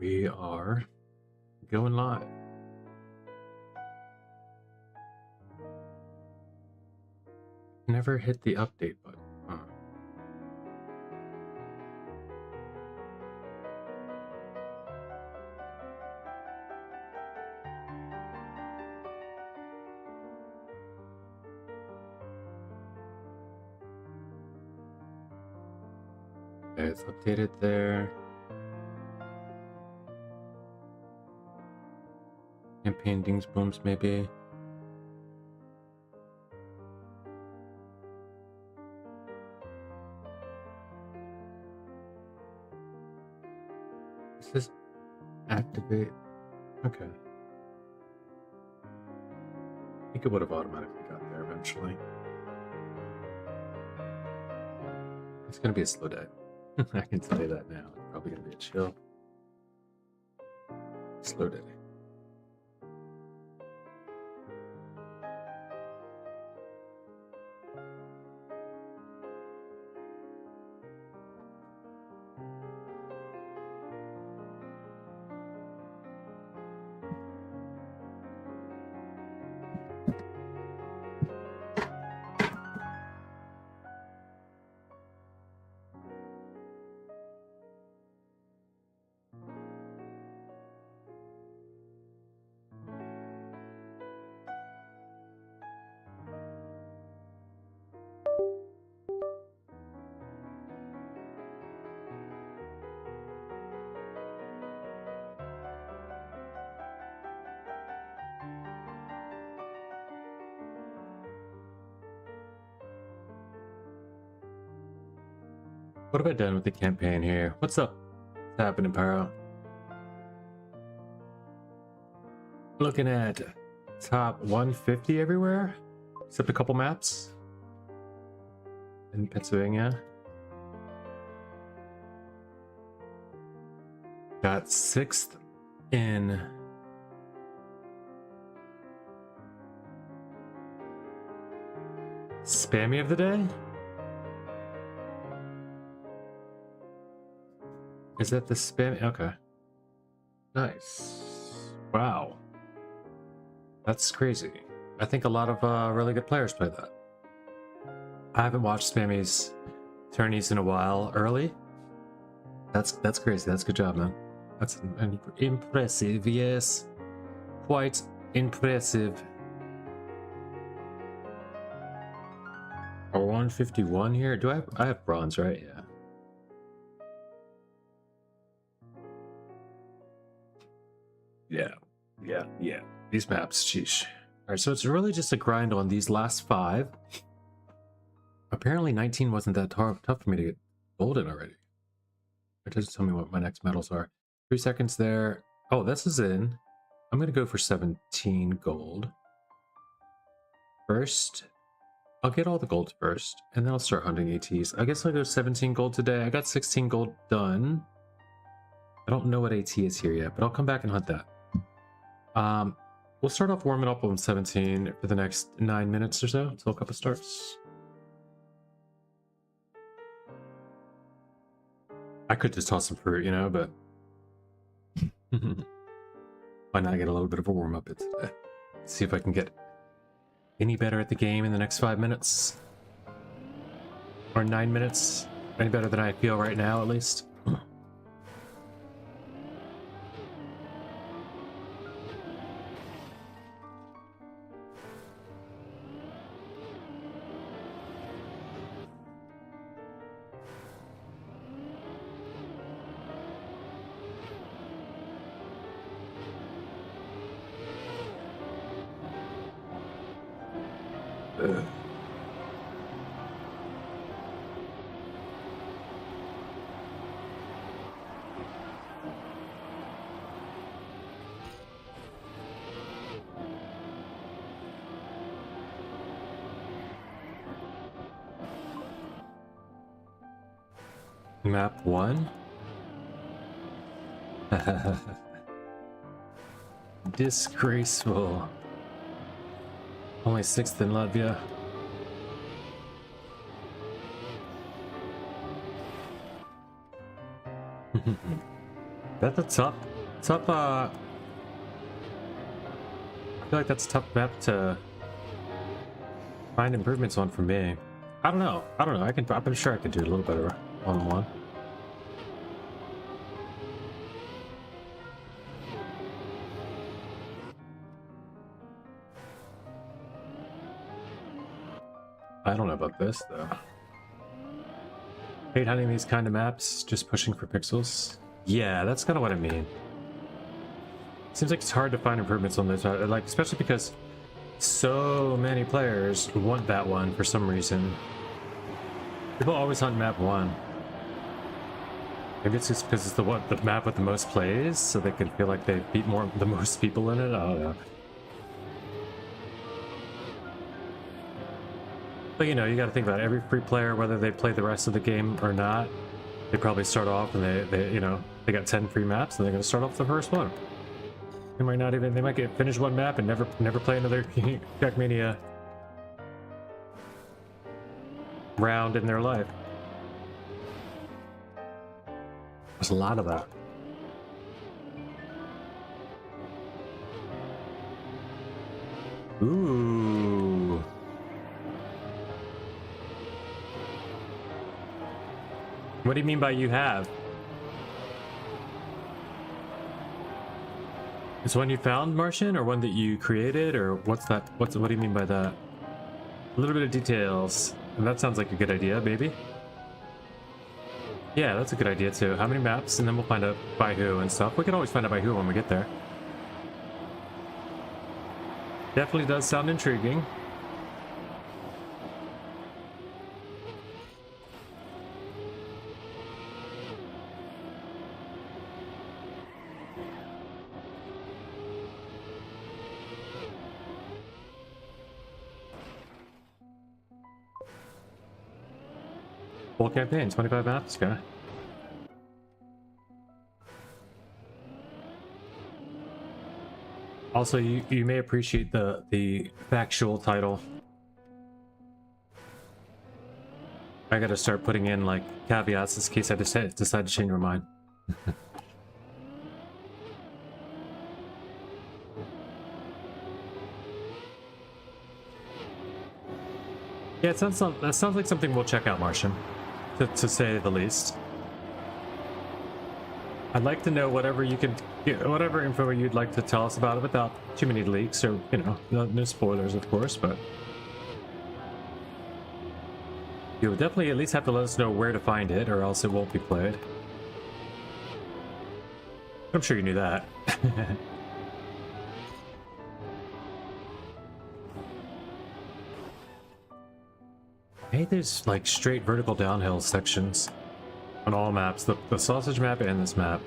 We are going live. Never hit the update button. Huh. Okay, it's updated there. Campaign dings booms maybe. Is this activate? Okay. I think it would have automatically got there eventually. It's gonna be a slow day. I can tell you that now. It's probably gonna be a chill, slow day. What have I done with the campaign here? What's up? What's happening, Pyro? Looking at top 150 everywhere, except a couple maps in Pennsylvania. Got 6th in Spammy of the Day. Is that the spam? Okay. Nice. Wow. That's crazy. I think a lot of really good players play that. I haven't watched Spammy's tourneys in a while. Early? That's crazy. That's a good job, man. That's impressive, yes. Quite impressive. Or 151 here? Do I have bronze, right? Yeah. Yeah. These maps, sheesh. Alright, so it's really just a grind on these last 5. Apparently 19 wasn't that tough for me to get golden already. It doesn't tell me what my next medals are. 3 seconds there. Oh, this is in. I'm gonna go for 17 gold. First, I'll get all the gold first, and then I'll start hunting ATs. I guess I'll go 17 gold today. I got 16 gold done. I don't know what AT is here yet, but I'll come back and hunt that. We'll start off warming up on 17 for the next 9 minutes or so until Cuppa starts. I could just toss some fruit, you know, but why not get a little bit of a warm up today? See if I can get any better at the game in the next 5 minutes or 9 minutes. Any better than I feel right now, at least. Map 1? Disgraceful. Only 6th in Latvia. That's a Tough, I feel like that's a tough map to find improvements on for me. I don't know. I'm sure I could do a little better on one. I don't know about this though. Hate hunting these kind of maps, just pushing for pixels. Yeah, that's kind of what I mean. Seems like it's hard to find improvements on this, like especially because so many players want that one for some reason. People always hunt map 1. Maybe it's just because it's the map with the most plays, so they can feel like they beat the most people in it. I don't know. But you know, you got to think about it. Every free player, whether they play the rest of the game or not, they probably start off and they got 10 free maps and they're going to start off the first one. They might get finish one map and never play another Trackmania round in their life. There's a lot of that. Ooh. What do you mean by you have? Is one you found, Martian, or one that you created, or what's that? What do you mean by that? A little bit of details, and that sounds like a good idea, maybe. Yeah, that's a good idea too. How many maps, and then we'll find out by who and stuff. We can always find out by who when we get there. Definitely does sound intriguing. Full campaign, 25 maps, okay. Also, you may appreciate the factual title. I gotta start putting in like caveats in case I decide to change my mind. Yeah, that sounds like something we'll check out, Martian, to say the least. I'd like to know whatever info you'd like to tell us about it without too many leaks or, you know, no spoilers, of course, but you'll definitely at least have to let us know where to find it, or else it won't be played. I'm sure you knew that. Hey, there's like straight vertical downhill sections on all maps, the sausage map and this map.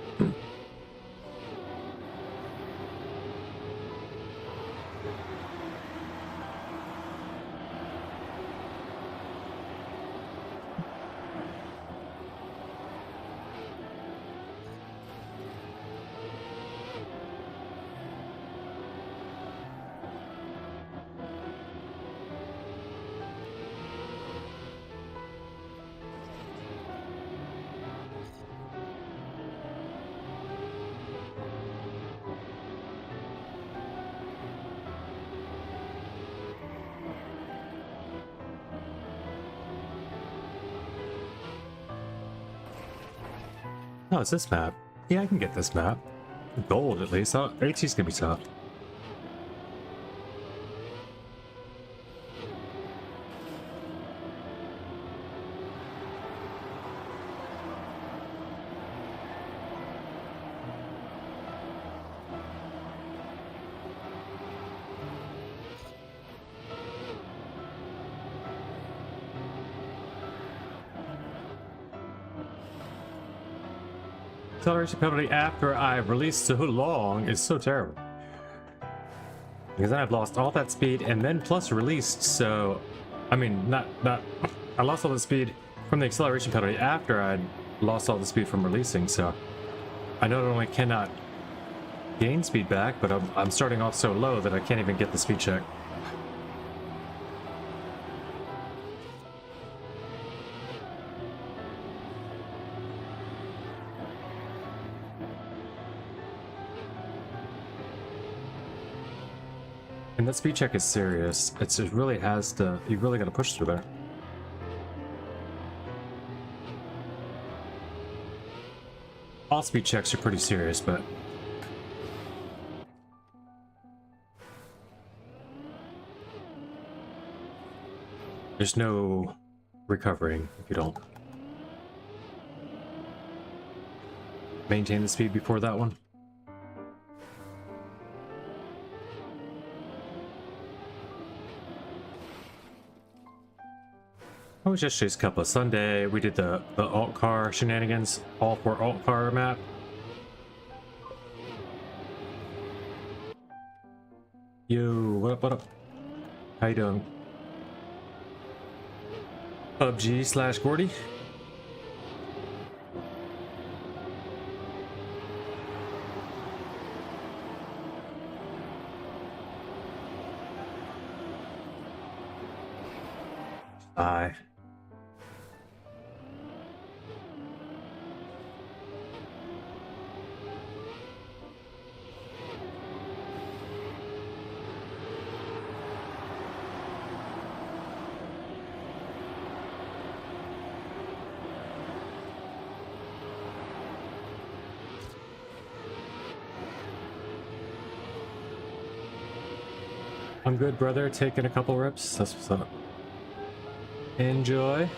Oh, it's this map. Yeah, I can get this map. Gold, at least. Oh, AT's gonna be tough. Acceleration penalty after I've released so long is so terrible. Because then I've lost all that speed and then plus released, so I mean I lost all the speed from the acceleration penalty after I'd lost all the speed from releasing, so I not only cannot gain speed back, but I'm starting off so low that I can't even get the speed check. And that speed check is serious. It really has to, you really got to push through there. All speed checks are pretty serious, but there's no recovering if you don't maintain the speed before that one. I was just chasing Cuppa. Sunday we did the alt car shenanigans, all for alt car map. Yo, what up, what up? How you doing? PUBG / Gordy. Aye. I'm good, brother. Taking a couple rips. That's what's up. Enjoy. You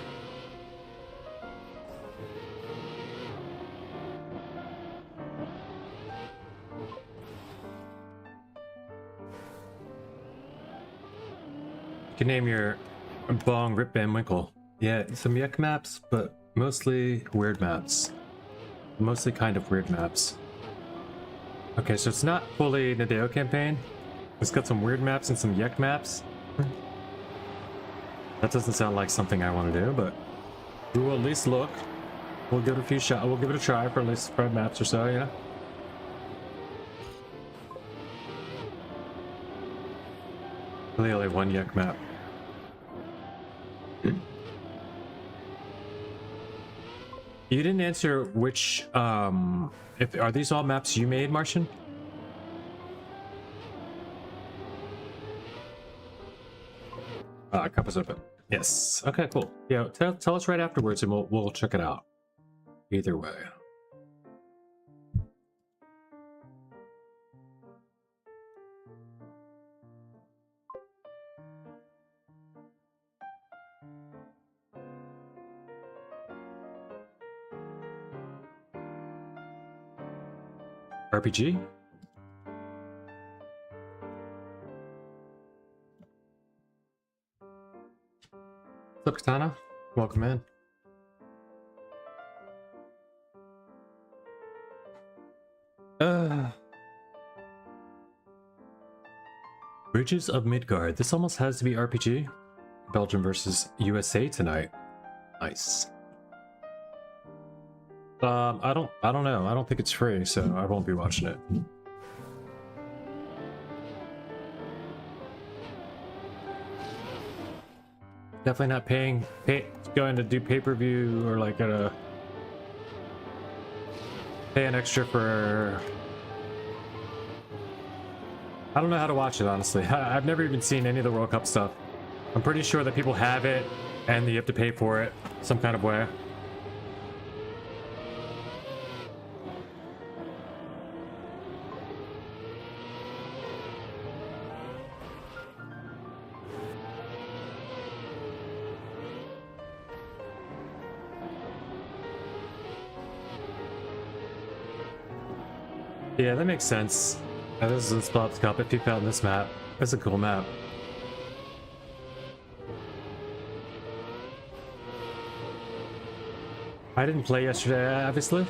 can name your bong Rip Van Winkle. Yeah, some yuck maps, but mostly weird maps. Mostly kind of weird maps. Okay, so it's not fully NA.RC campaign. It's got some weird maps and some yuck maps. That doesn't sound like something I want to do, but we will at least look. We'll give it a few shots. We'll give it a try for at least 5 maps or so, yeah. Really only one yuck map. You didn't answer which, if are these all maps you made, Martian? Cup is open. Yes. Okay, cool. Yeah, tell us right afterwards and we'll check it out. Either way. RPG? What's up, Katana? Welcome in. Bridges of Midgard. This almost has to be RPG. Belgium versus USA tonight. Nice. I don't know. I don't think it's free, so I won't be watching it. Definitely not going to do pay-per-view or like pay an extra for. I don't know how to watch it, honestly. I've never even seen any of the World Cup stuff. I'm pretty sure that people have it and you have to pay for it some kind of way. Yeah, that makes sense. This is in Splops Cup. If you found this map, it's a cool map. I didn't play yesterday, obviously.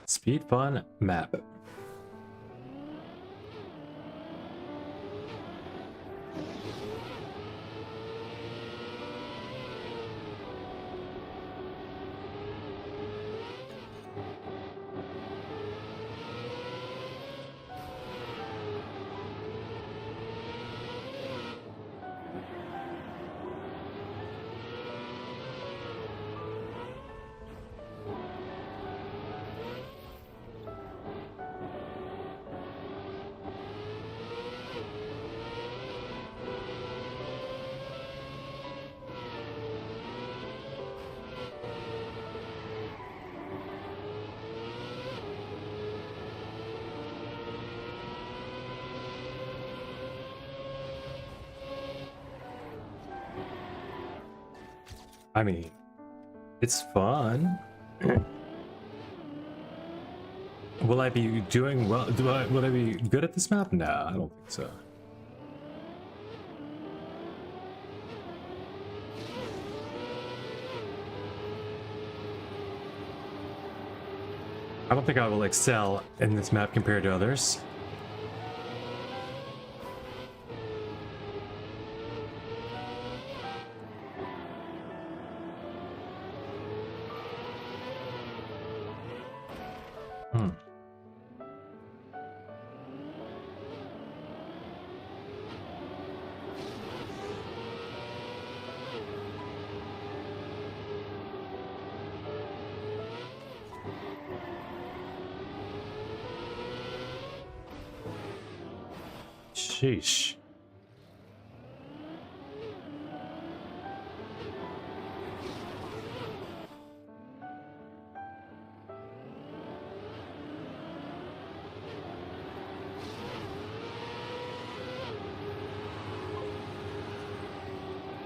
Speed Fun map. I mean, it's fun. Will I be doing well? Will I be good at this map? No, I don't think so. I don't think I will excel in this map compared to others. Sheesh.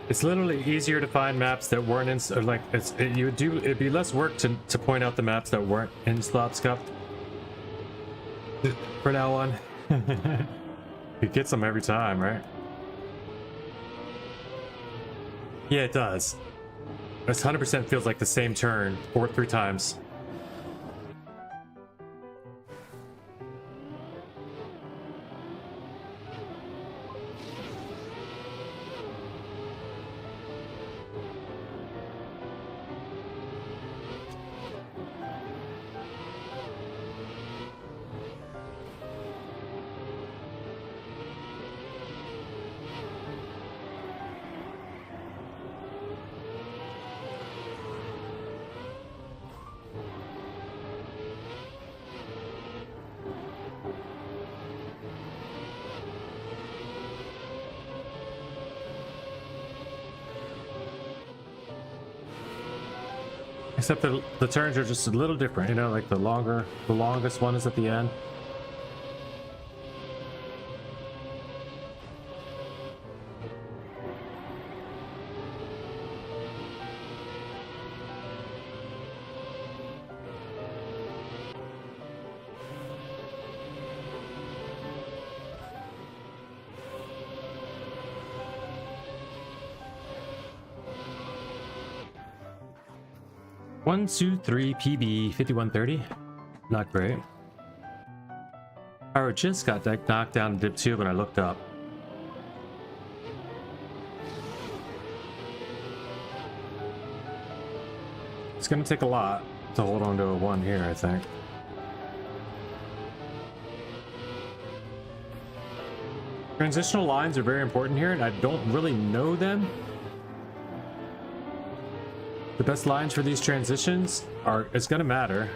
It's literally easier to find maps that weren't in, or like it'd be less work to point out the maps that weren't in Slops Cup. For now on. It gets them every time, right? Yeah, it does. This 100% feels like the same turn 3 times. Except the turns are just a little different, you know, like the longest one is at the end. One, 2, 3, PB 5130. Not great. Power just got knocked down in dip 2 when I looked up. It's gonna take a lot to hold on to a 1 here, I think. Transitional lines are very important here, and I don't really know them. The best lines for these transitions are, it's gonna matter.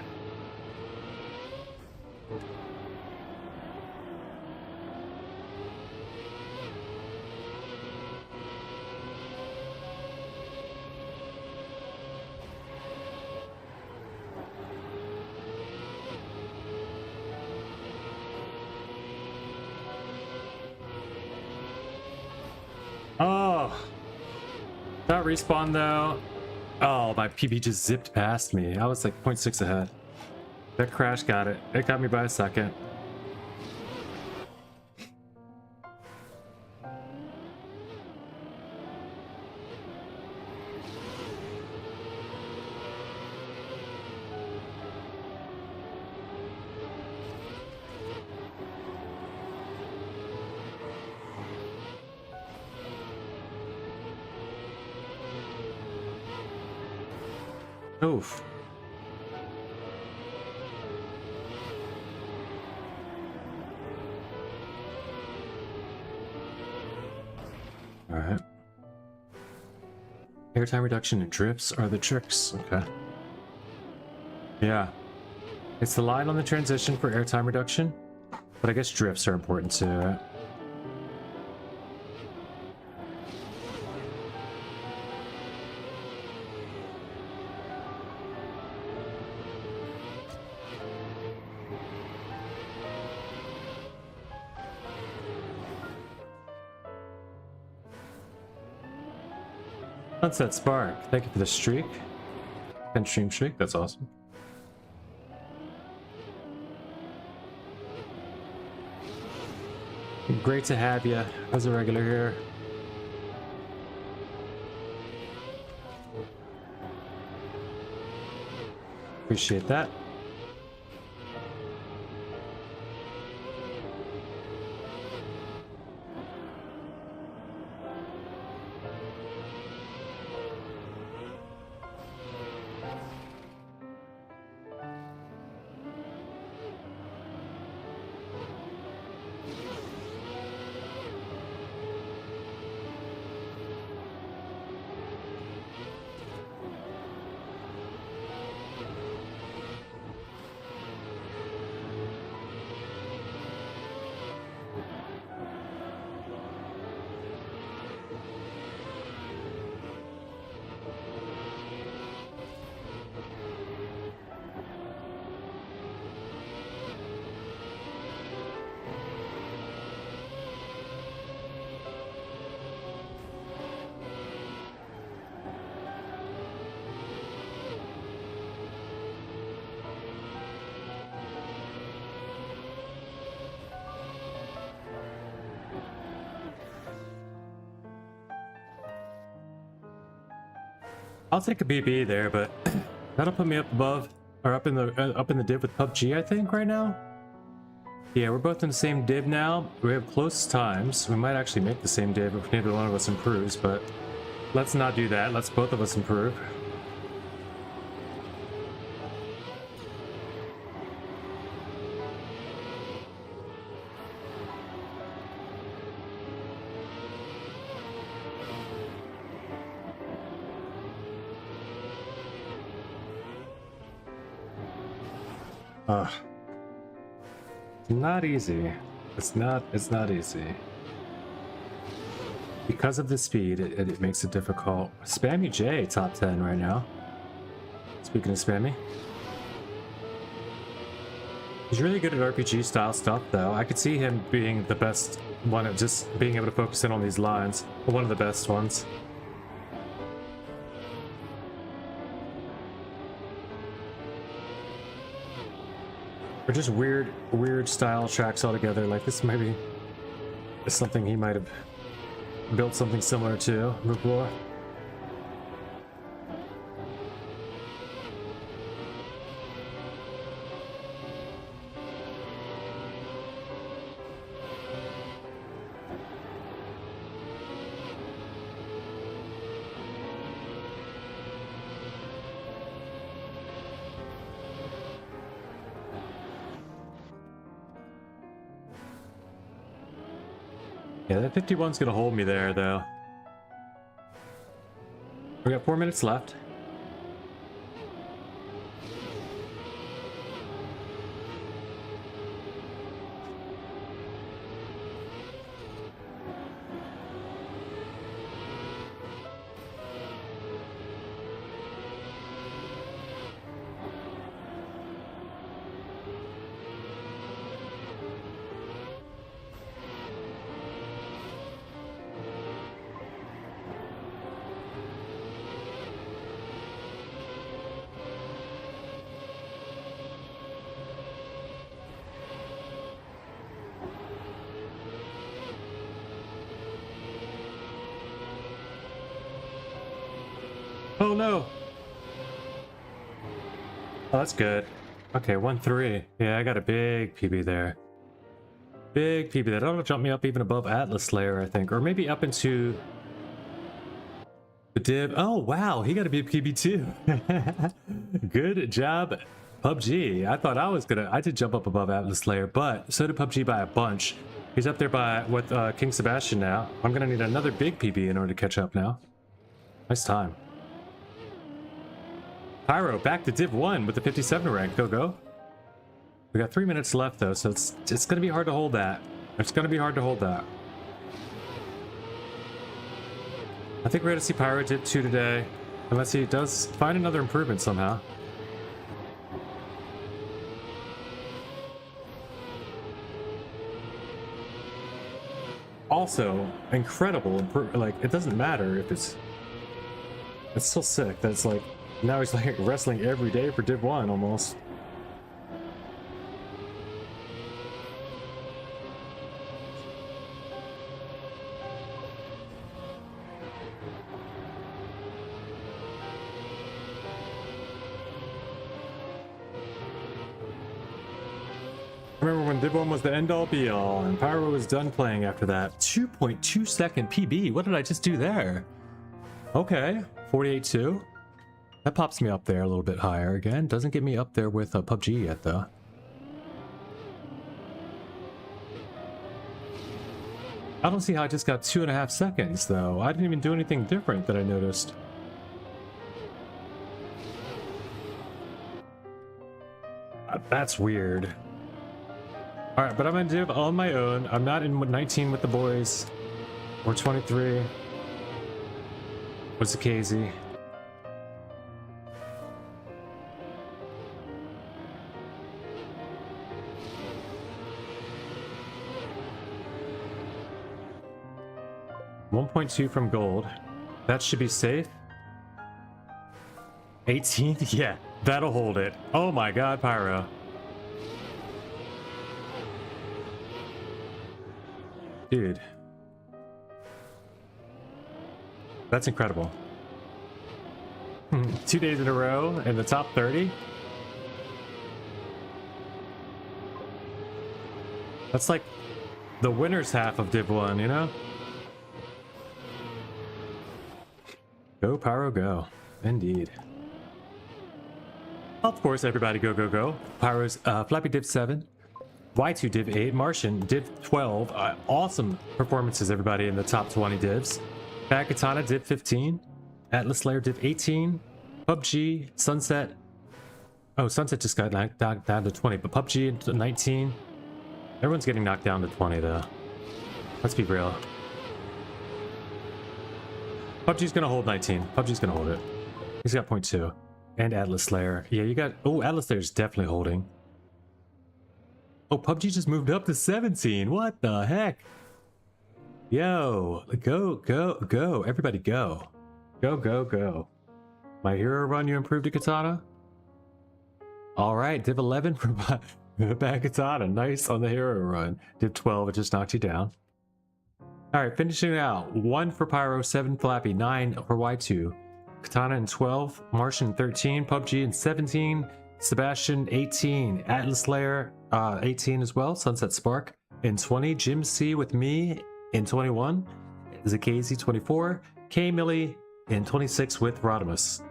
Oh, that respawn though. Oh, my PB just zipped past me. I was like 0.6 ahead. That crash got it. It got me by a second. Oof. All right. Airtime reduction and drifts are the tricks. Okay. Yeah. It's the line on the transition for airtime reduction, but I guess drifts are important too, right? Sunset Spark, thank you for the streak. 10 stream streak, that's awesome. Great to have you as a regular here. Appreciate that. I'll take a BB there, but that'll put me up above or up in the div with PUBG, I think, right now. Yeah, we're both in the same div now. We have close times. We might actually make the same div if neither one of us improves, but let's not do that. Let's both of us improve. Not easy. It's not easy. Because of the speed, it makes it difficult. Spammy J, top 10 right now. Speaking of Spammy. He's really good at RPG style stuff though. I could see him being the best one at just being able to focus in on these lines. One of the best ones. Or just weird style tracks altogether. Like this maybe is something he might have built something similar to before. Yeah, that 51's gonna hold me there, though. We got 4 minutes left. Oh no! Oh, that's good. Okay, 1-3. Yeah, I got a big PB there. Big PB there. That'll jump me up even above Atlas Slayer, I think. Or maybe up into the div. Oh, wow. He got a big PB too. Good job, PUBG. I thought I did jump up above Atlas Slayer, but so did PUBG by a bunch. He's up there with King Sebastian now. I'm going to need another big PB in order to catch up now. Nice time. Pyro back to Div 1 with the 57 rank. Go. We got 3 minutes left though, so it's going to be hard to hold that. It's going to be hard to hold that. I think we're going to see Pyro Div 2 today, unless he does find another improvement somehow. Also, incredible, like, it doesn't matter if it's It's still sick. That's like, now he's like wrestling every day for Div 1 almost. I remember when Div 1 was the end all be all and Pyro was done playing after that. 2.2 second PB. What did I just do there? Okay, 48.2. That pops me up there a little bit higher again. Doesn't get me up there with PUBG yet though. I don't see how I just got 2.5 seconds though. I didn't even do anything different that I noticed. That's weird. Alright, but I'm gonna Div on my own. I'm not in 19 with the boys. Or 23. What's the KZ? $1.2 from gold. That should be safe. 18? Yeah, that'll hold it. Oh my god, Pyro. Dude. That's incredible. 2 days in a row in the top 30? That's like the winner's half of Div 1, you know? Go, Pyro, go. Indeed. Of course, everybody go, go, go. Pyro's Flappy Div 7. Y2 Div 8. Martian Div 12. Awesome performances, everybody, in the top 20 divs. Bad Katana Div 15. Atlas Slayer Div 18. PUBG, Sunset. Oh, Sunset just got knocked down to 20, but PUBG 19. Everyone's getting knocked down to 20, though. Let's be real. PUBG's gonna hold 19. PUBG's gonna hold it. He's got 0.2. And Atlas Slayer. Yeah, you got... Oh, Atlas Slayer's definitely holding. Oh, PUBG just moved up to 17. What the heck? Yo, go, go, go. Everybody go. Go, go, go. My hero run, you improved to Katana? Alright, Div 11 for Bad Katana. Nice on the hero run. Div 12, it just knocked you down. Alright, finishing it out. 1 for Pyro, 7 Flappy, 9 for Y2. Katana in 12, Martian 13, PUBG in 17, Sebastian 18, Atlas Slayer 18 as well, Sunset Spark in 20, Jim C with me in 21, Zakazi 24, K Millie in 26 with Rodimus.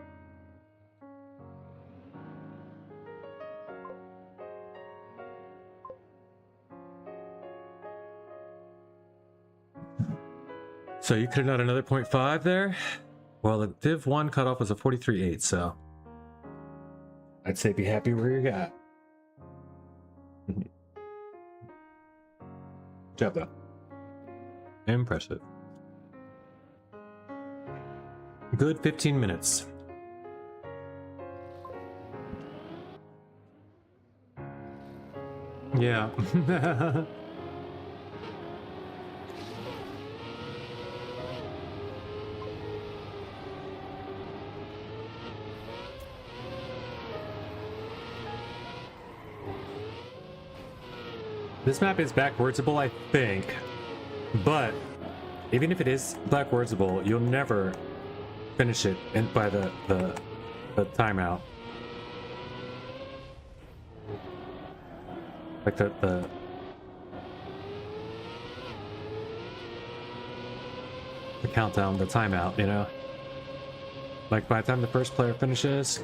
So you could have done another 0.5 there. Well, the Div 1 cutoff was a 43.8, so I'd say be happy where you got. Job though. Impressive. Good 15 minutes. Yeah. This map is backwardsable, I think, but even if it is backwardsable, you'll never finish it by the timeout. Like the countdown, the timeout, you know? Like by the time the first player finishes,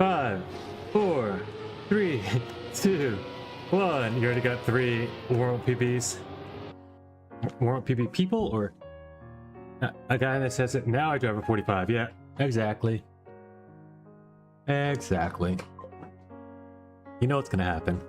5, 4, 3, 2, 1. You already got 3 warm-up PBs. Warm-up PB people, or a guy that says it. Now I drive a 45. Yeah, exactly. Exactly. You know what's gonna happen.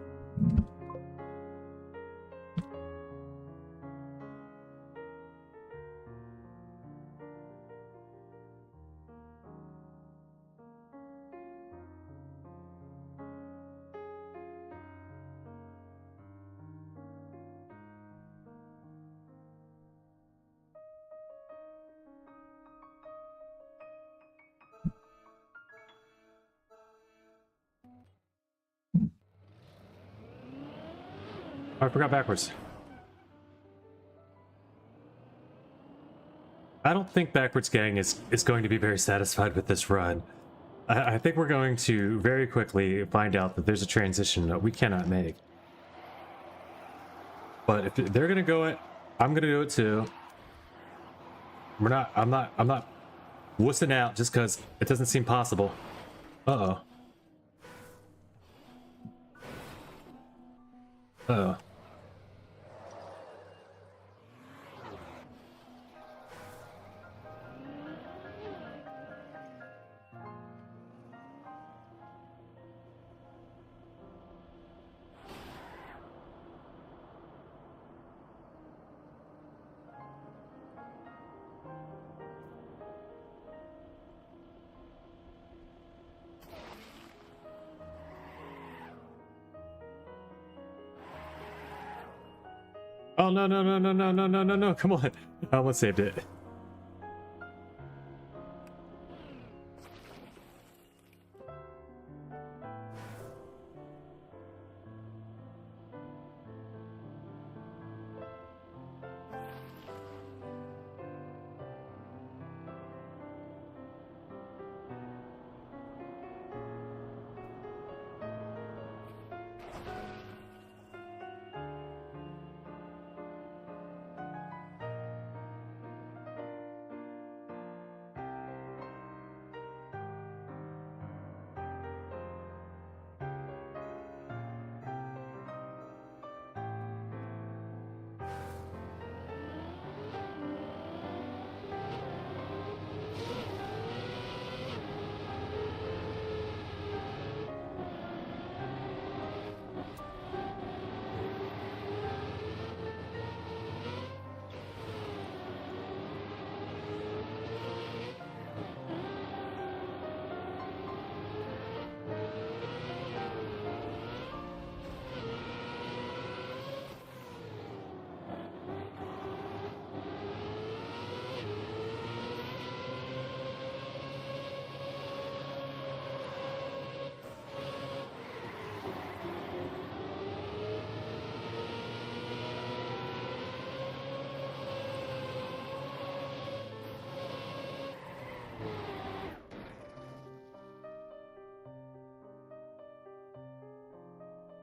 Oh, I forgot backwards. I don't think Backwards Gang is going to be very satisfied with this run. I think we're going to very quickly find out that there's a transition that we cannot make. But if they're gonna go it, I'm gonna do it too. I'm not wussing out just because it doesn't seem possible. Uh-oh. Uh-oh. Oh, no, no, no, no, no, no, no, no, no, come on. I almost saved it.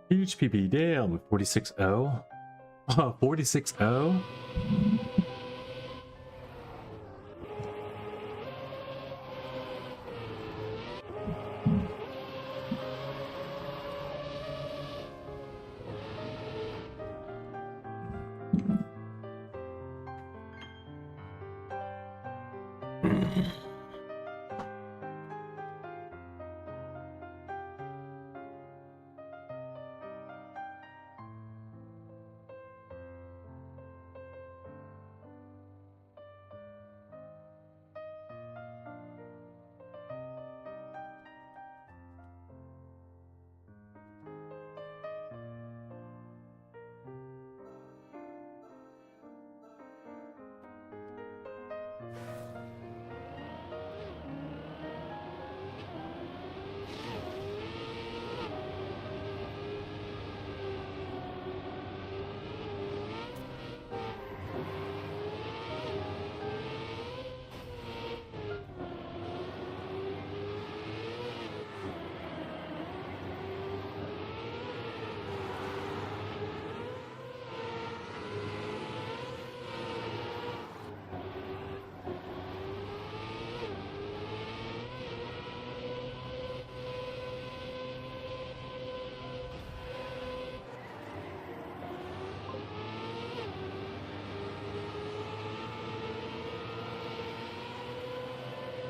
Huge PB, damn, 46-0. Oh, 46-0?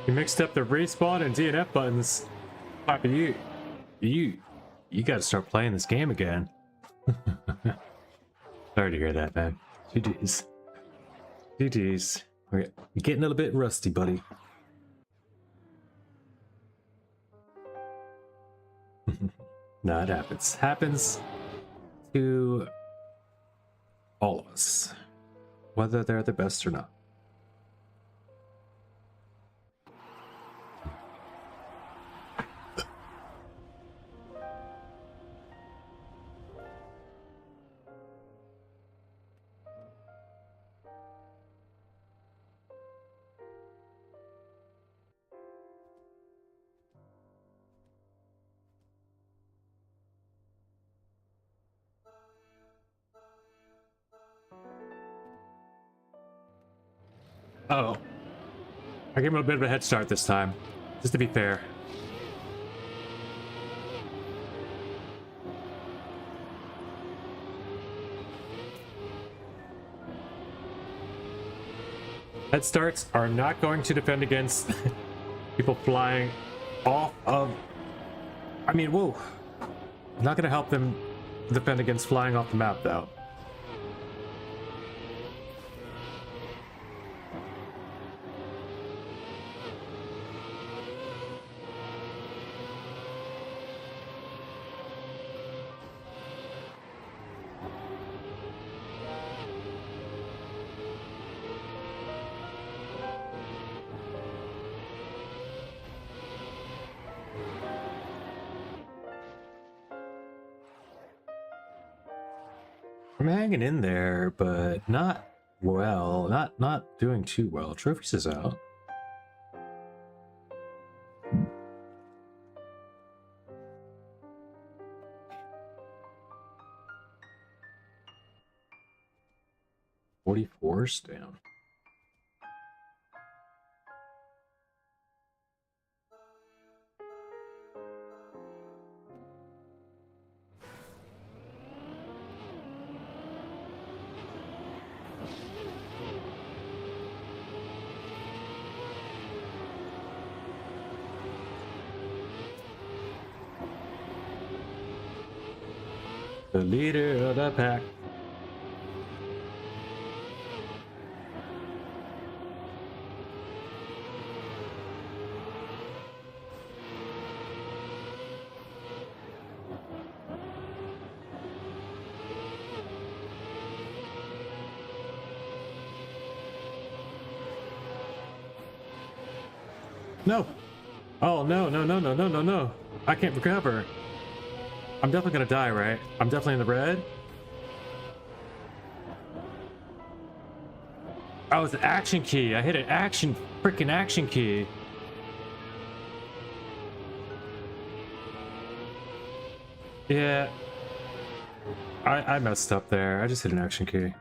You mixed up the respawn and DNF buttons. Papa, you gotta start playing this game again. Sorry to hear that, man. GG's. GG's. Okay, you're getting a little bit rusty, buddy. No, it happens. Happens to all of us, whether they're the best or not. Oh, I gave him a bit of a head start this time, just to be fair. Head starts are not going to defend against people flying off of... I mean, whoa. Not going to help them defend against flying off the map, though. I'm hanging in there, but not well. Not doing too well. Trophies is out. .44's down. The leader of the pack. No. Oh, no, no, no, no, no, no, no. I can't recover. I'm definitely gonna die, right? I'm definitely in the red. Oh, it's an action key. I hit an freaking action key. Yeah. I messed up there. I just hit an action key.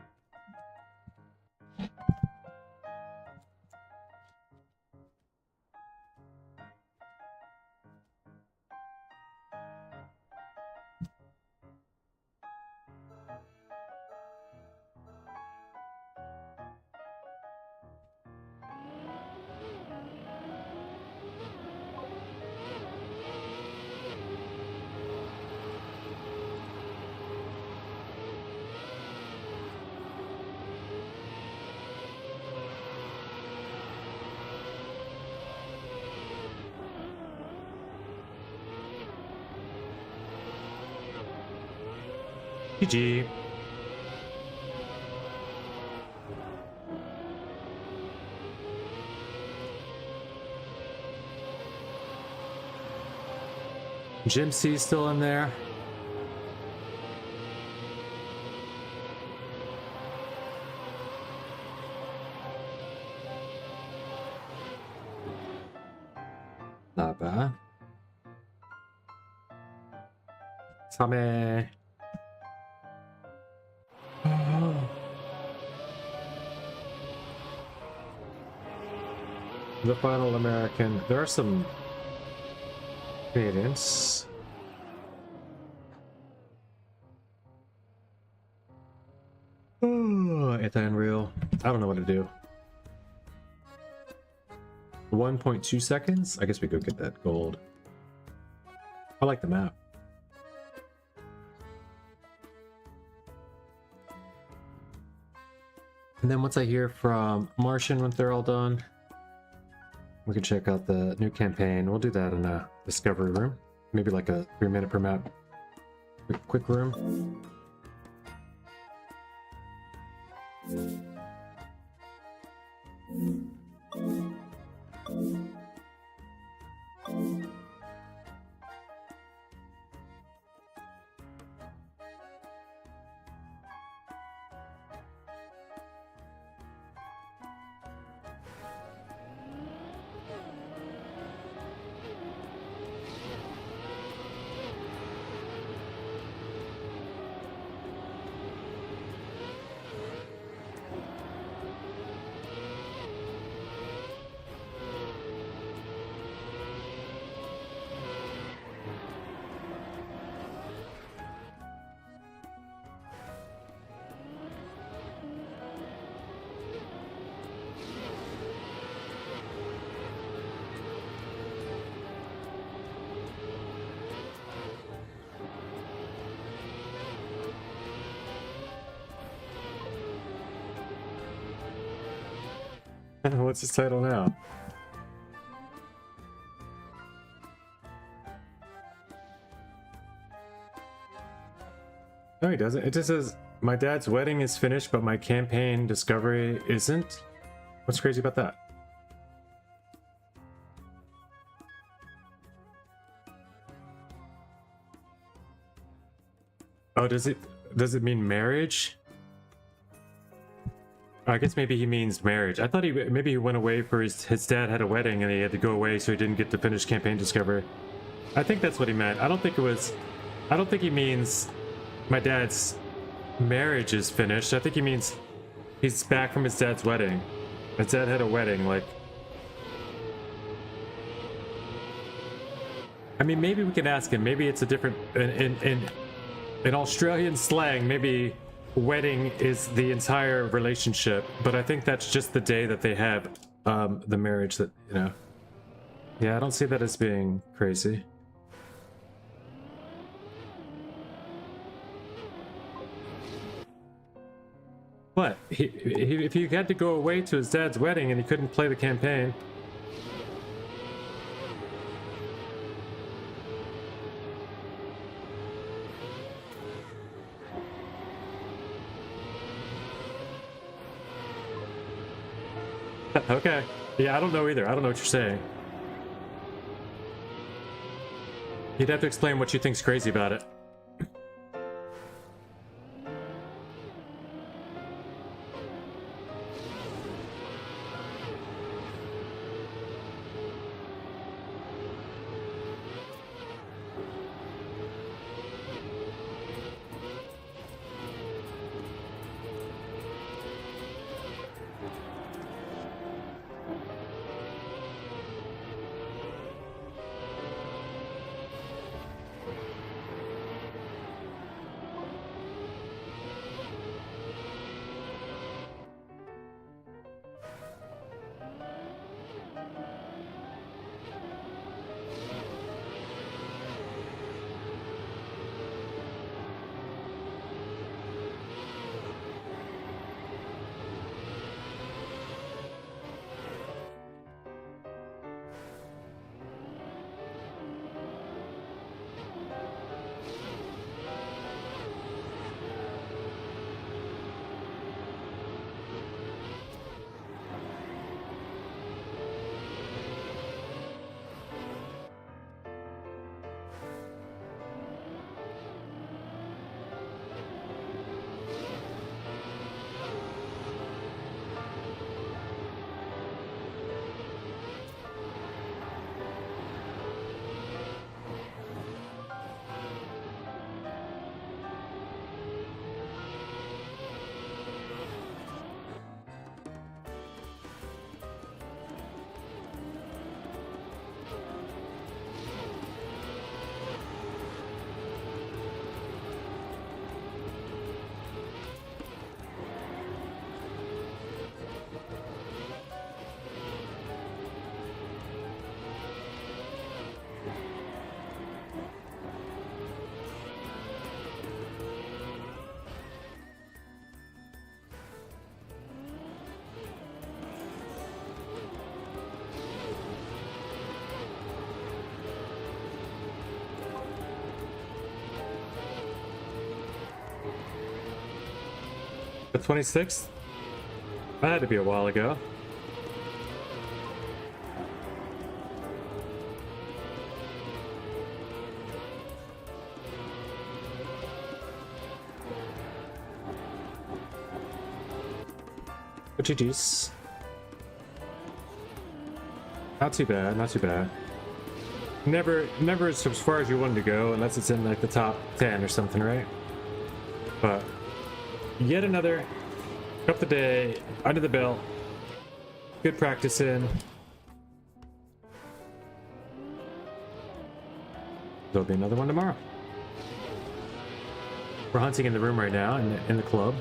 GG. Jim C's still in there. Not bad. Same. The final American. There are some Canadians. Oh, it's unreal. I don't know what to do. 1.2 seconds. I guess we go get that gold. I like the map. And then once I hear from Martian, once they're all done, we can check out the new campaign. We'll do that in a discovery room. Maybe like a 3-minute per map quick room. What's his title now? No, he doesn't. It just says, my dad's wedding is finished, but my campaign discovery isn't. What's crazy about that? Oh, does it mean marriage? I guess maybe he means marriage. I thought maybe he went away for his dad had a wedding and he had to go away, so he didn't get to finish campaign discovery. I think that's what he meant. I don't think he means my dad's marriage is finished. I think he means he's back from his dad's wedding. His dad had a wedding, like. I mean, maybe we can ask him. Maybe it's a different in Australian slang. Maybe wedding is the entire relationship, but I think that's just the day that they have the marriage. That, you know. Yeah, I don't see that as being crazy. What? If he had to go away to his dad's wedding and he couldn't play the campaign. Okay. Yeah, I don't know either. I don't know what you're saying. You'd have to explain what you think's crazy about it. The 26th? That had to be a while ago. But GG's. Not too bad, not too bad. Never as far as you wanted to go, unless it's in like the top 10 or something, right? But yet another up the day, under the belt. Good practice in. There'll be another one tomorrow. We're hunting in the room right now, in the club.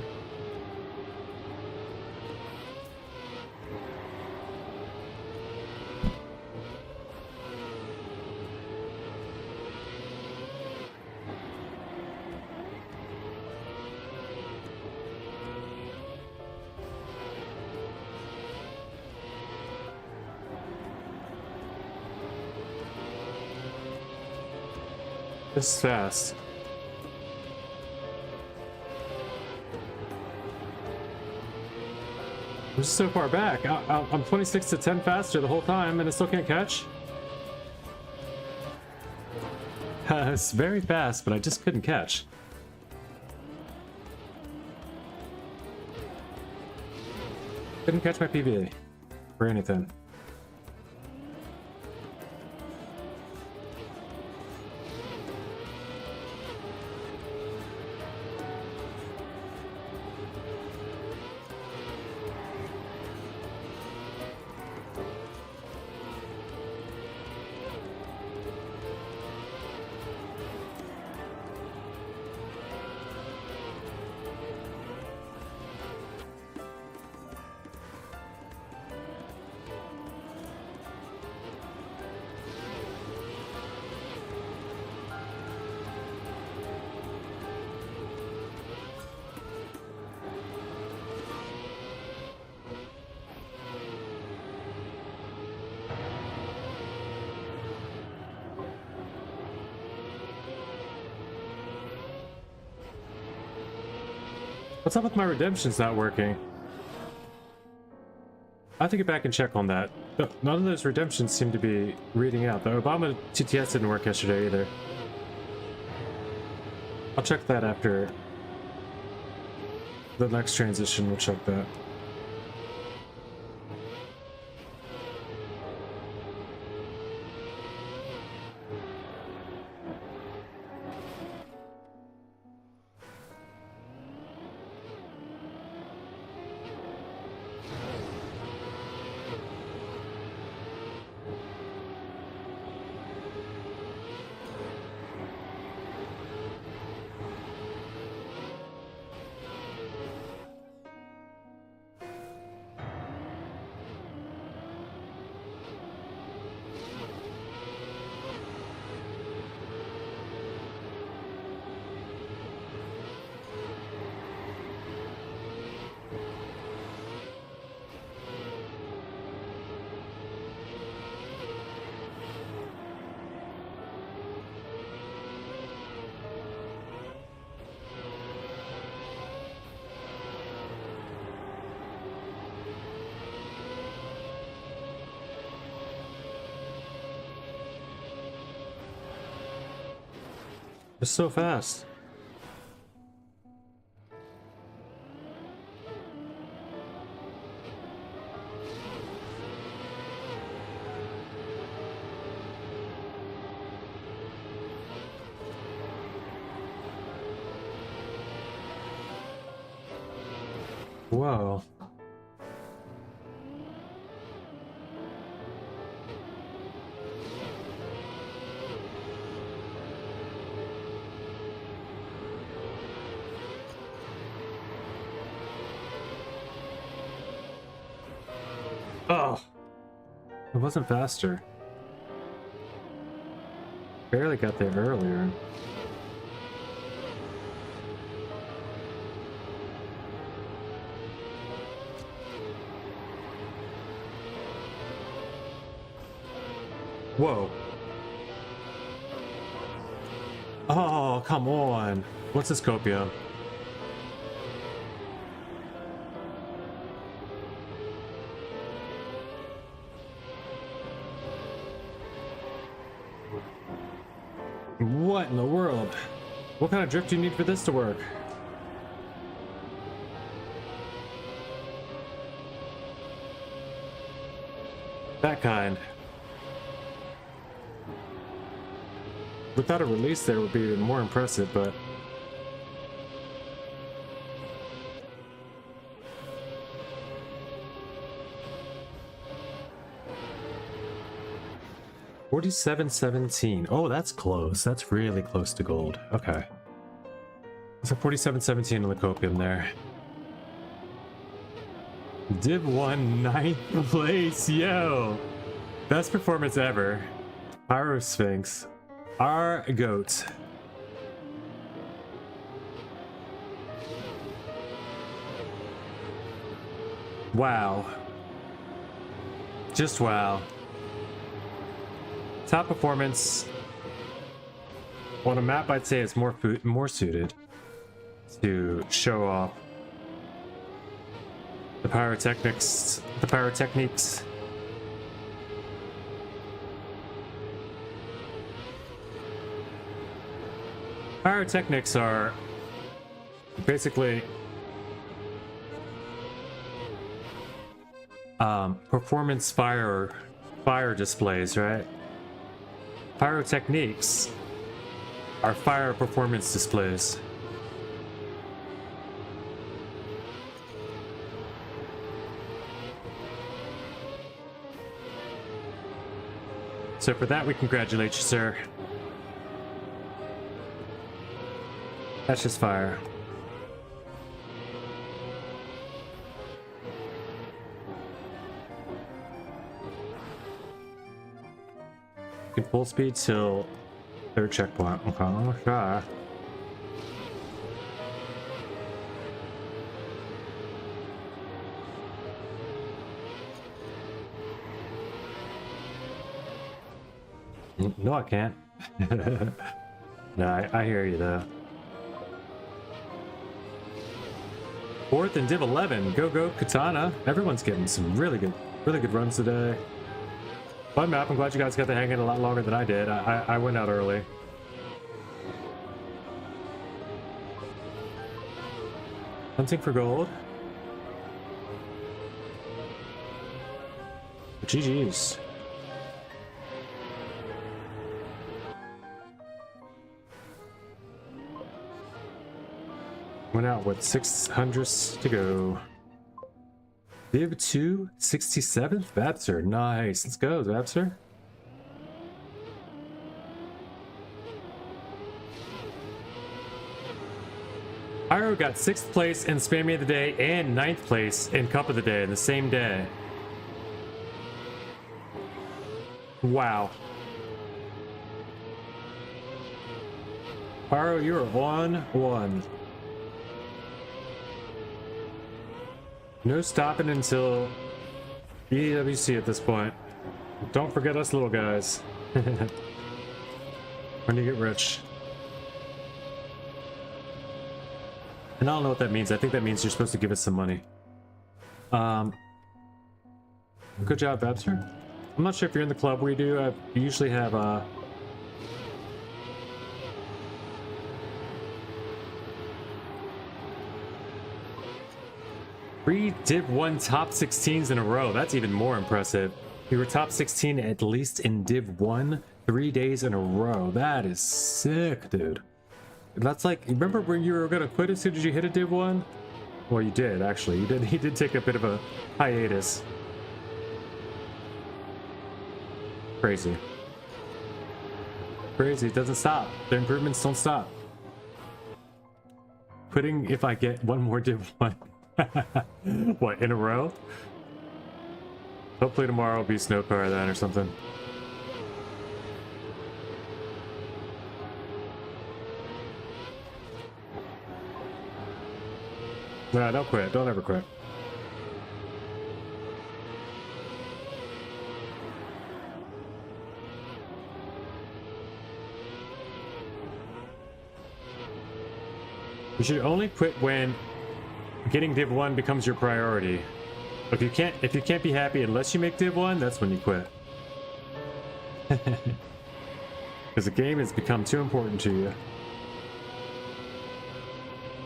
This is fast. I'm just so far back. I'm 26 to 10 faster the whole time and I still can't catch. It's very fast, but I just couldn't catch. Couldn't catch my PB or anything. What's up with my redemptions not working? I have to get back and check on that. None of those redemptions seem to be reading out. The Obama TTS didn't work yesterday either. I'll check that after the next transition. We'll check that. It's so fast. Whoa. Oh, it wasn't faster. Barely got there earlier. Whoa. Oh, come on. What's this copia? What in the world? What kind of drift do you need for this to work? That kind. Without a release there would be even more impressive, but... $47.17. Oh, that's close. That's really close to gold. Okay. So $47.17 on the copium there. Div 1, 9th place. Yo! Best performance ever. Pyro Sphinx. Our goat. Wow. Just wow. Top performance on a map I'd say is more suited to show off the pyrotechnics. Pyrotechnics are basically performance fire displays, right? Pyrotechniques are fire performance displays. So for that, we congratulate you, sir. That's just fire. Get full speed till third checkpoint. Okay, I'll try. No, I can't. No, I hear you though. Fourth and Div 11. Go Katana. Everyone's getting some really good runs today. Fun map. I'm glad you guys got to hang in a lot longer than I did. I went out early. Hunting for gold. GG's. Went out with 600s to go. Div 2, 67th? Vapser, nice. Let's go, Vapser. Pyro got 6th place in Spammy of the Day and 9th place in Cup of the Day in the same day. Wow. Pyro, you are 1-1. No stopping until EWC at this point. Don't forget us little guys. When you get rich. And I don't know what that means. I think that means you're supposed to give us some money. Good job, Babster. I'm not sure if you're in the club we do. I usually have three Div 1 top 16s in a row. That's even more impressive. We were top 16 at least in Div 1 3 days in a row. That is sick, dude. That's like, remember when you were gonna quit as soon as you hit a Div 1? Well, you did, actually. You did take a bit of a hiatus. Crazy. Crazy. It doesn't stop. The improvements don't stop. Quitting if I get one more Div 1. What, in a row? Hopefully tomorrow will be Snowcar then or something. Nah, don't quit. Don't ever quit. You should only quit when getting Div 1 becomes your priority. If you can't be happy unless you make Div 1, that's when you quit. Because Because the game has become too important to you.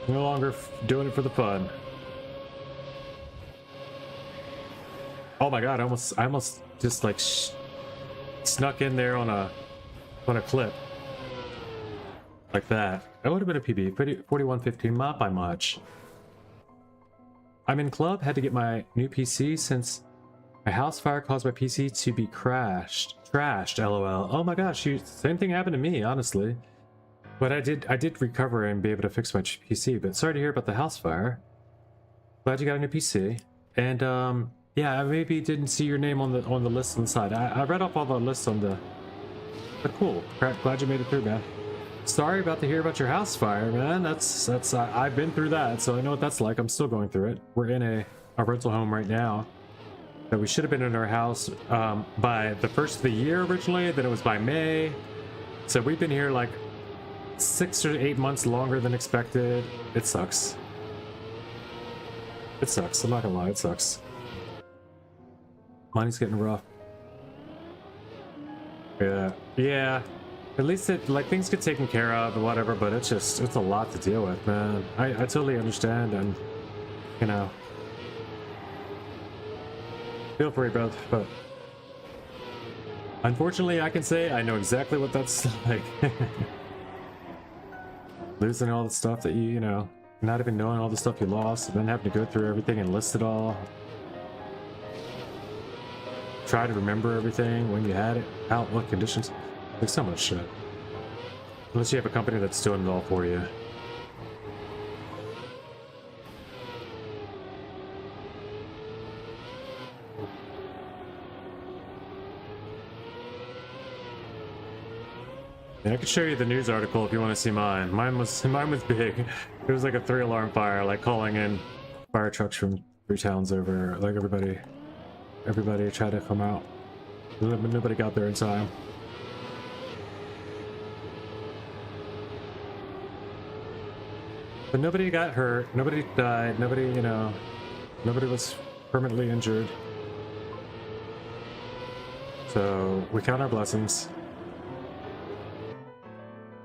No longer doing it for the fun. Oh my god, I almost just like snuck in there on a clip. Like that. That would have been a PB. 4115, not by much. I'm in club, had to get my new PC since my house fire caused my PC to be trashed, lol. Oh my gosh, same thing happened to me, honestly. But I did recover and be able to fix my PC, but sorry to hear about the house fire. Glad you got a new PC. And yeah, I maybe didn't see your name on the list on the side. I read off all the lists on the... But cool. Glad you made it through, man. Sorry about to hear about your house fire, man. That's I've been through that, so I know what that's like. I'm still going through it. We're in a rental home right now. But we should have been in our house by the first of the year originally, then it was by May. So we've been here like 6 or 8 months longer than expected. It sucks. It sucks. I'm not gonna lie, it sucks. Money's getting rough. Yeah. At least things get taken care of or whatever, but it's a lot to deal with, man. I totally understand, and you know, feel free, bro. But unfortunately, I can say I know exactly what that's like. Losing all the stuff that you know, not even knowing all the stuff you lost, and then having to go through everything and list it all. Try to remember everything when you had it out, what conditions. There's so much shit. Unless you have a company that's doing it all for you. Yeah, I could show you the news article if you want to see mine. Mine was big. It was like a 3-alarm fire, like calling in fire trucks from 3 towns over. Like everybody tried to come out. Nobody got there in time. But nobody got hurt, nobody died, nobody, you know, nobody was permanently injured. So we count our blessings.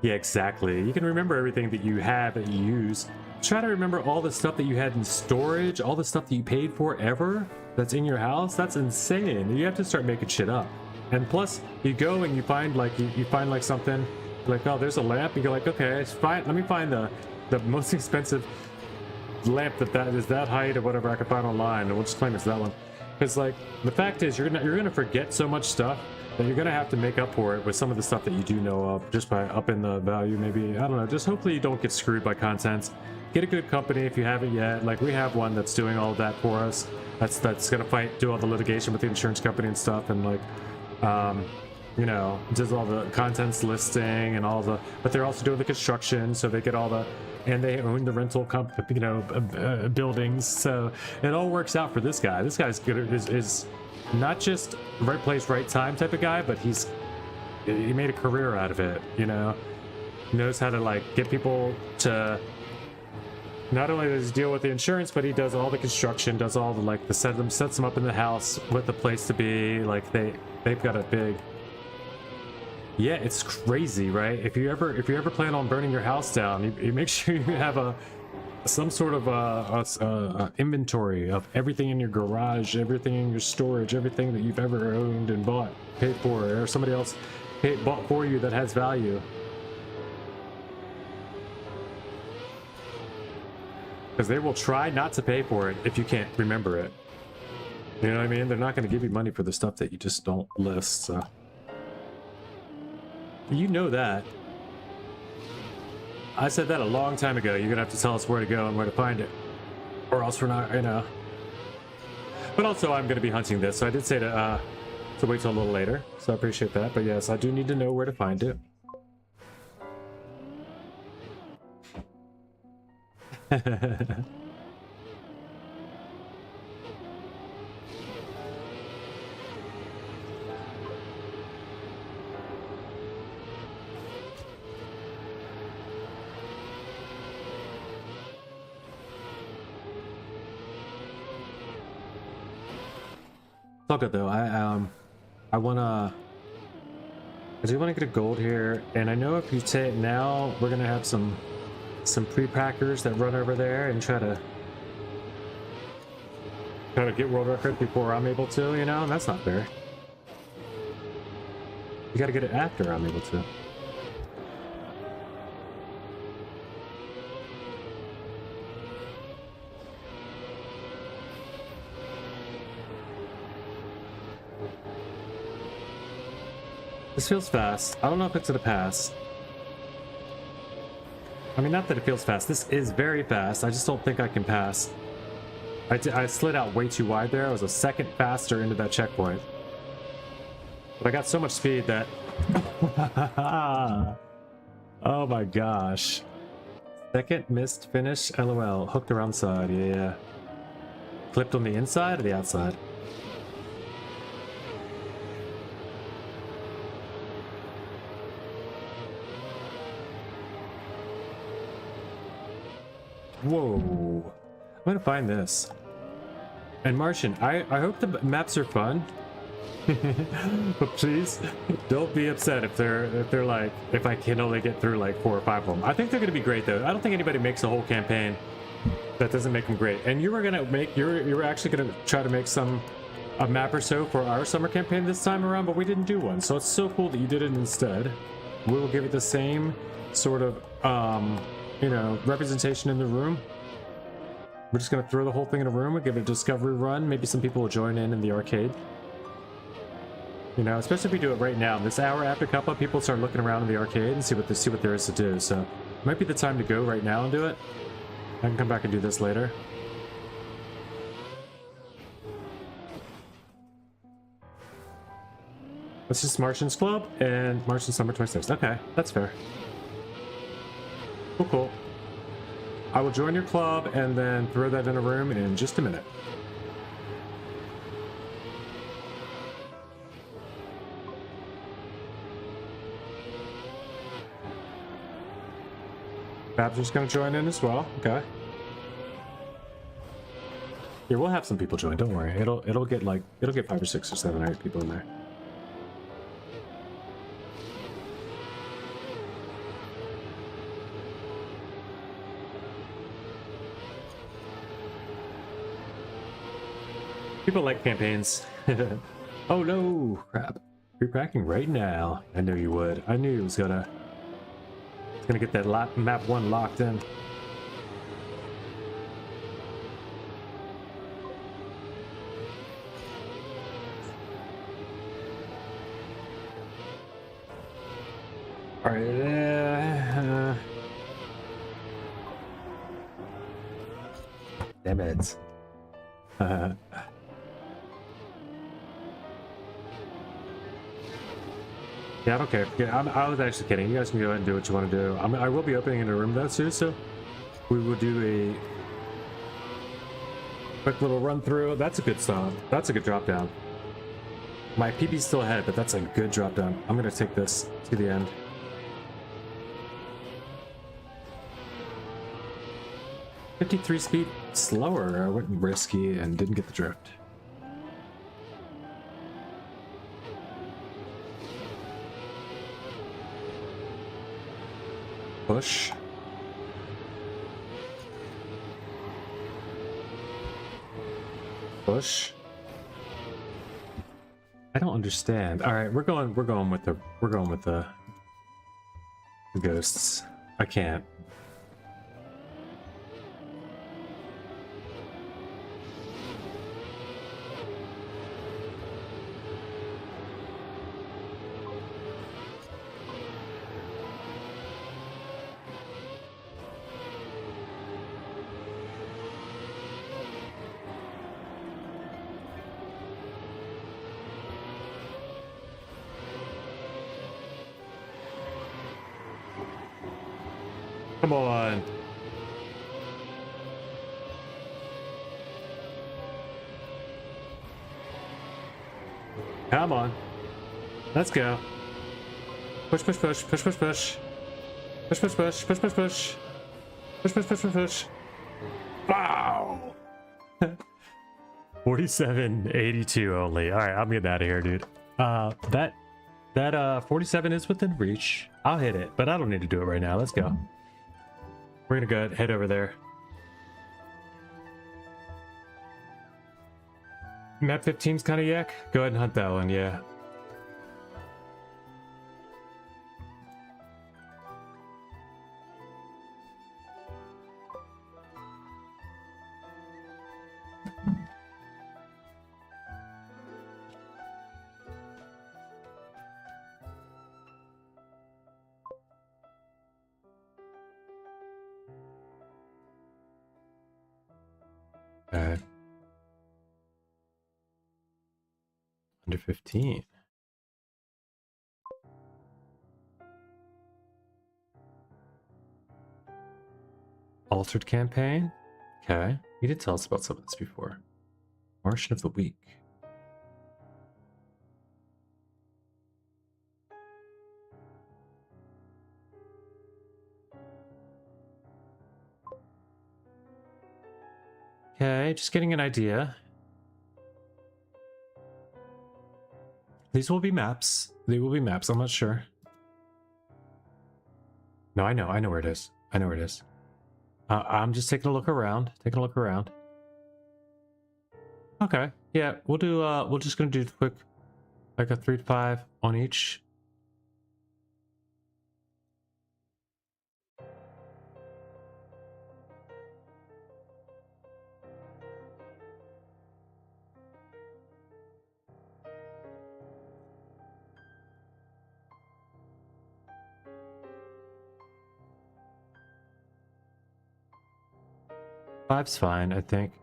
Yeah, exactly. You can remember everything that you have that you use. Try to remember all the stuff that you had in storage, all the stuff that you paid for ever that's in your house. That's insane. You have to start making shit up. And plus, you go and you find like you find like something like, oh, there's a lamp. You go like, okay, it's fine. Let me find the most expensive lamp that is that height or whatever I can find online, and we'll just claim it's that one. Because like the fact is, you're gonna forget so much stuff that you're gonna have to make up for it with some of the stuff that you do know of, just by upping the value. Maybe, I don't know, just hopefully you don't get screwed by contents. Get a good company if you haven't yet. Like we have one that's doing all of that for us. That's gonna do all the litigation with the insurance company and stuff, and like you know, does all the contents listing and all the, but they're also doing the construction, so they get all the, and they own the rental buildings, so it all works out for this guy. This guy's good, is not just right place, right time type of guy, but he made a career out of it, you know. He knows how to like get people to, not only does he deal with the insurance, but he does all the construction, does all the like the sets them up in the house with the place to be. Like they've got a big, yeah, it's crazy, right? If you ever plan on burning your house down, you make sure you have some sort of inventory of everything in your garage, everything in your storage, everything that you've ever owned and bought, paid for, or somebody else bought for you that has value. Because they will try not to pay for it if you can't remember it. You know what I mean? They're not going to give you money for the stuff that you just don't list, so. You know that. I said that a long time ago. You're gonna have to tell us where to go and where to find it, or else we're not, you know. But also, I'm gonna be hunting this, so I did say to wait till a little later. So I appreciate that. But yes, I do need to know where to find it. It's all good though. I wanna I do want to get a gold here, and I know if you say it now, we're gonna have some pre-packers that run over there and try to get world record before I'm able to, you know, and that's not fair. You gotta get it after I'm able to. This feels fast. I don't know if it's gonna pass. I mean, not that it feels fast. This is very fast. I just don't think I can pass. I slid out way too wide there. I was a second faster into that checkpoint. But I got so much speed that... Oh my gosh. Second missed finish, LOL. Hooked around side, yeah. Clipped on the inside or the outside? Whoa. I'm gonna find this. And Martian, I hope the maps are fun. But please don't be upset if they're like, if I can only get through like 4 or 5 of them. I think they're gonna be great though. I don't think anybody makes a whole campaign that doesn't make them great. And you were actually gonna try to make a map or so for our summer campaign this time around, but we didn't do one. So it's so cool that you did it instead. We will give it the same sort of you know, representation in the room. We're just gonna throw the whole thing in a room and give it a discovery run. Maybe some people will join in the arcade. You know, especially if we do it right now. This hour after Cuppa, people start looking around in the arcade and see what there is to do. So it might be the time to go right now and do it. I can come back and do this later. This is Martian's Club and Martian Summer 26. Okay, that's fair. Cool, cool. I will join your club and then throw that in a room in just a minute. Bab's just gonna join in as well. Okay. Yeah, we'll have some people join. Don't worry. It'll get 5 or 6 or 7 or 8 people in there. People like campaigns. Oh no! Crap. Repacking right now. I knew you would. I knew he was gonna get that map 1 locked in. All right. Damn it. Yeah, I don't care. Yeah, I was actually kidding. You guys can go ahead and do what you want to do. I will be opening in a room though too, so we will do a quick little run through. That's a good stop. That's a good drop down. My PB's still ahead, but that's a good drop down. I'm gonna take this to the end. .53 speed slower. I went risky and didn't get the drift. Push. Push. I don't understand. All right, we're going with the ghosts. I can't. Come on. Come on. Let's go. Push, push, push, push, push, push. Push, push, push, push, push, push. Push, push, push, push, push. Wow. 47.82 only. All right, I'm getting out of here, dude. That That 47 is within reach. I'll hit it, but I don't need to do it right now. Let's go. We're gonna head over there. Map 15's kind of yak. Go ahead and hunt that one, yeah. Okay. Under 15. Altered campaign? Okay. You did tell us about some of this before. Martian of the week. Okay, just getting an idea. These will be maps. They will be maps, I'm not sure. No, I know where it is. I know where it is. I'm just taking a look around. Okay, yeah, we'll do, we're just gonna do quick, like a 3 to 5 on each. Five's fine, I think.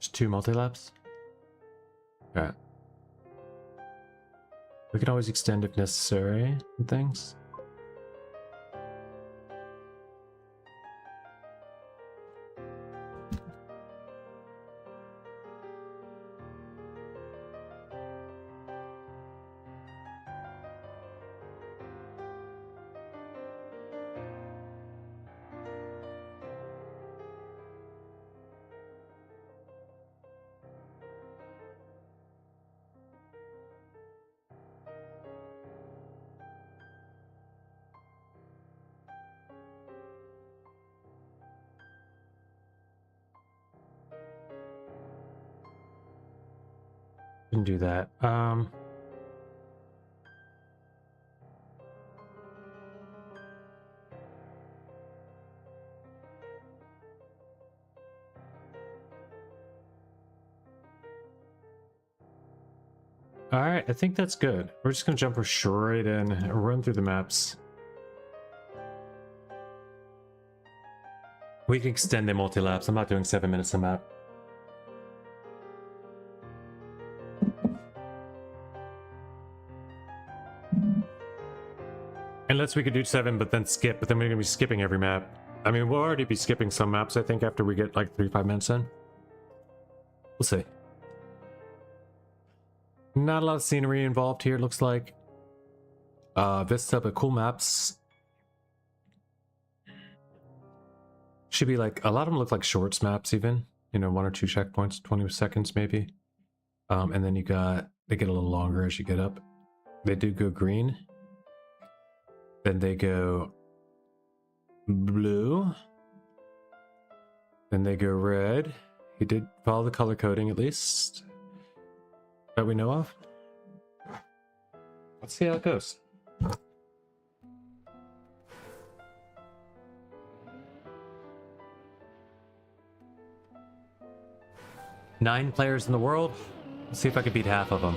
Just 2 multi-laps? Okay. We can always extend if necessary and things. Can do that. All right, I think that's good. We're just gonna jump straight in and run through the maps. We can extend the multi-laps. I'm not doing 7 minutes a map. Unless we could do 7, but then skip, but then we're gonna be skipping every map. I mean, we'll already be skipping some maps, I think, after we get like 3-5 minutes in. We'll see. Not a lot of scenery involved here, it looks like. Vista, but cool maps. Should be like, a lot of them look like shorts maps even. You know, 1 or 2 checkpoints, 20 seconds maybe. And then you got, they get a little longer as you get up. They do go green. Then they go blue. Then they go red. He did follow the color coding at least that we know of. Let's see how it goes. Nine players in the world. Let's see if I can beat half of them.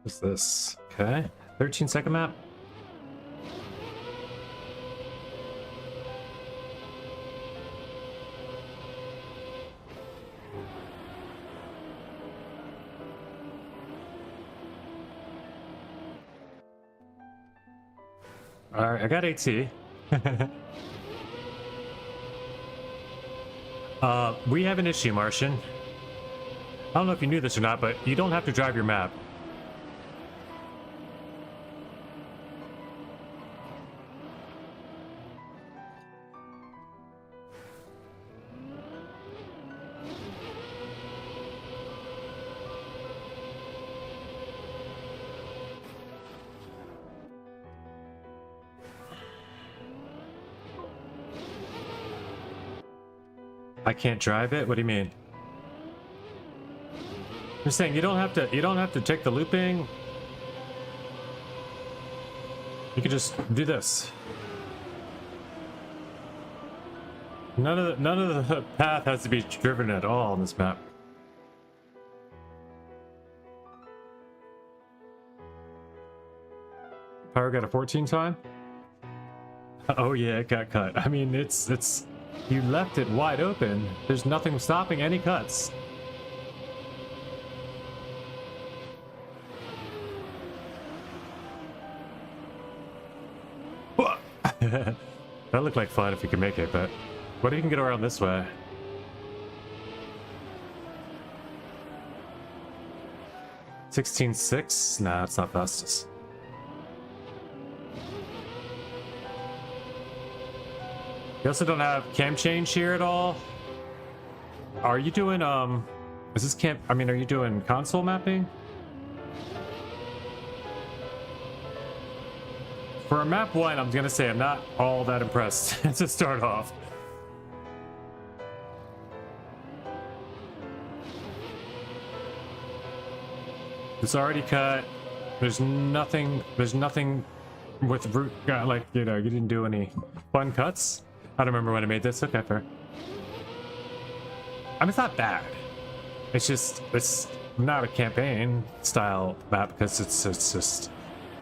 What's this? Okay. 13-second map. All right, I got AT. We have an issue, Martian. I don't know if you knew this or not, but you don't have to drive your map. I can't drive it? What do you mean? I'm saying you don't have to take the looping. You can just do this. None of the path has to be driven at all on this map. Power got a 14 time? Oh yeah, it got cut. I mean, it's you left it wide open. There's nothing stopping any cuts. That looked like fun if you could make it, but what if you can get around this way? $16.6? Nah, it's not fastest. You also don't have cam change here at all. Are you doing is this camp? I mean, are you doing console mapping? For a map 1, I'm gonna say I'm not all that impressed to start off. It's already cut. There's nothing with root, like, you know, you didn't do any fun cuts. I don't remember when I made this. Okay, fair. I mean, it's not bad. It's just, it's not a campaign style map because it's just,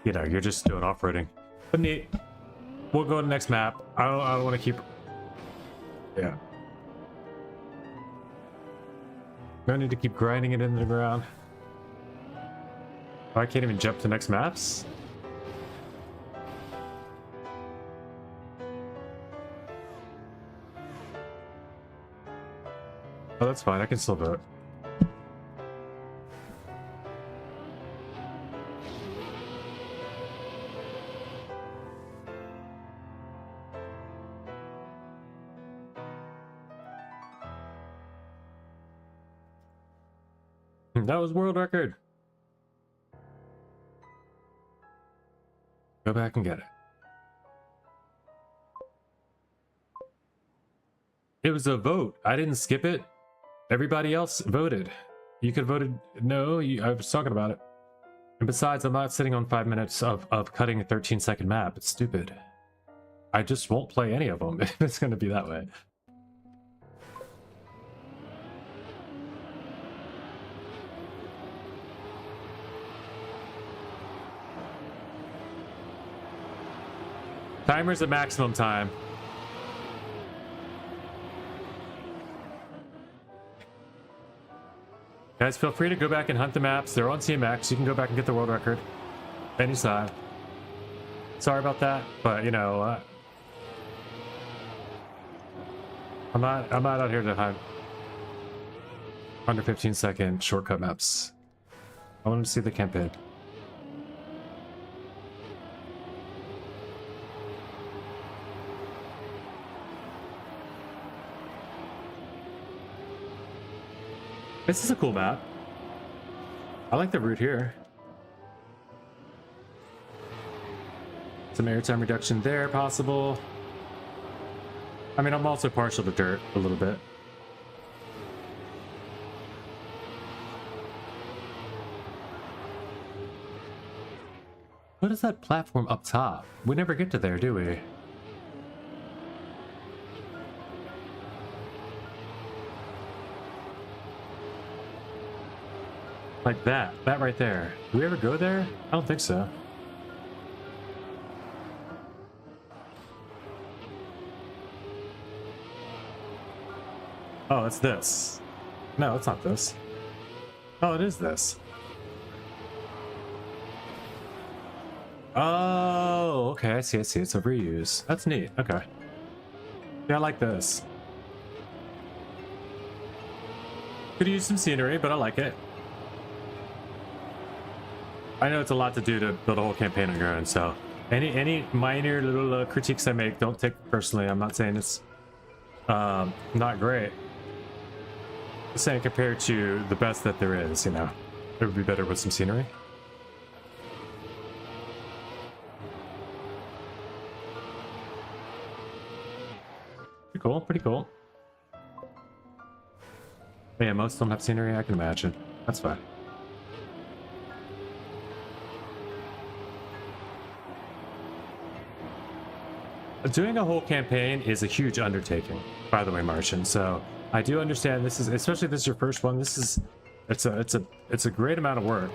you know, you're just doing off-roading. But neat. We'll go to the next map. I don't want to keep. Yeah. I need to keep grinding it into the ground. Oh, I can't even jump to next maps. Oh, that's fine. I can still vote. That was world record. Go back and get it. It was a vote. I didn't skip it. Everybody else voted. You could have voted no. I was talking about it. And besides, I'm not sitting on 5 minutes of cutting a 13-second map. It's stupid. I just won't play any of them if it's going to be that way. Timer's a maximum time. Guys, feel free to go back and hunt the maps. They're on CMX. You can go back and get the world record anytime. Sorry about that, but you know, I'm not out here to hunt under 15-second shortcut maps. I want to see the campaign. This is a cool map. I like the route here. Some airtime reduction there possible. I mean, I'm also partial to dirt a little bit. What is that platform up top? We never get to there, do we? Like that right there. Do we ever go there? I don't think so. Oh, it's this. No, it's not this. Oh, it is this. Oh, okay, I see, I see. It's a reuse. That's neat. Okay. Yeah, I like this. Could use some scenery, but I like it. I know it's a lot to do to build a whole campaign on your own, so any minor little critiques I make, don't take personally. I'm not saying it's not great. I'm saying compared to the best that there is, you know, it would be better with some scenery. Pretty cool, pretty cool. Yeah, most don't have scenery, I can imagine. That's fine. Doing a whole campaign is a huge undertaking, by the way, Martian. So I do understand this is, especially if this is your first one, this is, it's a great amount of work.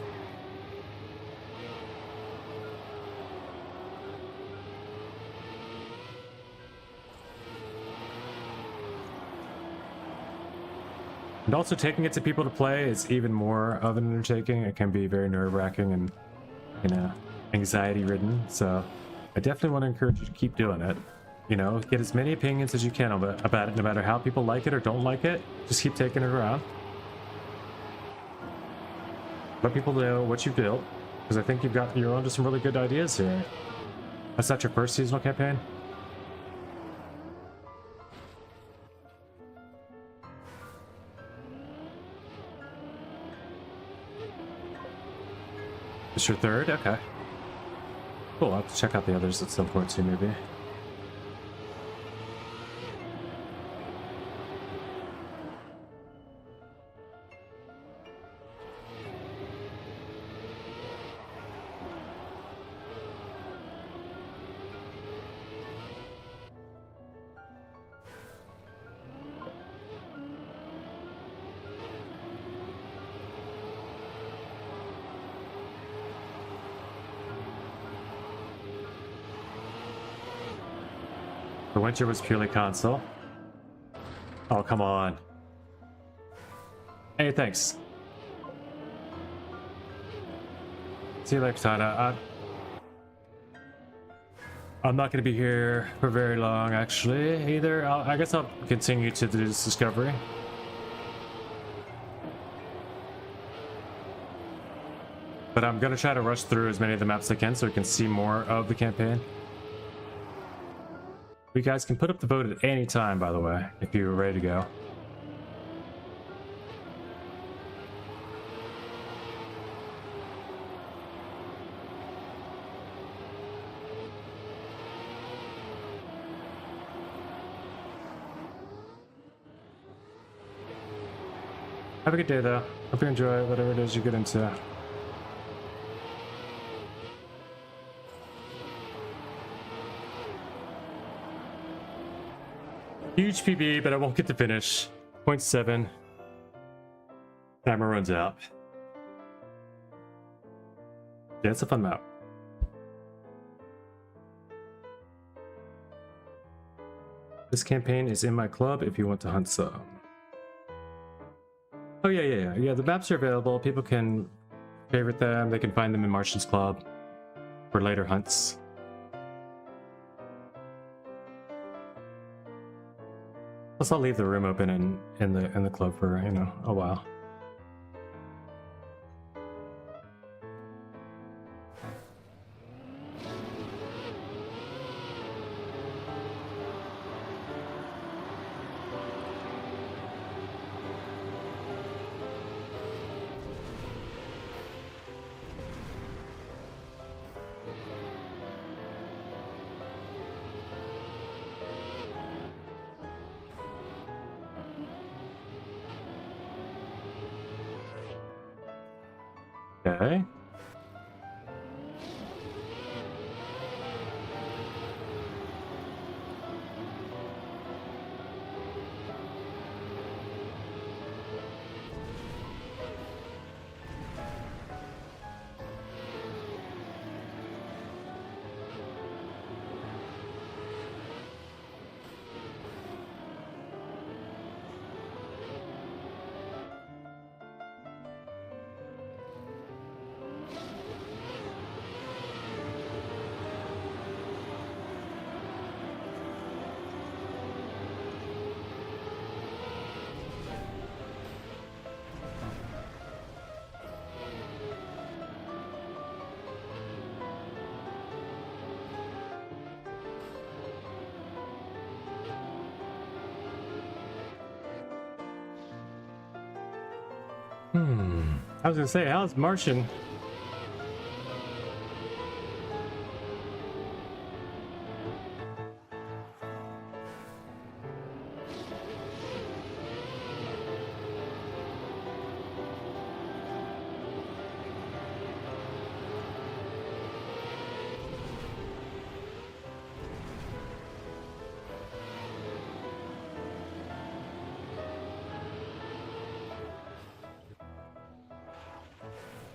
And also taking it to people to play is even more of an undertaking. It can be very nerve-wracking and, you know, anxiety-ridden. So I definitely want to encourage you to keep doing it. You know, get as many opinions as you can about it, no matter how people like it or don't like it. Just keep taking it around. Let people know what you built, because I think you're onto some really good ideas here. That's not your first seasonal campaign? It's your third? Okay. Cool, I'll have to check out the others at some point too, maybe. The winter was purely console. Oh, come on. Hey, thanks. See you later, Tana. I'm not going to be here for very long, actually, either. I guess I'll continue to do this discovery. But I'm going to try to rush through as many of the maps as I can so we can see more of the campaign. You guys can put up the vote at any time, by the way, if you're ready to go. Have a good day, though. Hope you enjoy whatever it is you get into. Huge PB, but I won't get to finish. 0.7. Timer runs out. Yeah, it's a fun map. This campaign is in my club if you want to hunt some. Oh yeah. The maps are available. People can favorite them. They can find them in Martian's Club for later hunts. Plus, I'll leave the room open in the club for, you know, a while. Okay. I was gonna say, how's Martian?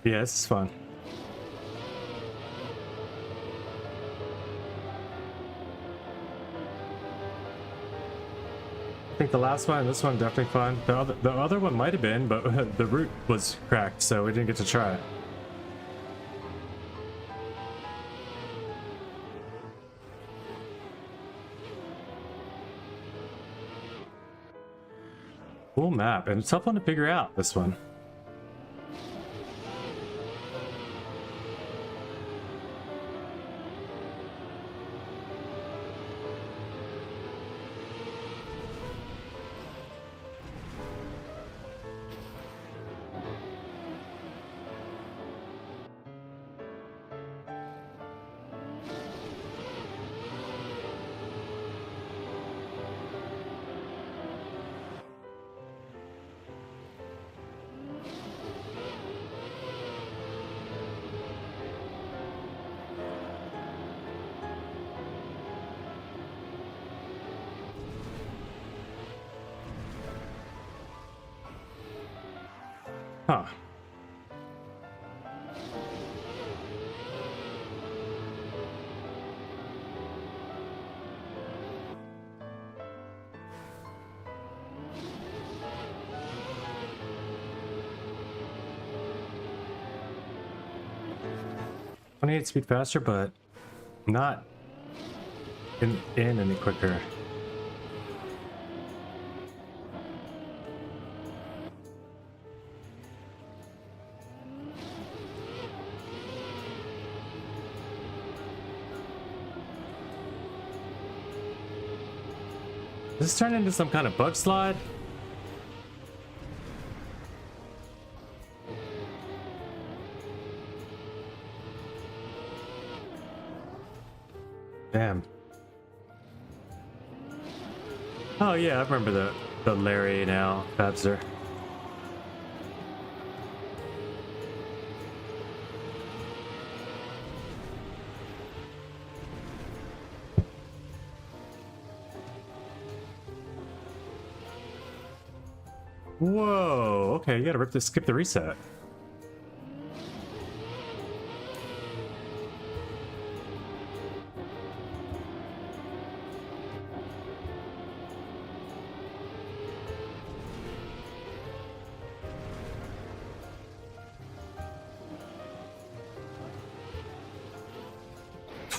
Yeah, this is fun. I think the last one and this one definitely fun. The other one might have been, but the route was cracked, so we didn't get to try it. Cool map, and it's a tough one to figure out, this one. Huh. I need to speed faster, but not in any quicker. Does this turn into some kind of bug slide? Damn. Oh yeah, I remember the Larry now, Fabster. Whoa, okay, you gotta skip the reset.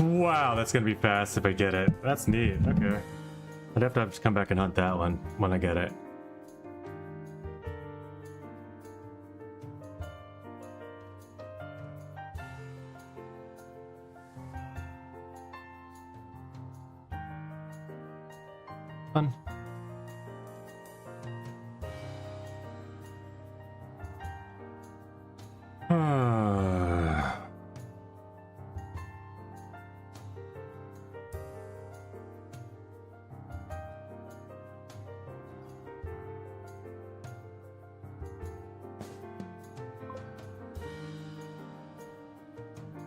Wow, that's gonna be fast if I get it. That's neat, okay. I'd have to come back and hunt that one when I get it. Fun.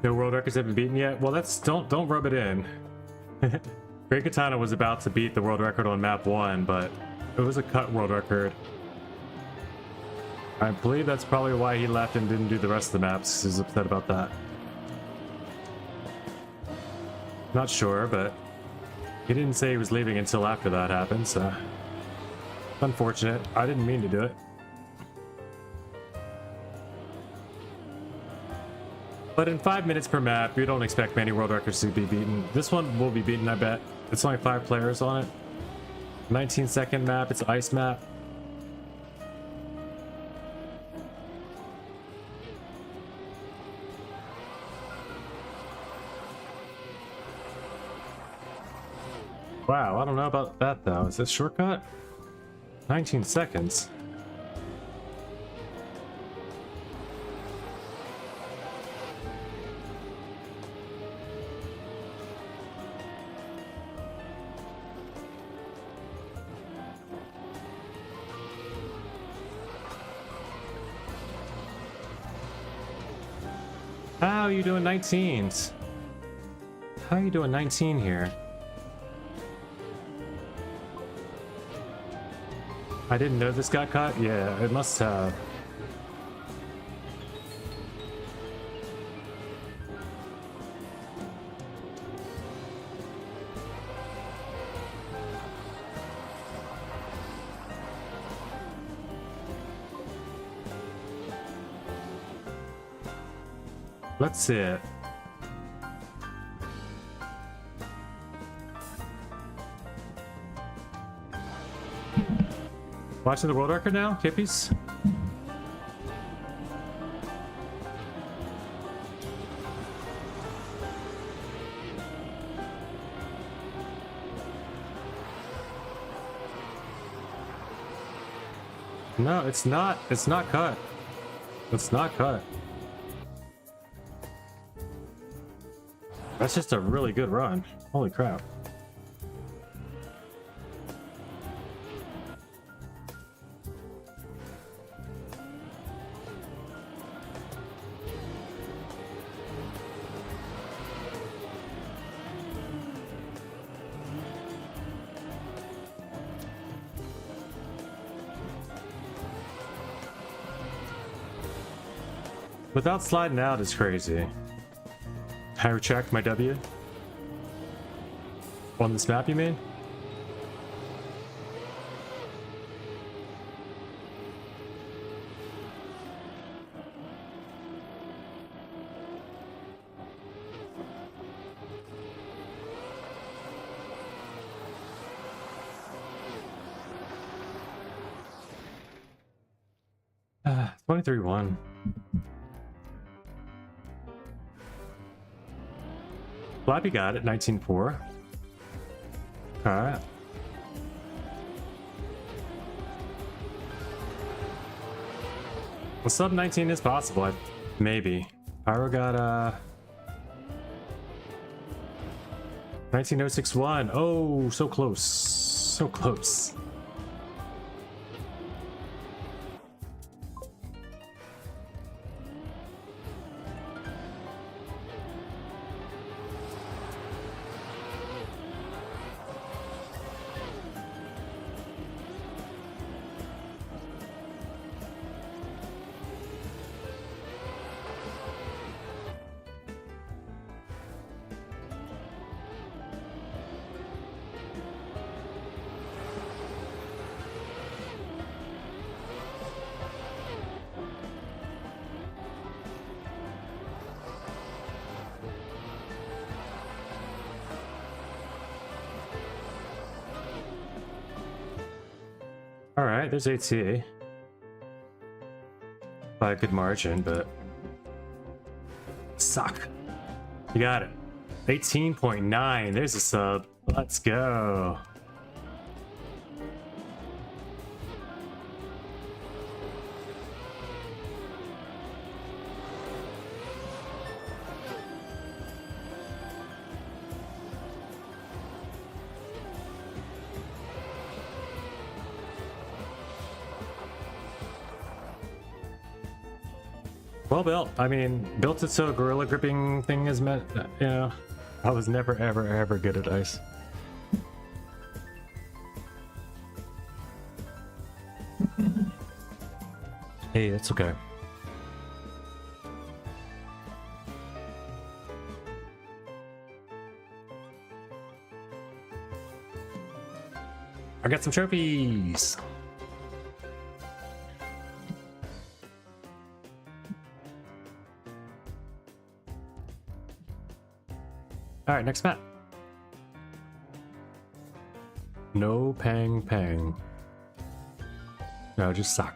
No world records have been beaten yet? Well, that's don't rub it in. Great Katana was about to beat the world record on map 1, but it was a cut world record. I believe that's probably why he left and didn't do the rest of the maps. He's upset about that. Not sure, but he didn't say he was leaving until after that happened, so unfortunate. I didn't mean to do it. But in 5 minutes per map, you don't expect many world records to be beaten. This one will be beaten, I bet. It's only 5 players on it. 19-second map, it's an ice map. Wow, I don't know about that though. Is this shortcut? 19 seconds. How are you doing 19s? How are you doing 19 here? I didn't know this got cut? Yeah, it must have. Let's see it. Watching the world record now, Kippies? No, it's not. It's not cut. It's not cut. That's just a really good run. Holy crap. Without sliding out is crazy. I retract my W. On this map, you mean? 23-1. Flappy got it, 19-4. Alright. Well, sub 19 is possible, maybe. Pyro got 19.061. Oh, so close. So close. Alright, there's ATA. By a good margin, but... Suck. You got it. 18.9. There's a sub. Let's go. Well built. I mean, built it so a gorilla gripping thing is meant, you know. I was never, ever, ever good at ice. Hey, that's okay. I got some trophies. All right, next map. No pang pang. No, just sock.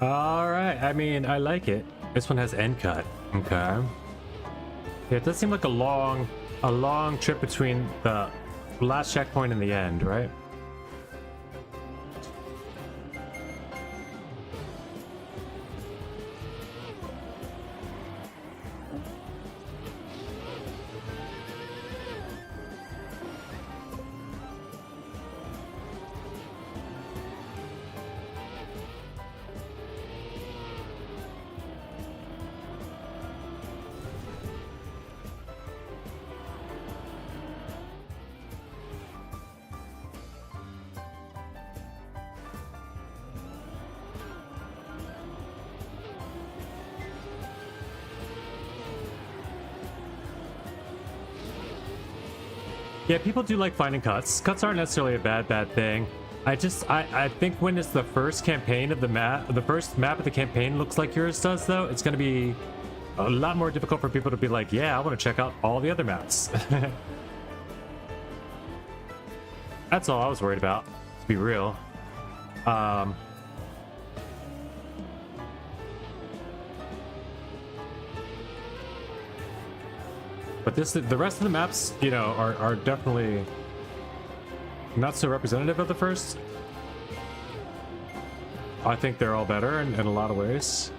All right. I mean, I like it. This one has end cut. Okay. Yeah, it does seem like a long trip between the last checkpoint and the end, right? Yeah, people do like finding cuts. Cuts aren't necessarily a bad thing. I think when it's the first campaign of the map, the first map of the campaign looks like yours does, though, it's going to be a lot more difficult for people to be like, yeah, I want to check out all the other maps. That's all I was worried about, to be real. But the rest of the maps, you know, are definitely not so representative of the first. I think they're all better in a lot of ways.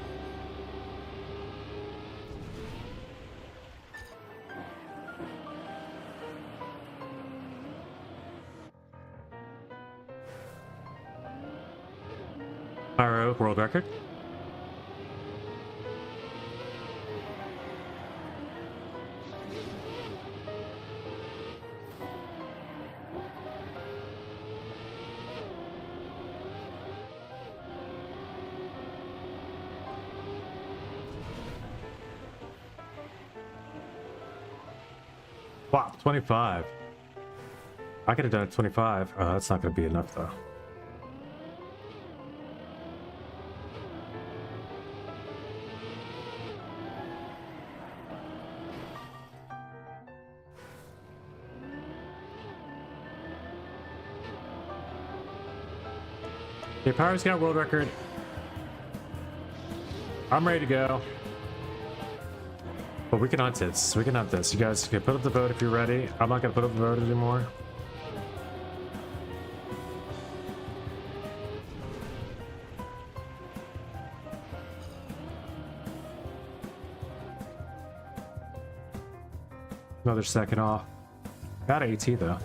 Pyro world record. Wow, 25. I could have done it 25. That's not going to be enough, though. Okay, Pyro's got world record. I'm ready to go. But we can hunt this. We can hunt this. You guys can put up the vote if you're ready. I'm not going to put up the vote anymore. Another second off. Got AT though.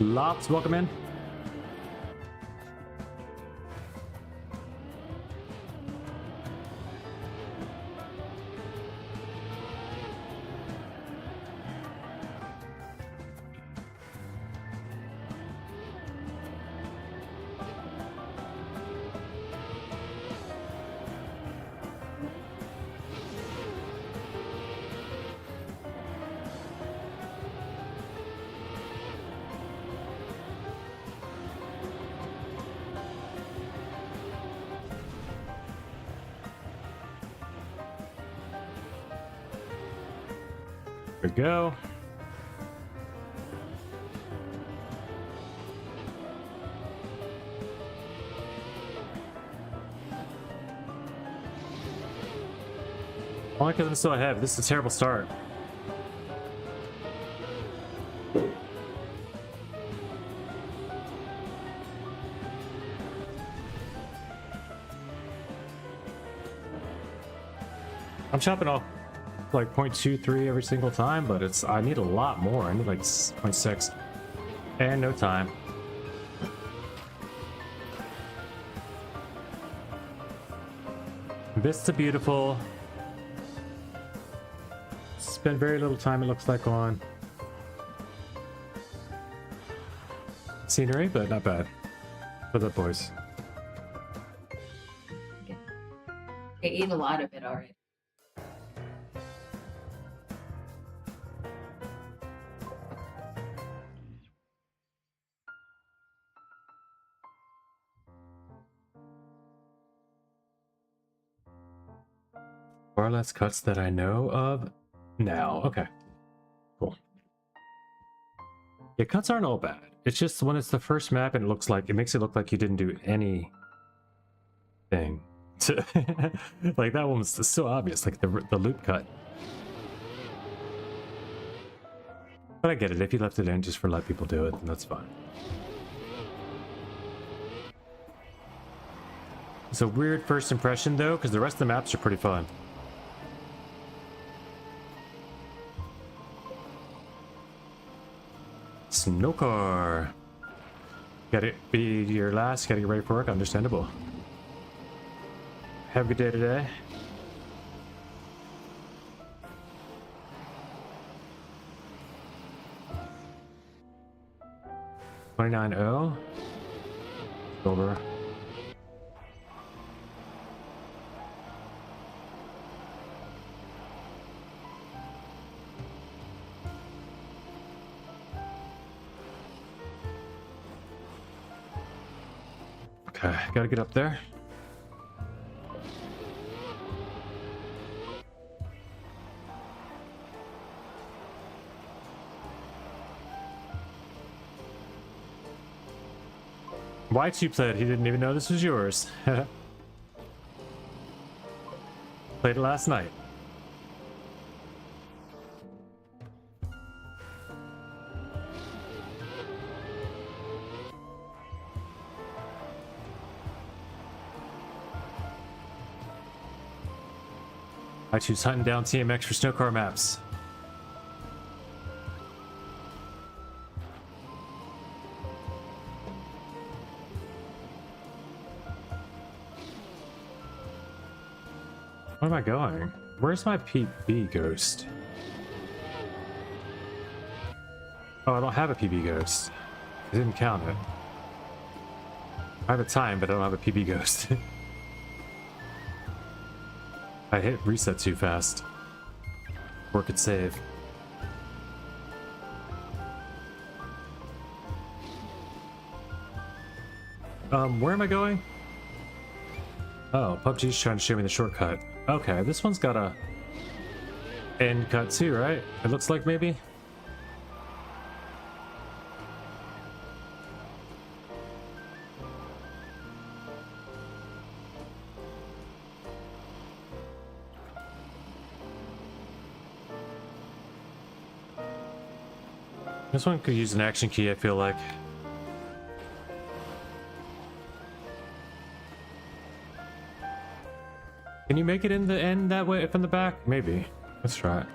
Lops, welcome in. There we go. Only because I'm still ahead. This is a terrible start. I'm chopping off like 0.23 every single time, but I need a lot more. I need like 0.6 and no time. Vista beautiful. Spent very little time, it looks like, on scenery, but not bad. What's up, boys? I ate a lot of it already. Far less cuts that I know of now. Okay, cool. Yeah, cuts aren't all bad. It's just when it's the first map and it makes it look like you didn't do anything. Like that one was so obvious, like the loop cut. But I get it, if you left it in just for let people do it, then that's fine. It's a weird first impression though, because the rest of the maps are pretty fun. Snow car. Gotta be your last, gotta get ready for work, understandable. Have a good day today. $29.0. Over. Okay, gotta get up there. Y2 played, he didn't even know this was yours. Played it last night. I choose hunting down TMX for snowcar maps. Where am I going? Where's my PB ghost? Oh, I don't have a PB ghost. I didn't count it. I have a time, but I don't have a PB ghost. I hit reset too fast. Or could save. Where am I going? Oh, PUBG's trying to show me the shortcut. Okay, this one's got a end cut too, right? It looks like maybe. This one could use an action key, I feel like. Can you make it in the end that way from the back? Maybe. Let's try it.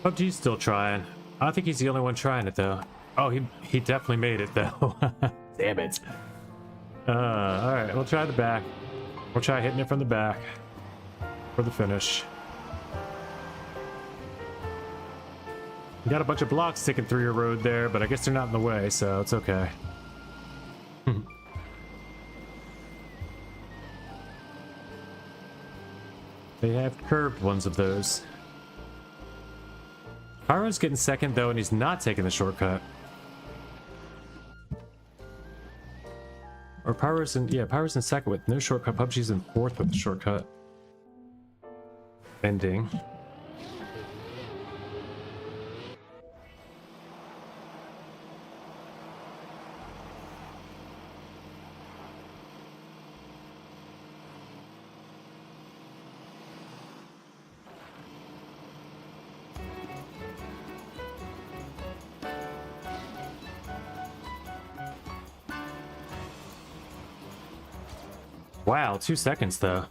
PUBG's still trying. I don't think he's the only one trying it though. Oh, he definitely made it though. Damn it. Alright, we'll try the back. We'll try hitting it from the back for the finish. You got a bunch of blocks sticking through your road there, but I guess they're not in the way, so it's okay. They have curved ones of those. Pyro's getting second though, and he's not taking the shortcut. Or Pyro's in second with no shortcut. PUBG's in fourth with the shortcut. Ending. Wow, 2 seconds though.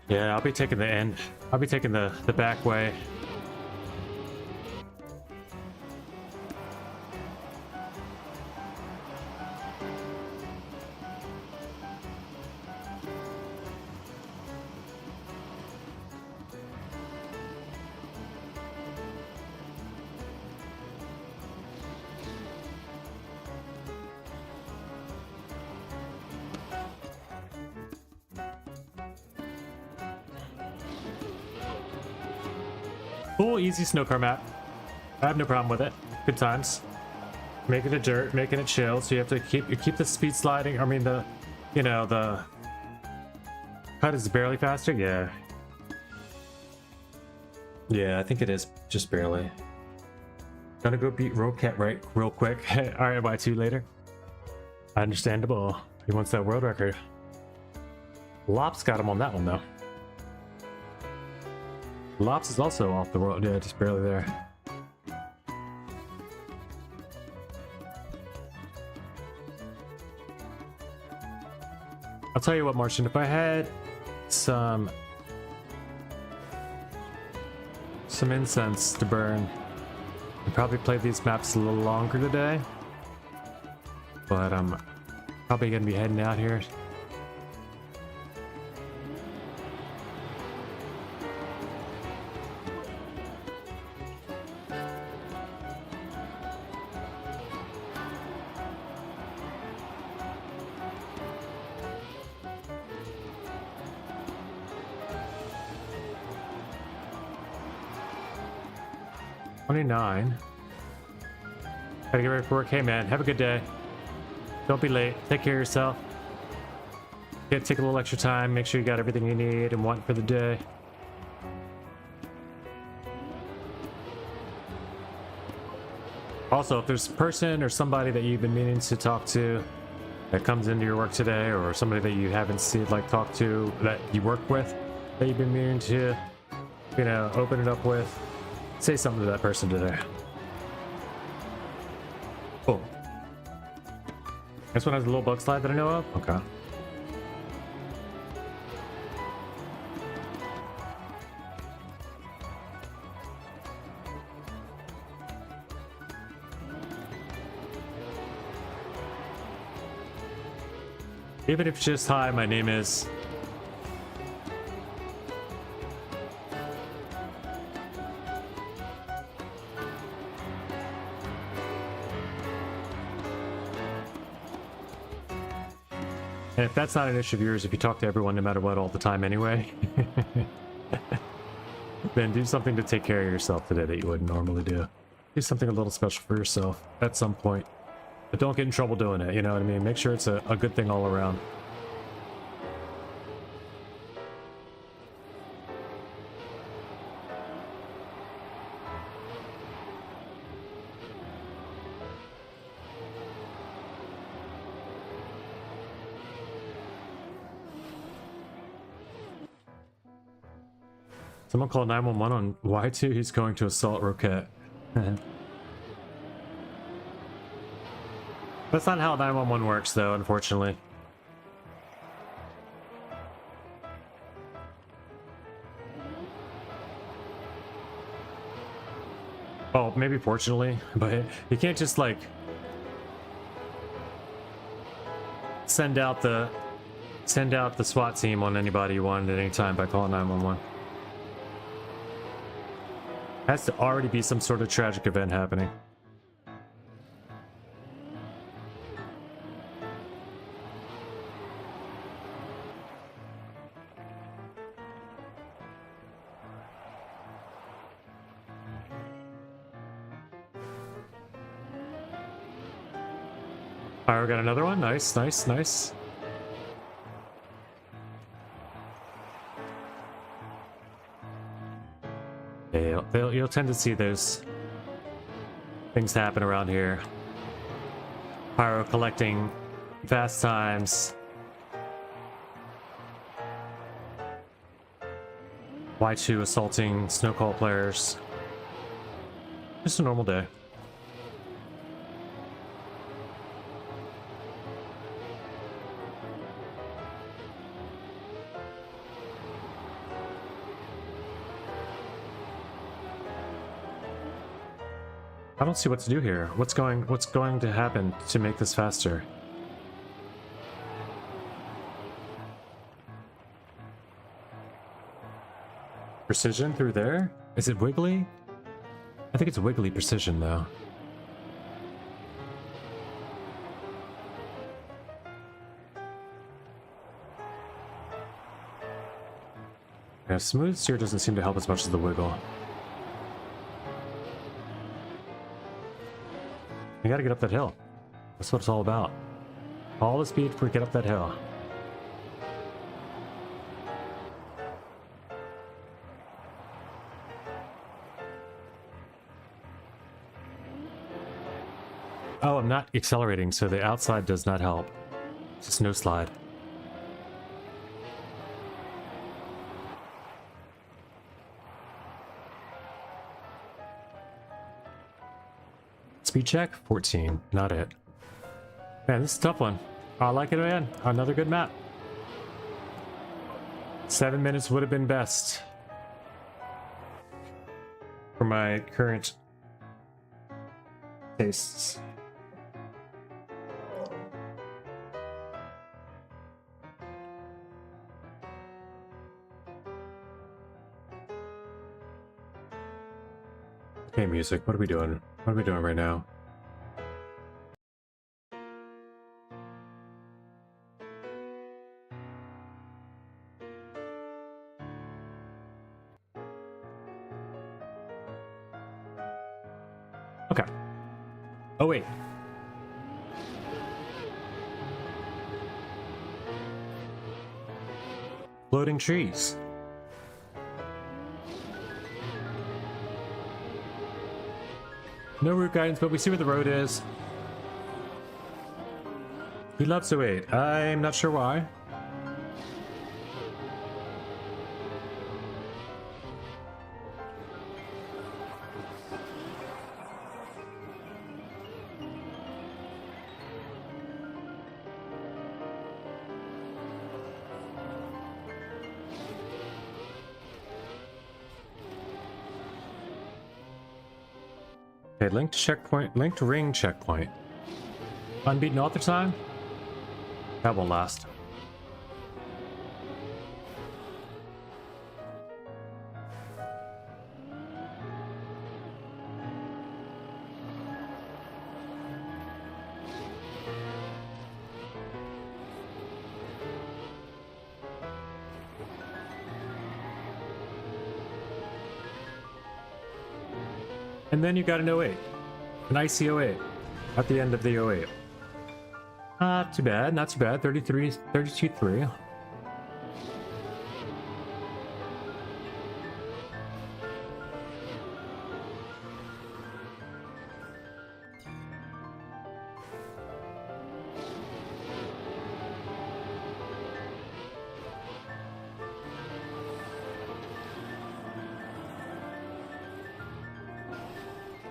Yeah, I'll be taking the end. I'll be taking the back way. Cool, easy snowcar map. I have no problem with it. Good times. Making it dirt, making it chill, so you have to keep the speed sliding. I mean the cut is barely faster. Yeah. Yeah, I think it is just barely. Gonna go beat Rocat right real quick. Alright, Y2 later. Understandable. He wants that world record. Lops got him on that one though. Lops is also off the world. Yeah, just barely there. I'll tell you what, Martian, if I had some incense to burn, I'd probably play these maps a little longer today. But I'm probably gonna be heading out here. Gotta get ready for work. Hey man, have a good day. Don't be late. Take care of yourself. Take a little extra time. Make sure you got everything you need and want for the day. Also, if there's a person or somebody that you've been meaning to talk to that comes into your work today, or somebody that you haven't seen, like, talk to, that you work with, that you've been meaning to, you know, open it up with, say something to that person today. Cool. This one has a little bug slide that I know of? Okay. Even if it's just, hi, my name is... And if that's not an issue of yours, if you talk to everyone no matter what all the time anyway, then do something to take care of yourself today that you wouldn't normally do. Do something a little special for yourself at some point. But don't get in trouble doing it, you know what I mean? Make sure it's a good thing all around. Someone called 911 on Y2. He's going to assault Roquette. That's not how 911 works, though, unfortunately. Well, maybe fortunately, but you can't just, like, send out the SWAT team on anybody you want at any time by calling 911. Has to already be some sort of tragic event happening. Alright, we got another one. Nice, nice, nice. You'll tend to see those things happen around here. Pyro collecting fast times. Y2 assaulting snowcall players. Just a normal day. I don't see what to do here. What's going to happen to make this faster? Precision through there? Is it wiggly? I think it's wiggly precision though. Yeah, smooth steer doesn't seem to help as much as the wiggle. You gotta get up that hill. That's what it's all about. All the speed for get up that hill. Oh, I'm not accelerating, so the outside does not help. It's just no slide. Speed check, 14. Not it. Man, this is a tough one. I like it, man. Another good map. 7 minutes would have been best. For my current tastes. Okay, music, what are we doing? What are we doing right now? Okay. Oh, wait. Floating trees. No route guidance, but we see where the road is. He loves to wait. I'm not sure why. Okay, linked checkpoint, linked ring checkpoint. Unbeaten author time? That won't last. And then you got an 08. An icy 08. At the end of the 08. Not too bad, not too bad. 33, 32-3.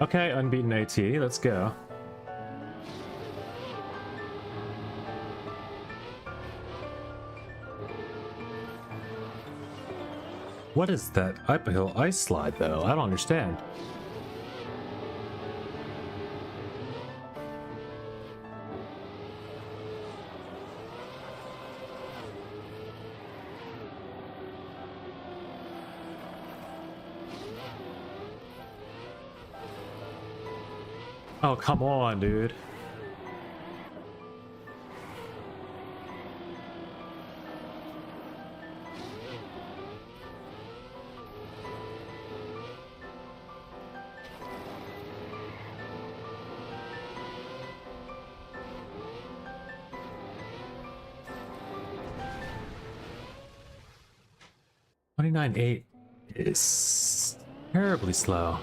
Okay, unbeaten AT, let's go. What is that uphill ice slide, though? I don't understand. Oh, come on, dude. .29.8 is terribly slow.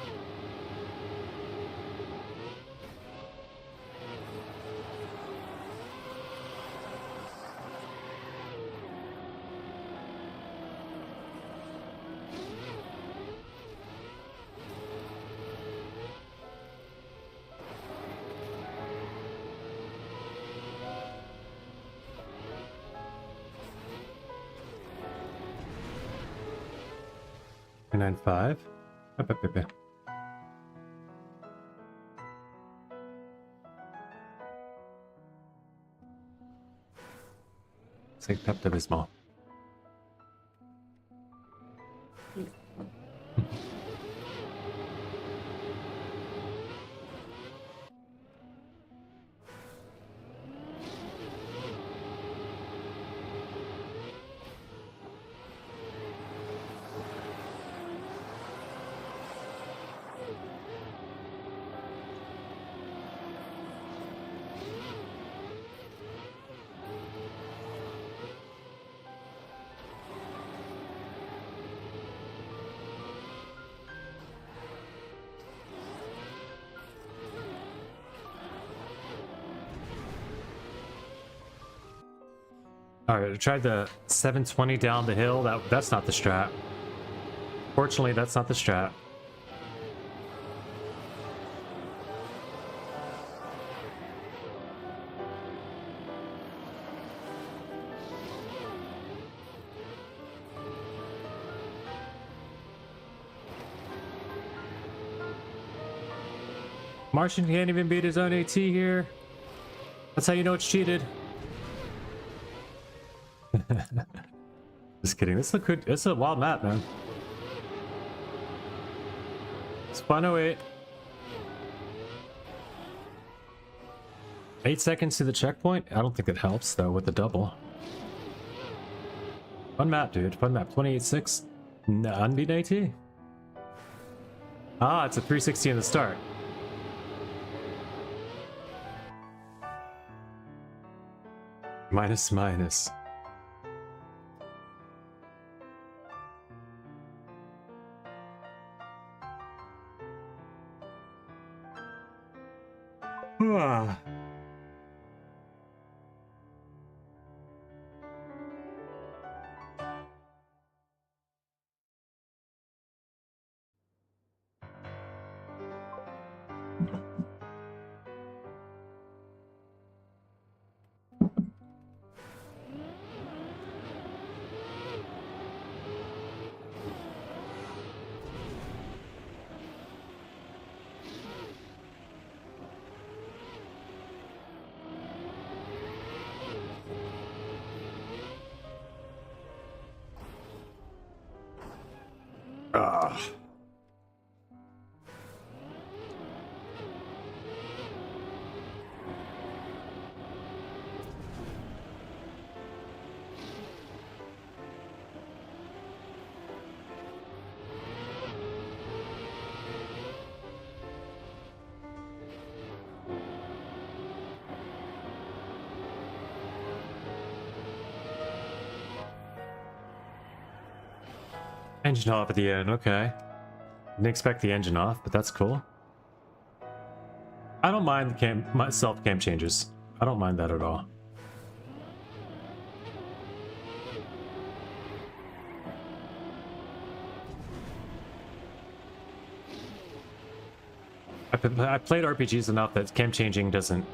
.95. It's like Pepto-Bismol. Alright, I tried the 720 down the hill. That's not the strat. Fortunately, that's not the strat. Martian can't even beat his own AT here. That's how you know it's cheated. Just kidding. This look good. It's a wild map, man. It's fun. 08. 8 seconds to the checkpoint. I don't think it helps though with the double. Fun map, dude. Fun map. 28.6. Unbeaten AT. Ah, it's a 360 in the start. Minus, minus. Ah. Ah. Engine off at the end, okay. Didn't expect the engine off, but that's cool. I don't mind the self-cam changes. I don't mind that at all. I played RPGs enough that cam changing doesn't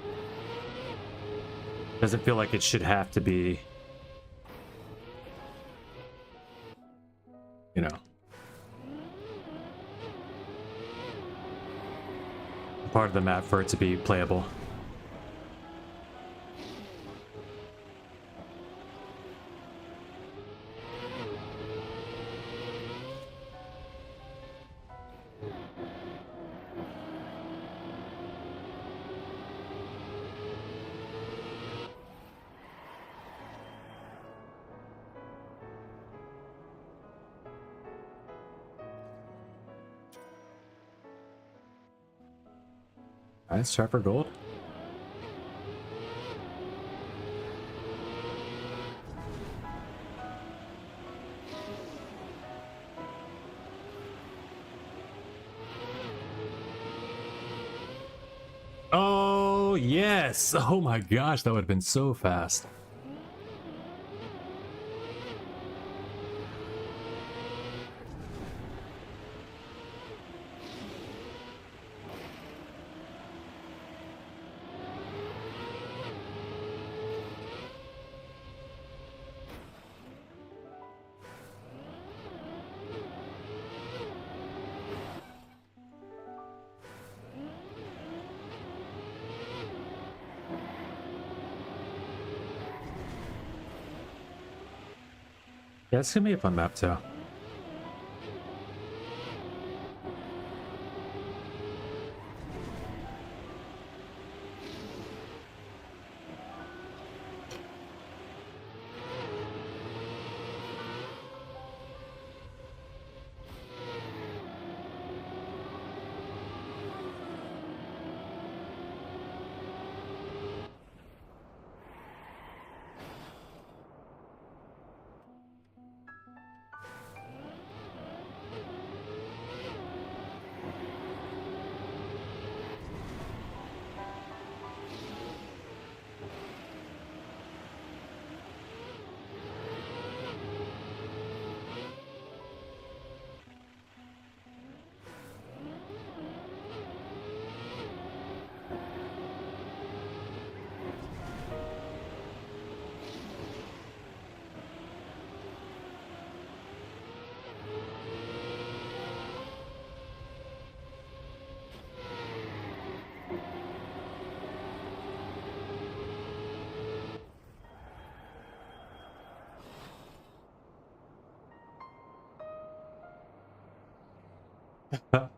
feel like it should have to be, you know, part of the map for it to be playable. Nice, sharper gold. Oh, yes! Oh my gosh, that would have been so fast. Yeah, it's gonna be a fun map too.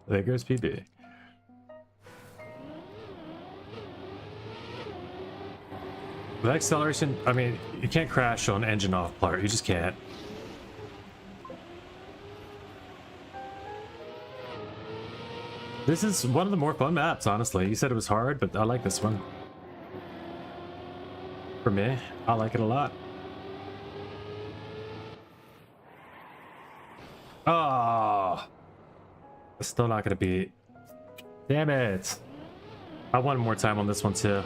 There goes PB. With acceleration, I mean, you can't crash on engine off part. You just can't. This is one of the more fun maps, honestly. You said it was hard, but I like this one. For me, I like it a lot. Oh, it's still not gonna beat. Damn it! I want more time on this one too.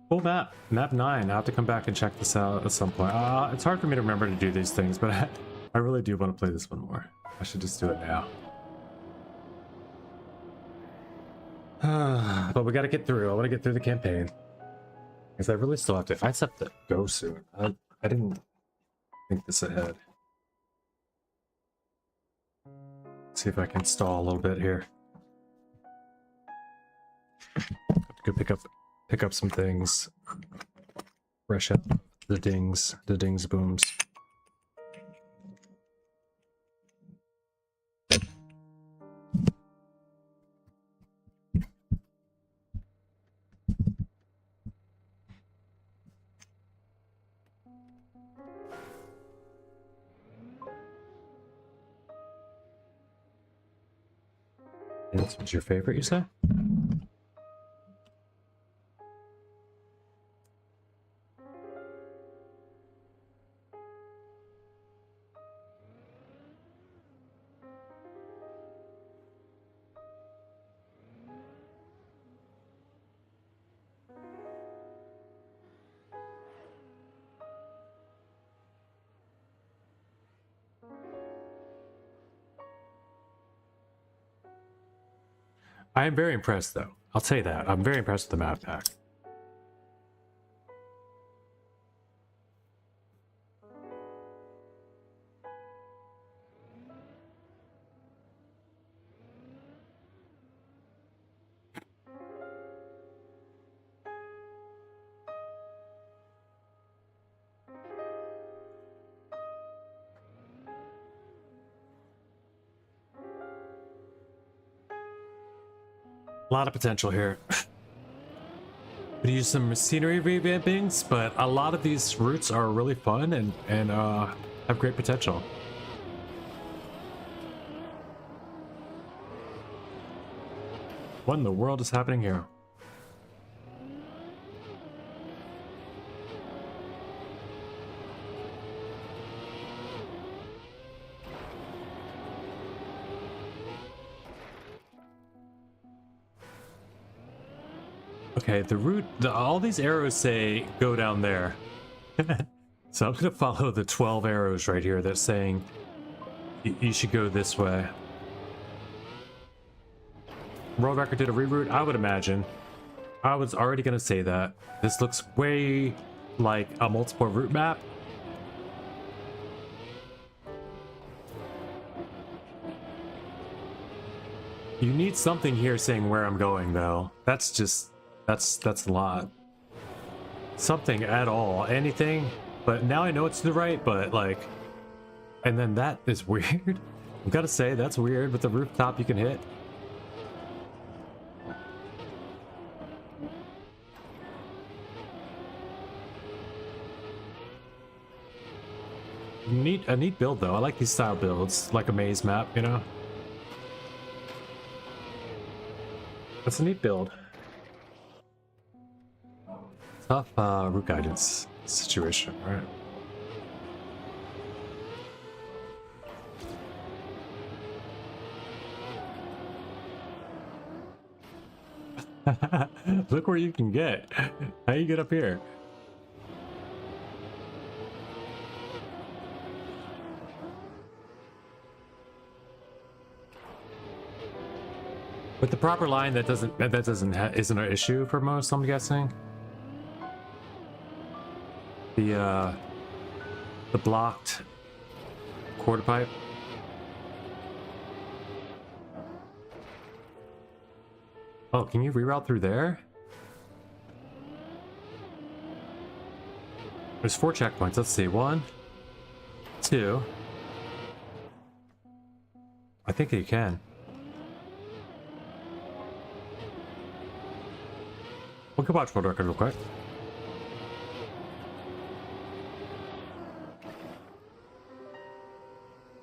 Full map, map 9. I have to come back and check this out at some point. It's hard for me to remember to do these things, but I really do want to play this one more. I should just do it now. But we got to get through. I want to get through the campaign because I really still have to. I just have to go soon. I didn't think this ahead. Let's see if I can stall a little bit here. Have to go pick up some things. Fresh up the dings booms. This was your favorite, you say? I am very impressed, though. I'll say that. I'm very impressed with the map pack. A lot of potential here. Could use some scenery revampings, but a lot of these routes are really fun and have great potential. What in the world is happening here? Okay, the route, all these arrows say go down there. So I'm gonna follow the 12 arrows right here that's saying you should go this way. World Record did a reroute, I would imagine. I was already gonna say that. This looks way like a multiple route map. You need something here saying where I'm going, though. That's a lot. Something at all, anything. But now I know it's to the right, but like, and then that is weird. I've got to say that's weird with the rooftop you can hit. A neat build though. I like these style builds, like a maze map, you know. That's a neat build. Tough route guidance situation, right? Look where you can get. How you get up here? With the proper line, isn't an issue for most, I'm guessing. The blocked quarter pipe. Oh, can you reroute through there? There's 4 checkpoints. Let's see. 1, 2, I think you can. We can watch world record real quick.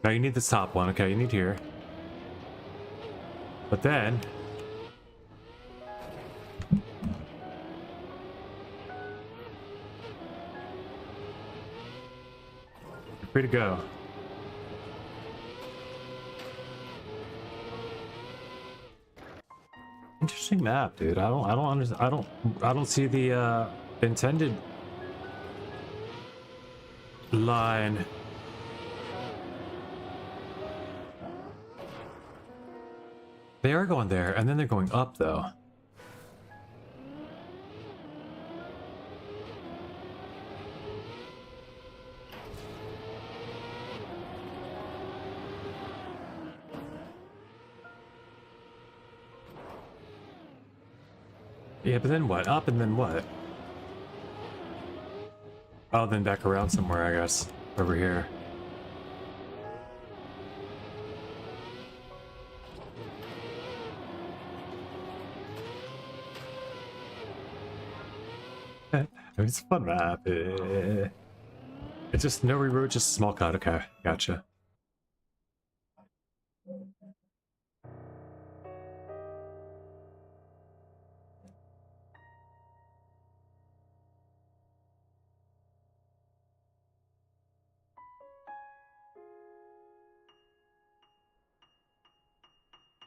Now you need the top one. Okay, you need here. But then... you're free to go. Interesting map, dude. I don't understand. I don't see the intended line. They are going there, and then they're going up, though. Yeah, but then what? Up and then what? Oh, then back around somewhere, I guess. Over here. It's a fun map. It's just no reroute, just a small cut. Okay, gotcha.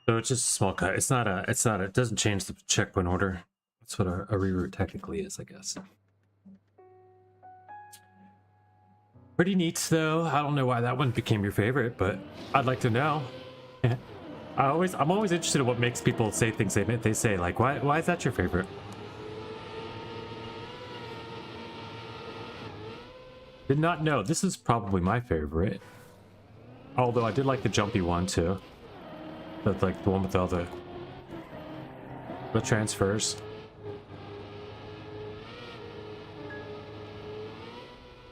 So it's just a small cut. It's not a, it doesn't change the checkpoint order. That's what a reroute technically is, I guess. Pretty neat, though. I don't know why that one became your favorite, but I'd like to know. I'm always interested in what makes people say things they say. Like, why is that your favorite? Did not know. This is probably my favorite. Although I did like the jumpy one too. That's like the one with all the transfers.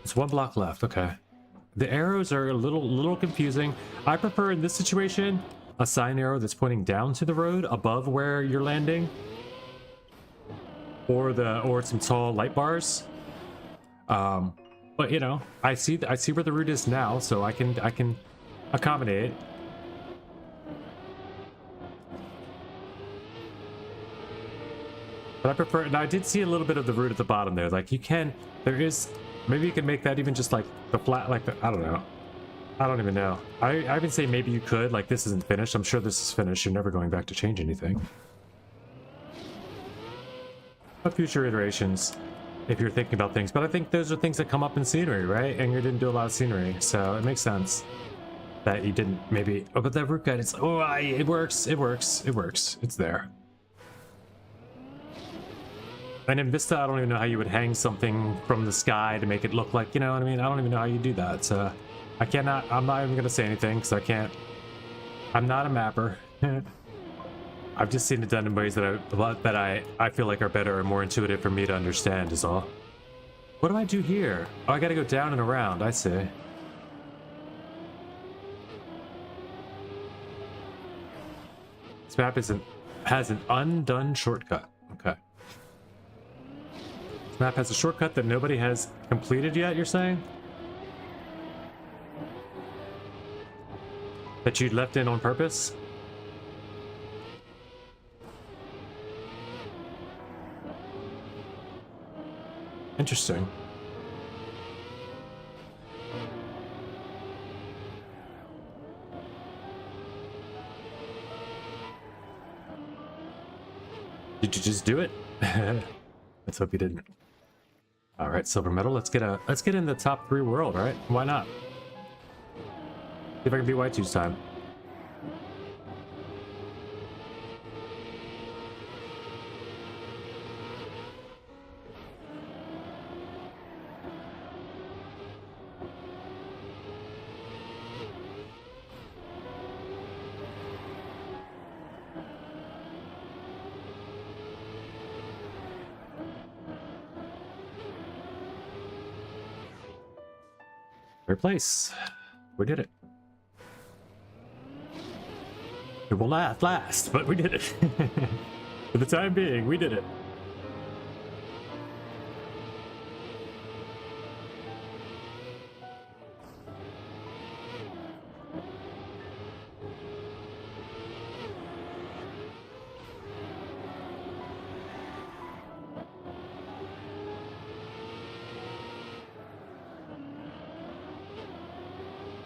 It's one block left. Okay. The arrows are a little confusing. I prefer in this situation a sign arrow that's pointing down to the road above where you're landing, or some tall light bars. But you know, I see where the route is now, so I can accommodate it. But I prefer, and I did see a little bit of the route at the bottom there. Like maybe you can make that even just like the flat, like I don't know. I don't even know. I even say maybe you could, like this isn't finished. I'm sure this is finished. You're never going back to change anything. But future iterations, if you're thinking about things. But I think those are things that come up in scenery, right? And you didn't do a lot of scenery, so it makes sense that you didn't maybe. Oh, but that route guide, it works. It's there. And in Vista, I don't even know how you would hang something from the sky to make it look like, you know what I mean? I don't even know how you do that. So I'm not even gonna say anything because I can't. I'm not a mapper. I've just seen it done in ways that I feel like are better and more intuitive for me to understand is all. What do I do here? Oh, I gotta go down and around. I see. This map has an undone shortcut. Okay. This map has a shortcut that nobody has completed yet, you're saying? That you left in on purpose? Interesting. Did you just do it? Let's hope you didn't. All right, silver medal. Let's get in the top 3 world, right? Why not? See if I can beat White 2's time. Third place. We did it. It will not last, but we did it. For the time being, we did it.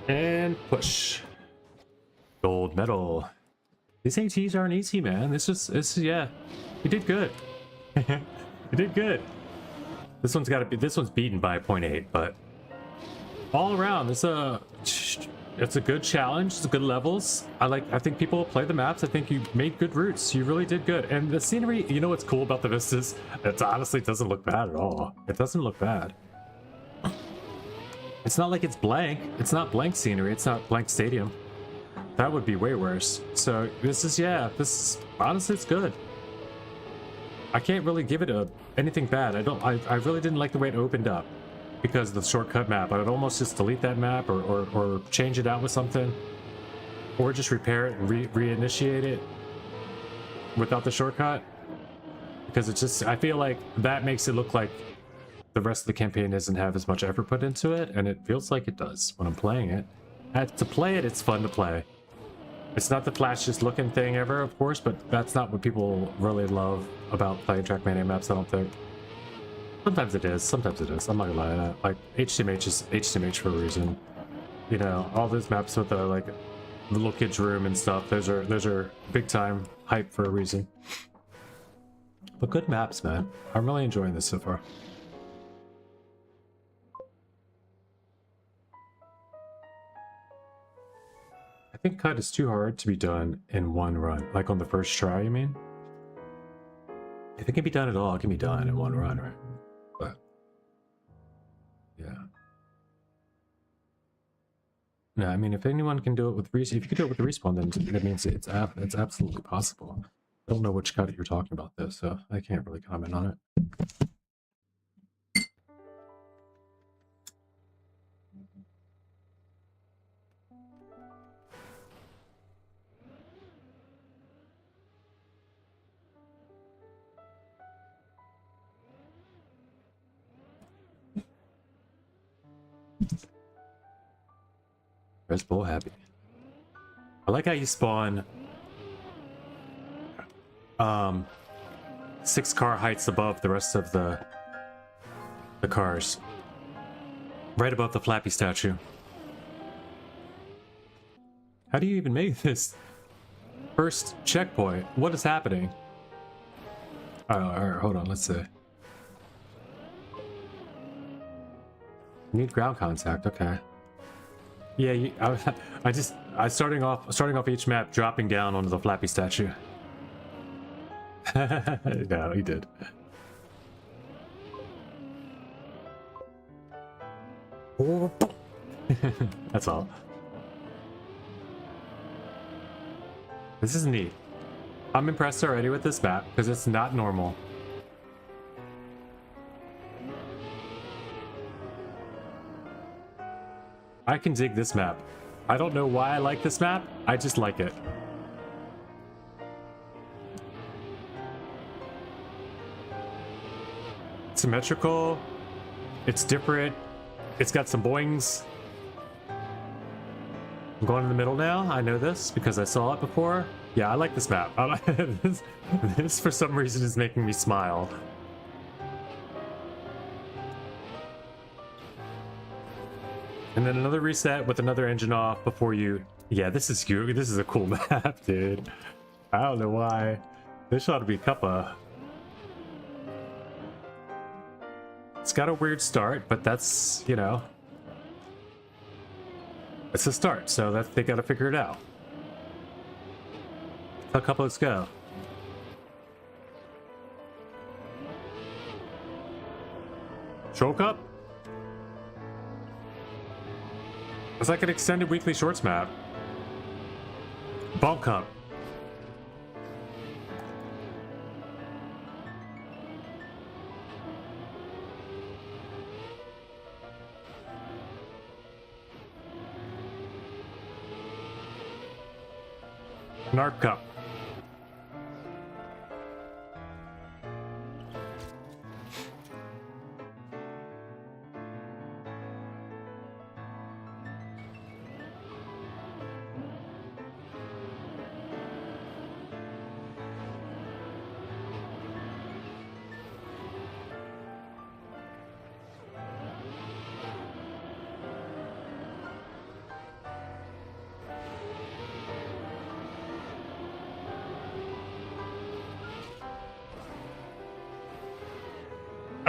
And push. Gold medal. These ATs aren't easy, man. Yeah. You did good. You did good. This one's beaten by 0.8, but all around, it's a good challenge. It's good levels. I think people play the maps. I think you made good routes. You really did good. And the scenery, you know what's cool about the vistas? It honestly doesn't look bad at all. It doesn't look bad. It's not like it's blank. It's not blank scenery. It's not blank stadium. That would be way worse. So honestly, it's good. I can't really give it anything bad. I really didn't like the way it opened up because of the shortcut map. I would almost just delete that map or change it out with something, or just repair it and reinitiate it without the shortcut, because I feel like that makes it look like the rest of the campaign doesn't have as much effort put into it, and it feels like it does when I'm playing it. To play it, it's fun to play. It's not the flashiest looking thing ever, of course, but that's not what people really love about playing Trackmania maps, I don't think. Sometimes it is, sometimes it is. I'm not gonna lie to that. Like, HTMH is HTMH for a reason. You know, all those maps with the, like, the little kid's room and stuff, those are big time hype for a reason. But good maps, man. I'm really enjoying this so far. I think cut is too hard to be done in one run. Like on the first try, you mean? If it can be done at all, it can be done in one run, right? But yeah. No, I mean, if anyone can do it with if you can do it with the respawn, then that means it's absolutely possible. I don't know which cut you're talking about though, so I can't really comment on it. Where's Bull happy? I like how you spawn 6 car heights above the rest of the cars. Right above the Flappy statue. How do you even make this first checkpoint? What is happening? Alright, hold on, let's see. Need ground contact, okay. Yeah, I starting off each map dropping down onto the Flappy statue. No, he did. That's all. This is neat. I'm impressed already with this map because it's not normal. I can dig this map. I don't know why I like this map. I just like it. It's symmetrical. It's different. It's got some boings. I'm going in the middle now. I know this because I saw it before. Yeah, I like this map. This for some reason is making me smile. And then another reset with another engine off before you... Yeah, this is a cool map, dude. I don't know why. This ought to be Cuppa. It's got a weird start, but that's, you know... It's a start, so they gotta figure it out. How Cuppas go? Choke up? It's like an extended weekly shorts map. Bump Cup. NARC Cup.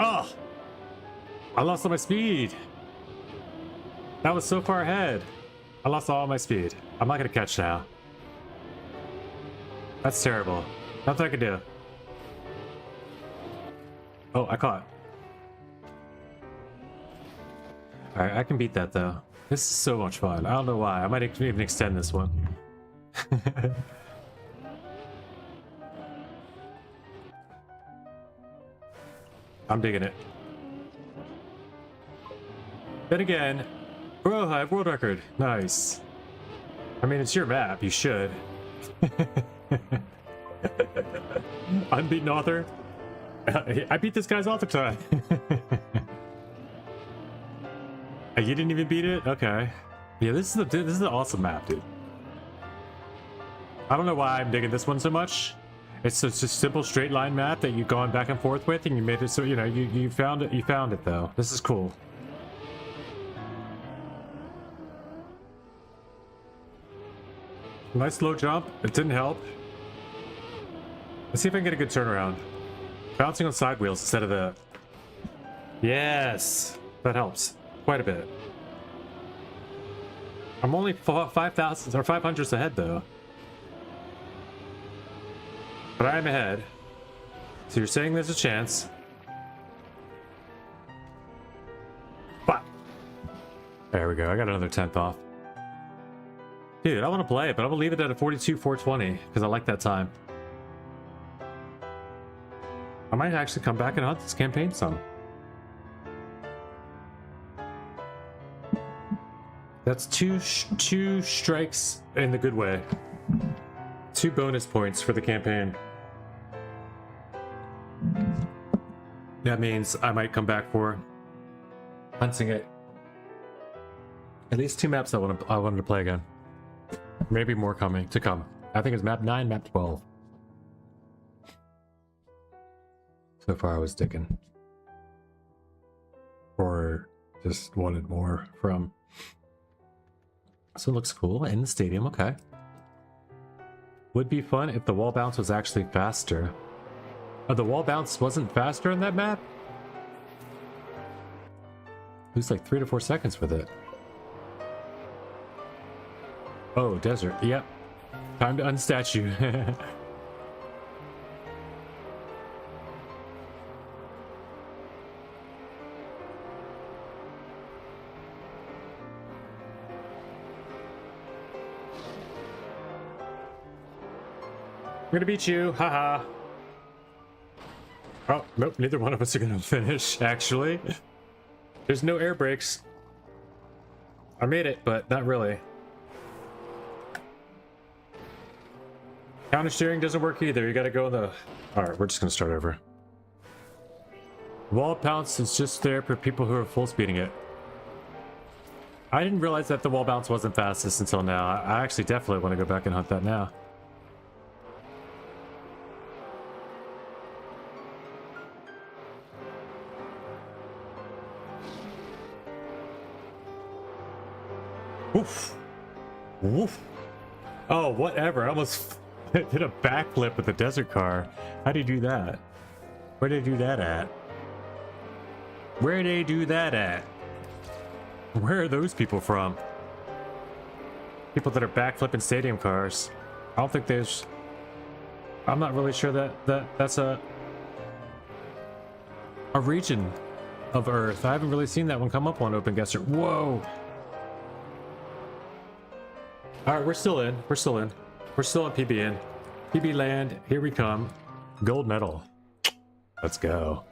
Oh! I lost all my speed. That was so far ahead. I lost all my speed. I'm not gonna catch now. That's terrible. Nothing I can do. Oh, I caught. Alright, I can beat that though. This is so much fun. I don't know why. I might even extend this one. I'm digging it. Then again, bro, I have world record. Nice. I mean, it's your map. You should. Unbeaten author. I beat this guy's author time. You didn't even beat it? Okay. Yeah, this is an awesome map, dude. I don't know why I'm digging this one so much. It's just a simple straight line map that you've gone back and forth with, and you made it so you know you found it. You found it though. This is cool. Nice low jump. It didn't help. Let's see if I can get a good turnaround. Bouncing on side wheels instead of the. Yes, that helps quite a bit. I'm only 5,000 or 500s ahead though. But I am ahead. So you're saying there's a chance. But there we go. I got another 10th off. Dude, I want to play it, but I'm gonna leave it at a 42,420 because I like that time. I might actually come back and hunt this campaign some. That's two strikes in the good way. 2 bonus points for the campaign. That means I might come back for hunting it. At least 2 maps I wanted to play again. Maybe more to come. I think it's map 9, map 12. So far I was digging. Or just wanted more from. So it looks cool in the stadium, okay. Would be fun if the wall bounce was actually faster. Oh, the wall bounce wasn't faster in that map? It was like 3 to 4 seconds with it. Oh, desert. Yep. Time to unstatue. I'm gonna beat you, haha. Oh, nope, neither one of us are gonna finish, actually. There's no air brakes. I made it, but not really. Counter steering doesn't work either. You gotta go in the... Alright, we're just gonna start over. Wall bounce is just there for people who are full speeding it. I didn't realize that the wall bounce wasn't fastest until now. I actually definitely want to go back and hunt that now. Oof. Oof. Oh, whatever. I almost did a backflip with the desert car. How do you do that? Where did they do that at? Where did they do that at? Where are those people from? People that are backflipping stadium cars. I don't think there's... I'm not really sure that's a region of Earth. I haven't really seen that one come up on Open Guesser. Whoa! Alright, we're still in. We're still in. We're still in PB in. PB land. Here we come. Gold medal. Let's go.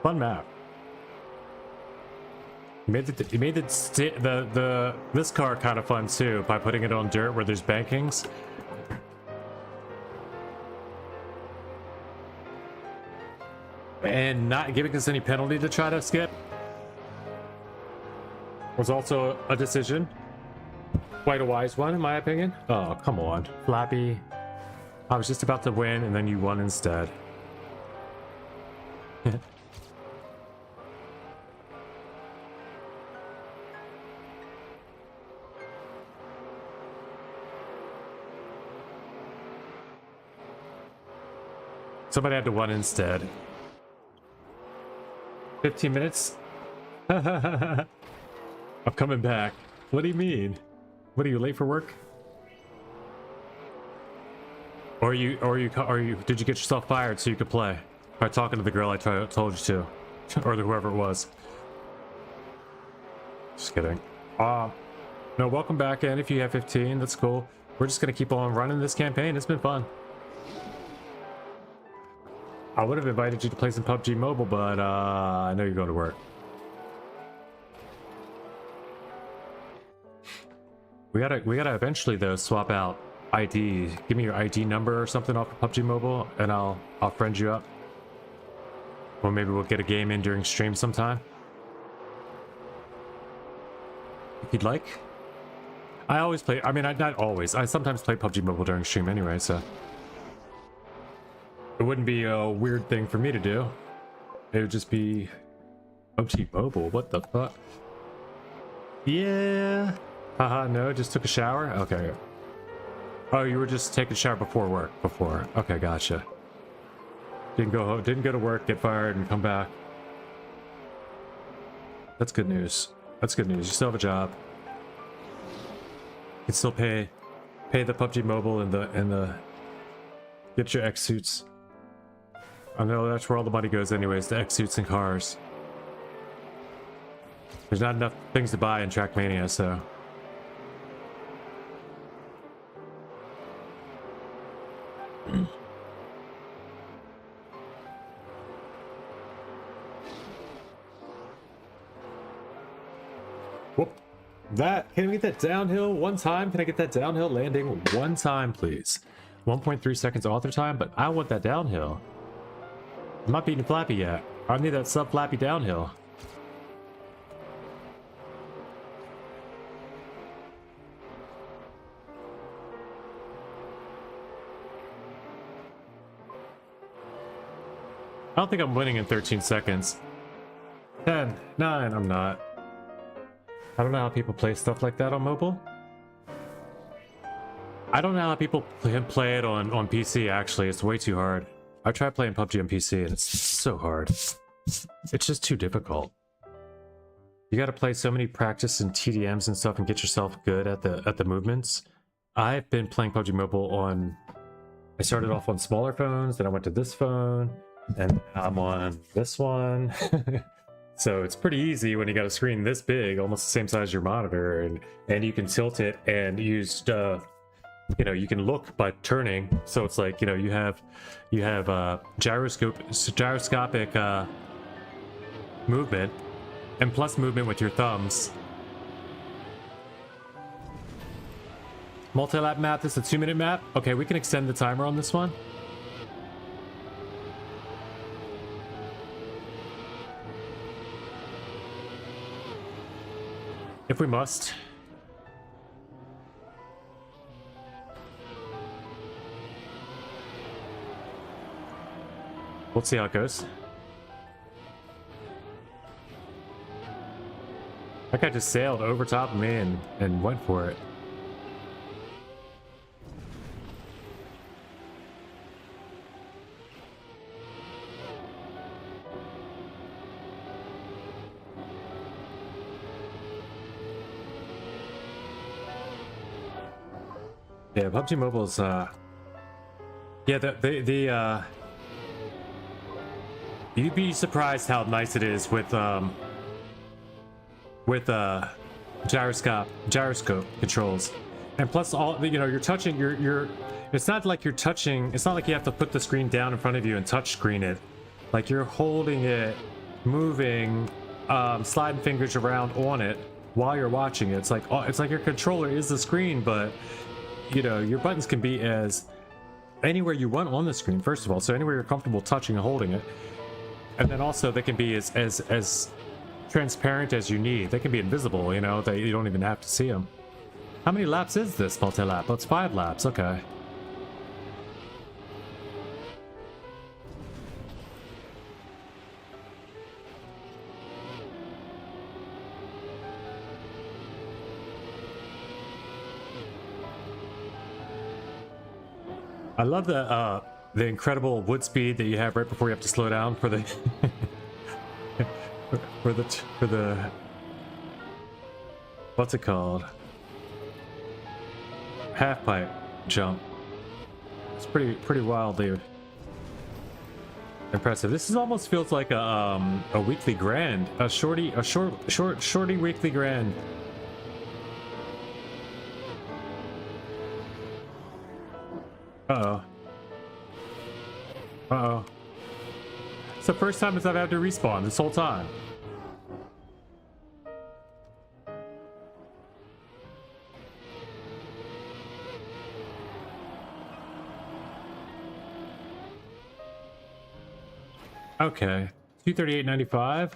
Fun map. You made this car kind of fun too by putting it on dirt where there's bankings. and not giving us any penalty to try to skip was also a decision. Quite a wise one, in my opinion. Oh, come on. Flappy. I was just about to win, and then you won instead. Somebody had to win instead. 15 minutes? I'm coming back. What do you mean? What, are you late for work? Or you did you get yourself fired so you could play? By talking to the girl I told you to. Or whoever it was. Just kidding. No, welcome back in if you have 15, that's cool. We're just gonna keep on running this campaign, it's been fun. I would have invited you to play some PUBG Mobile, but I know you're going to work. We gotta eventually though swap out ID. Give me your ID number or something off of PUBG Mobile, and I'll friend you up. Or maybe we'll get a game in during stream sometime. If you'd like. I always play. I mean, not always. I sometimes play PUBG Mobile during stream anyway, so it wouldn't be a weird thing for me to do. It would just be PUBG Mobile. What the fuck? Yeah. Haha, no, just took a shower? Okay. Oh, you were just taking a shower before work. Before. Okay, gotcha. Didn't go to work, get fired, and come back. That's good news. That's good news. You still have a job. You can still pay the PUBG Mobile and the get your X suits. I know that's where all the money goes anyways, the X suits and cars. There's not enough things to buy in Trackmania, so. Whoop. Can we get that downhill one time? Can I get that downhill landing one time, please? 1.3 seconds author time, but I want that downhill. I'm not beating Flappy yet. I need that sub-Flappy downhill. I don't think I'm winning in 13 seconds. 10, 9, I'm not. I don't know how people play stuff like that on mobile. I don't know how people play it on PC, actually. It's way too hard. I tried playing PUBG on PC and it's so hard. It's just too difficult. You gotta play so many practice and TDMs and stuff and get yourself good at the movements. I've been playing PUBG Mobile on... I started off on smaller phones, then I went to this phone, and I'm on this one. So it's pretty easy when you got a screen this big, almost the same size as your monitor, and you can tilt it and use you know, you can look by turning. So it's like, you know, you have gyroscopic movement and plus movement with your thumbs. Multi-lap map, this is a 2-minute map. Okay, we can extend the timer on this one. If we must. We'll see how it goes. That guy just sailed over top of me and went for it. Yeah, PUBG Mobile's yeah, you'd be surprised how nice it is with gyroscope controls. And plus all, you know, you're touching you're it's not like you're touching, it's not like you have to put the screen down in front of you and touch screen it. Like you're holding it, moving, sliding fingers around on it while you're watching it. It's like your controller is the screen, but you know, your buttons can be as anywhere you want on the screen, first of all, so anywhere you're comfortable touching and holding it. And then also they can be as transparent as you need. They can be invisible, you know, that you don't even have to see them. How many laps is this multi-lap? Oh, it's 5 laps, okay. I love the incredible wood speed that you have right before you have to slow down for the for the what's it called? Half pipe jump. It's pretty wildly impressive. This is almost feels like a weekly grand, a shorty weekly grand. Uh-oh. Uh-oh. It's the first time I've had to respawn this whole time. Okay. 238.95.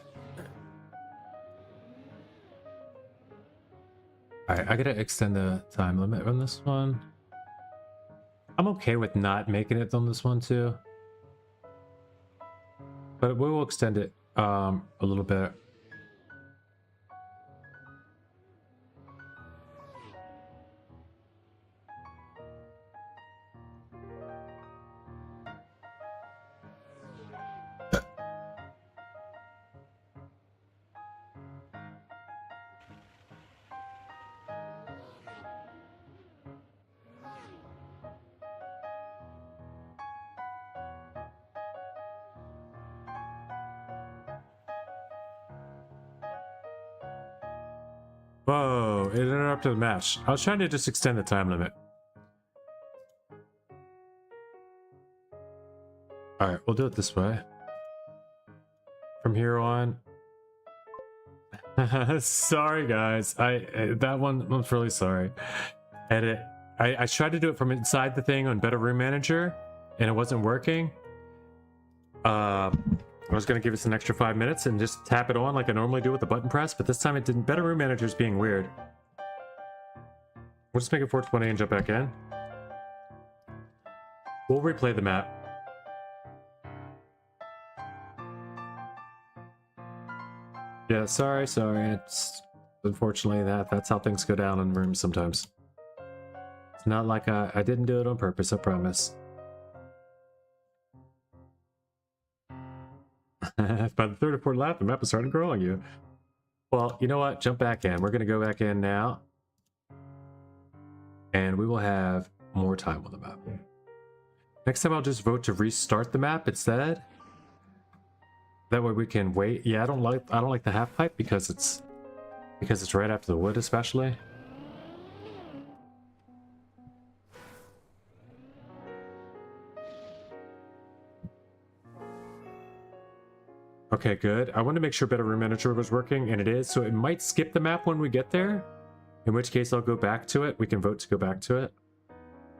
Alright, I gotta extend the time limit on this one. I'm okay with not making it on this one too. But we will extend it a little bit. Whoa, it interrupted the match. I was trying to just extend the time limit. Alright, we'll do it this way. From here on. Sorry guys. That one's really sorry. Edit. I tried to do it from inside the thing on Better Room Manager and it wasn't working. I was going to give us an extra 5 minutes and just tap it on like I normally do with the button press, but this time it didn't. Better Room Manager's being weird. We'll just make it 420 and jump back in. We'll replay the map. Yeah, sorry. It's unfortunately that's how things go down in rooms sometimes. It's not like I didn't do it on purpose, I promise. By the third or fourth lap, the map is starting to grow on you. Well, you know what? Jump back in. We're going to go back in now. And we will have more time on the map. Next time I'll just vote to restart the map instead. That way we can wait. Yeah, I don't like the half pipe because it's right after the wood especially. Okay, good. I want to make sure Better Room Manager was working, and it is, so it might skip the map when we get there, in which case I'll go back to it. We can vote to go back to it.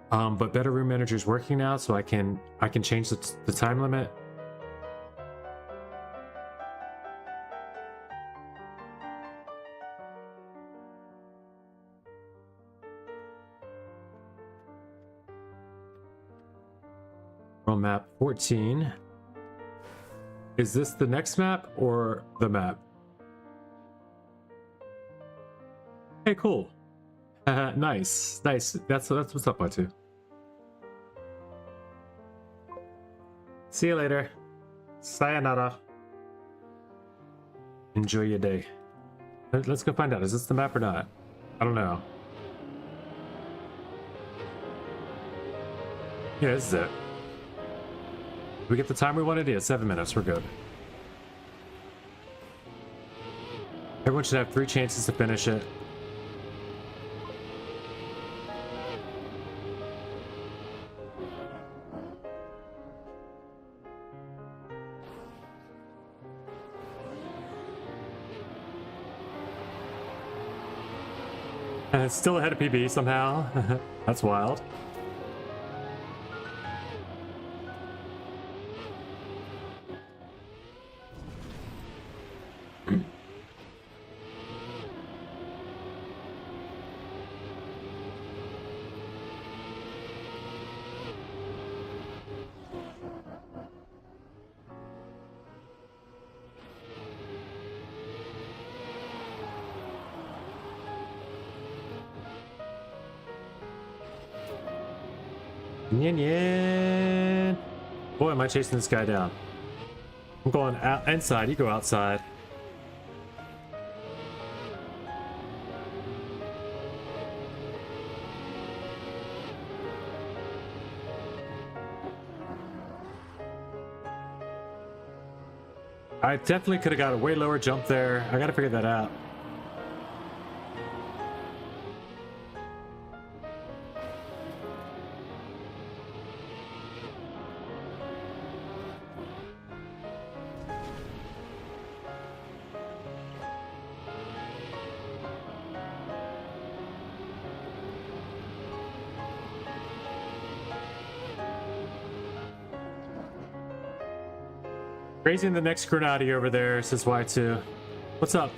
But Better Room Manager is working now, so I can change the time limit. On map 14. Is this the next map or the map? Hey, cool. Nice. That's what's up, my two. See you later. Sayonara. Enjoy your day. Let's go find out. Is this the map or not? I don't know. Yeah, this is it. We get the time we wanted? Yeah, 7 minutes. We're good. Everyone should have 3 chances to finish it. And it's still ahead of PB somehow. That's wild. Yin yin. Boy, am I chasing this guy down. I'm going out inside, you go outside. I definitely could have got a way lower jump there. I gotta figure that out. Raising the next Grenadi over there, says Y2. What's up?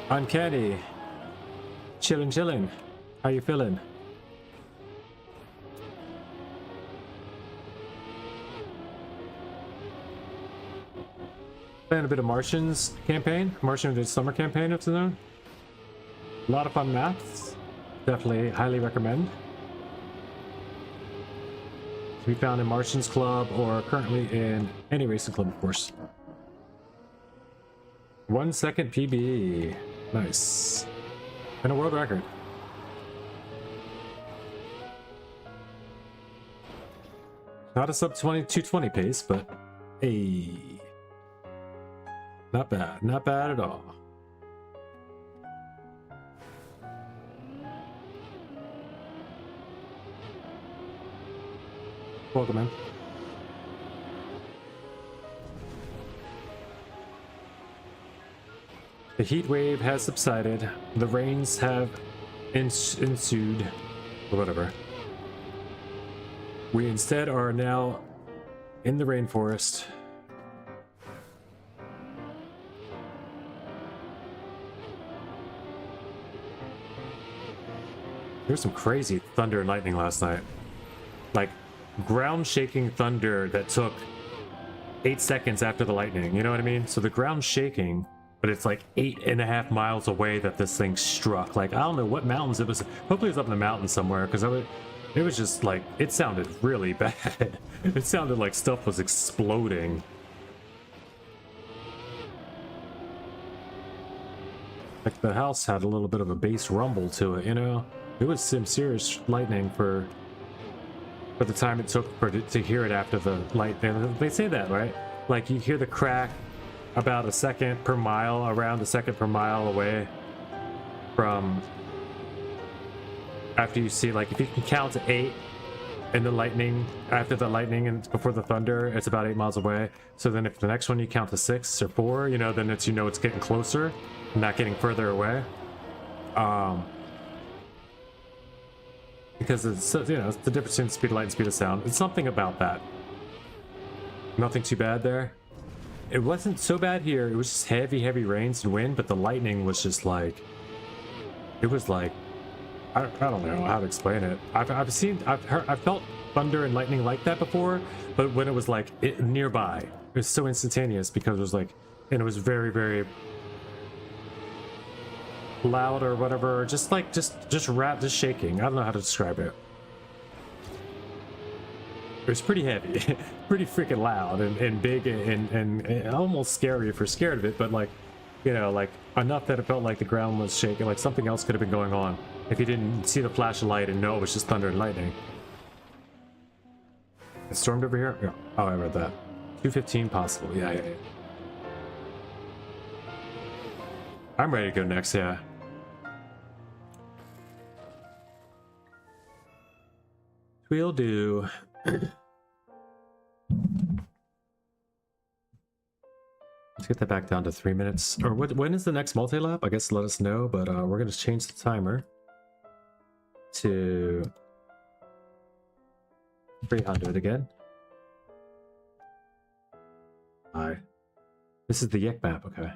Uncanny. Chillin'. How you feeling? Playing a bit of Martians campaign. Martian summer campaign, if it's known. A lot of fun maps. Definitely highly recommend. To be found in Martians Club or currently in any racing club, of course. 1 second PB. Nice. And a world record. Not a sub 220 pace, but hey. Not bad. Not bad at all. Welcome in. The heat wave has subsided. The rains have ensued. Or whatever. We instead are now in the rainforest. There was some crazy thunder and lightning last night. Like, ground shaking thunder that took 8 seconds after the lightning, you know what I mean? So the ground's shaking, but it's like 8.5 miles away that this thing struck. Like, I don't know what mountains it was. Hopefully it was up in the mountains somewhere, because it was just like, it sounded really bad. It sounded like stuff was exploding. Like the house had a little bit of a bass rumble to it, you know? It was some serious lightning for the time it took to hear it after the light. They say that, right? Like you hear the crack about a second per mile, around a second per mile away from after you see, like if you can count to 8 and the lightning, after the lightning and before the thunder, it's about 8 miles away. So then if the next one you count to 6 or 4, you know, then it's, you know, it's getting closer, not getting further away. Because it's, you know, it's the difference between speed of light and speed of sound. It's something about that. Nothing too bad there. It wasn't so bad here. It was just heavy rains and wind, but the lightning was just like, it was like, I don't know how to explain it. I've felt thunder and lightning like that before, but when it was like nearby, it was so instantaneous because it was like, and it was very loud or whatever, just shaking. I don't know how to describe it. It was pretty heavy, pretty freaking loud and big and almost scary if you're scared of it, but like, you know, like enough that it felt like the ground was shaking, like something else could have been going on if you didn't see the flash of light and know it was just thunder and lightning. It stormed over here? Yeah. Oh, I read that. 215 possible. Yeah. I'm ready to go next, yeah. We'll do. Let's get that back down to 3 minutes. Or when is the next multi-lap? I guess let us know, but we're going to change the timer to 300 again. Hi. This is the Yek map, okay.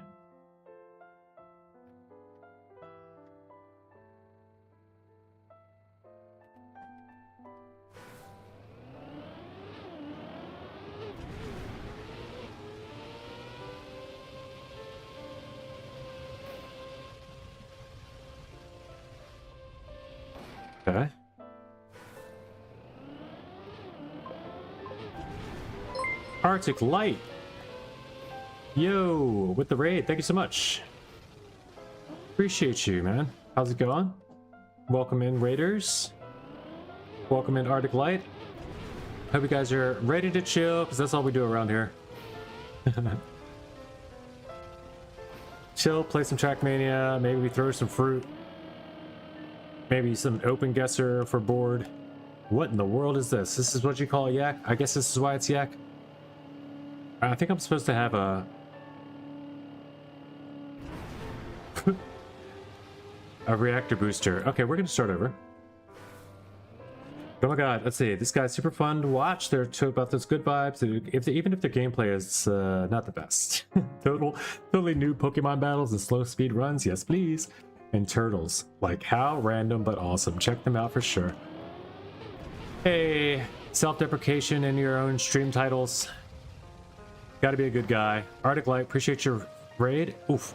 Okay. Arctic Light. Yo, with the raid. Thank you so much. Appreciate you, man. How's it going? Welcome in, Raiders. Welcome in, Arctic Light. Hope you guys are ready to chill, because that's all we do around here. Chill, play some Trackmania, maybe we throw some fruit. Maybe some open guesser for board. What in the world is this? This is what you call a yak? I guess this is why it's yak. I think I'm supposed to have a... a reactor booster. Okay, we're gonna start over. Oh my god, let's see. This guy's super fun to watch. They're about those good vibes. Even if their gameplay is not the best. Totally new Pokemon battles and slow speed runs. Yes, please. And turtles. Like, how random but awesome. Check them out for sure. Hey, self-deprecation in your own stream titles. Gotta be a good guy. Arctic Light, appreciate your raid. Oof.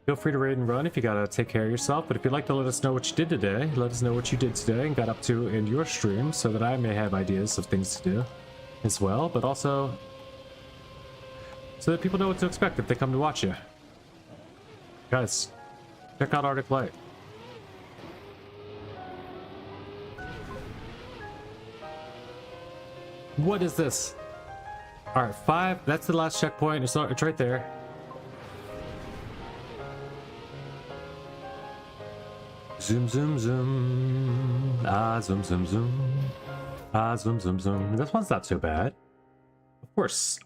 Feel free to raid and run if you gotta take care of yourself, but if you'd like to let us know what you did today, let us know what you did today and got up to in your stream so that I may have ideas of things to do as well, but also so that people know what to expect if they come to watch you. Guys, check out Arctic Light. What is this? Alright, 5. That's the last checkpoint. It's right there. Zoom, zoom, zoom. Ah, zoom, zoom, zoom. Ah, zoom, zoom, zoom. This one's not so bad. Of course.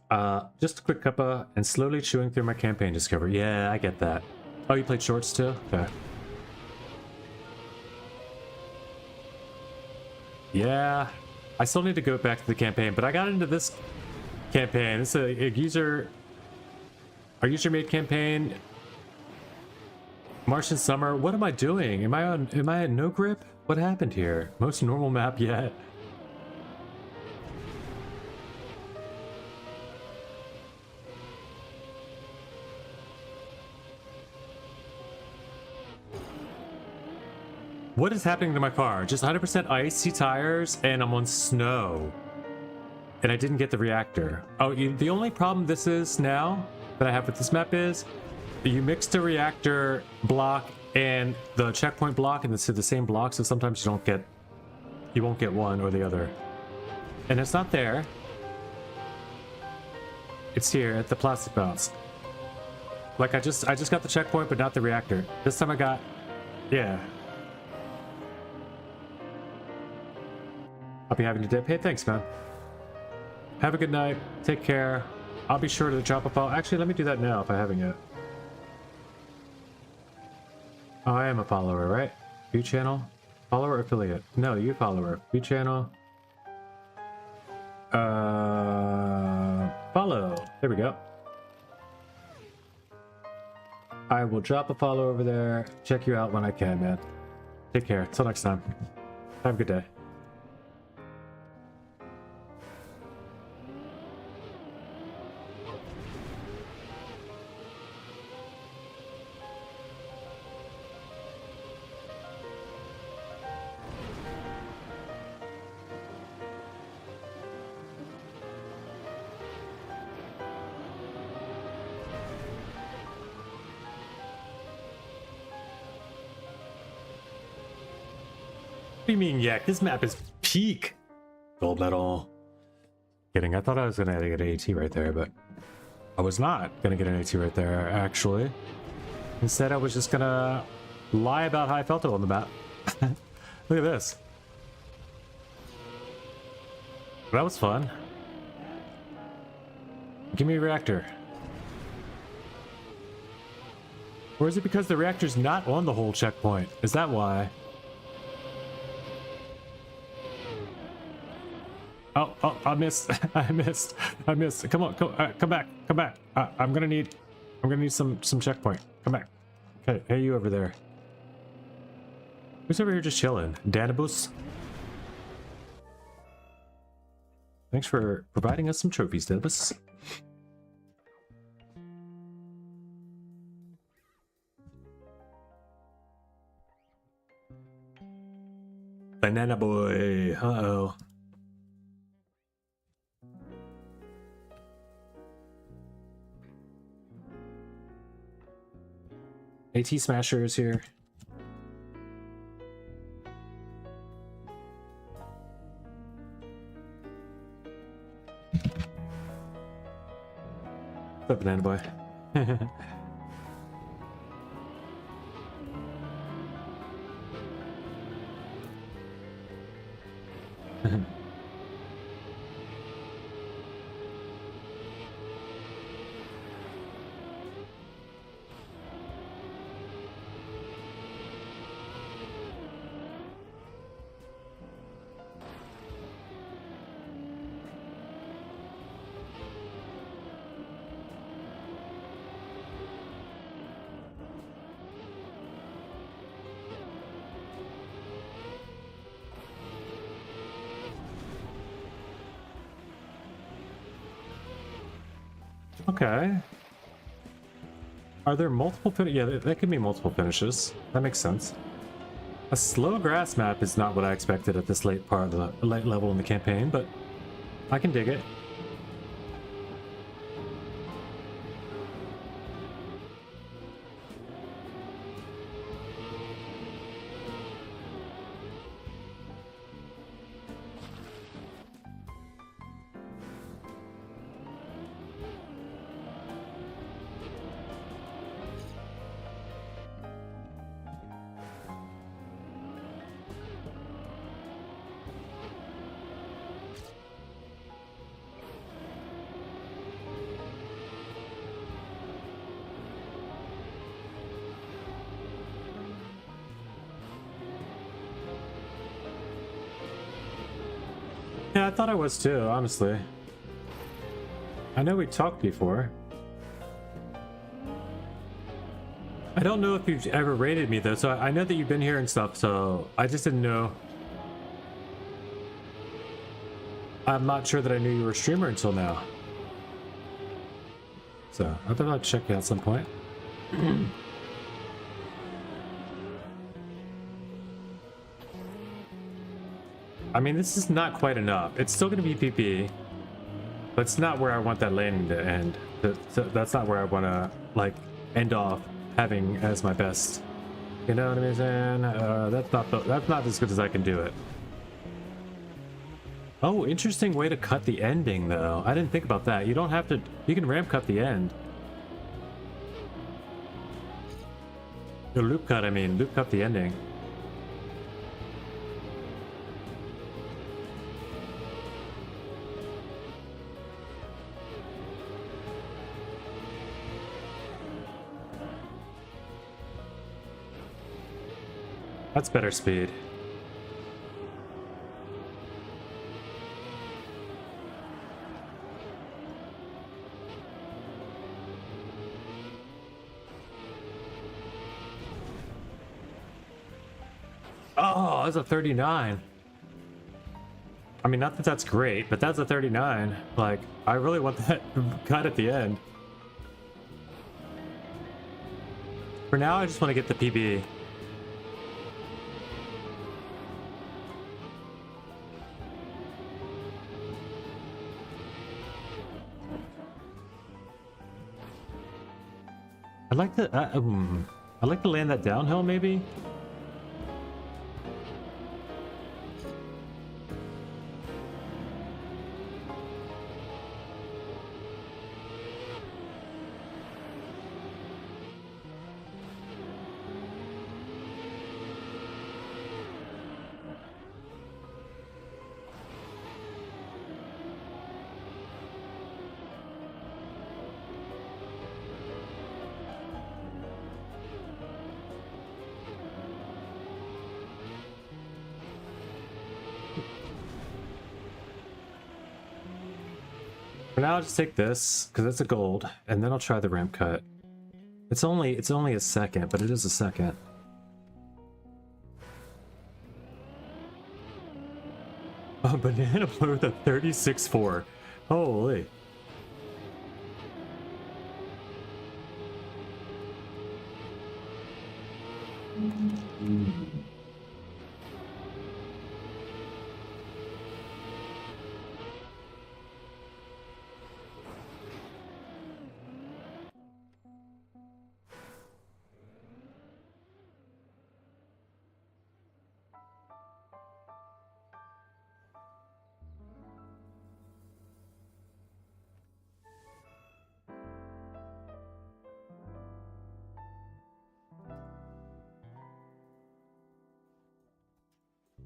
Just a quick cuppa and slowly chewing through my campaign discovery. Yeah, I get that. Oh, you played shorts too? Okay. Yeah. I still need to go back to the campaign, but I got into this campaign. It's a user made campaign. Martian summer. What am I doing? Am I at no grip? What happened here? Most normal map yet. What is happening to my car? Just 100% icy tires and I'm on snow. And I didn't get the reactor. Oh, the only problem this is now that I have with this map is you mix the reactor block and the checkpoint block and it's the same block, so sometimes you won't get one or the other. And it's not there. It's here at the plastic bounce. Like I just got the checkpoint but not the reactor. This time I got, yeah. I'll be having to dip. Hey, thanks, man. Have a good night. Take care. I'll be sure to drop a follow. Actually, let me do that now if I haven't yet. Oh, I am a follower, right? View channel? Follower or affiliate? No, you follower. View channel. Follow. There we go. I will drop a follow over there. Check you out when I can, man. Take care. Till next time. Have a good day. What do you mean, yak? This map is peak gold medal. Kidding, I thought I was gonna get an AT right there, but I was not gonna get an AT right there, actually. Instead, I was just gonna lie about how I felt on the map. Look at this. That was fun. Give me a reactor. Or is it because the reactor's not on the whole checkpoint? Is that why? Oh, I missed. I missed. Come on, come back. I'm gonna need some checkpoint. Come back. Okay, hey, you over there. Who's over here just chilling? Danibus? Thanks for providing us some trophies, Danibus. Banana boy. Uh-oh. AT Smasher is here. What's up, Banana Boy? Okay. Are there multiple yeah, that could be multiple finishes. That makes sense. A slow grass map is not what I expected at this late part of the late level in the campaign, but I can dig it. Yeah, I thought I was too, honestly. I know we talked before. I don't know if you've ever rated me though, so I know that you've been here and stuff, so I just didn't know. I'm not sure that I knew you were a streamer until now. So I thought I'd check you out at some point. I mean, this is not quite enough. It's still going to be PP, but it's not where I want that landing to end. That's not where I want to, like, end off having as my best. You know what I'm saying? That's not as good as I can do it. Oh, interesting way to cut the ending, though. I didn't think about that. You don't have to... You can ramp cut the end. Or loop cut, I mean. Loop cut the ending. That's better speed. Oh, that's a 39. I mean, not that that's great, but that's a 39. Like, I really want that cut at the end. For now, I just want to get the PB. I'd like to land that downhill, maybe. For now, I'll just take this because it's a gold, and then I'll try the ramp cut. It's only a second, but it is a second. A banana blue with a 36.4. Holy.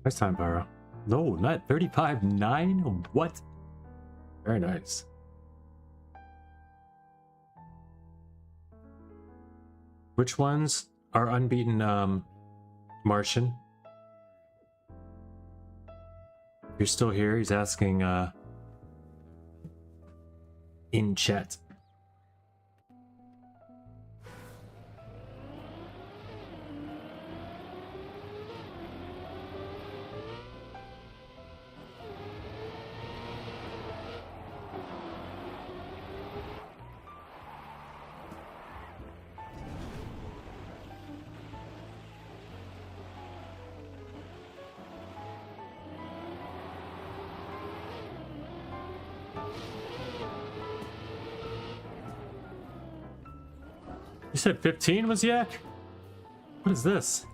Nice time, Pyro. No, not 35.9? What? Very nice. Which ones are unbeaten, Martian? If you're still here, he's asking, in chat. You said 15 was Yak? What is this?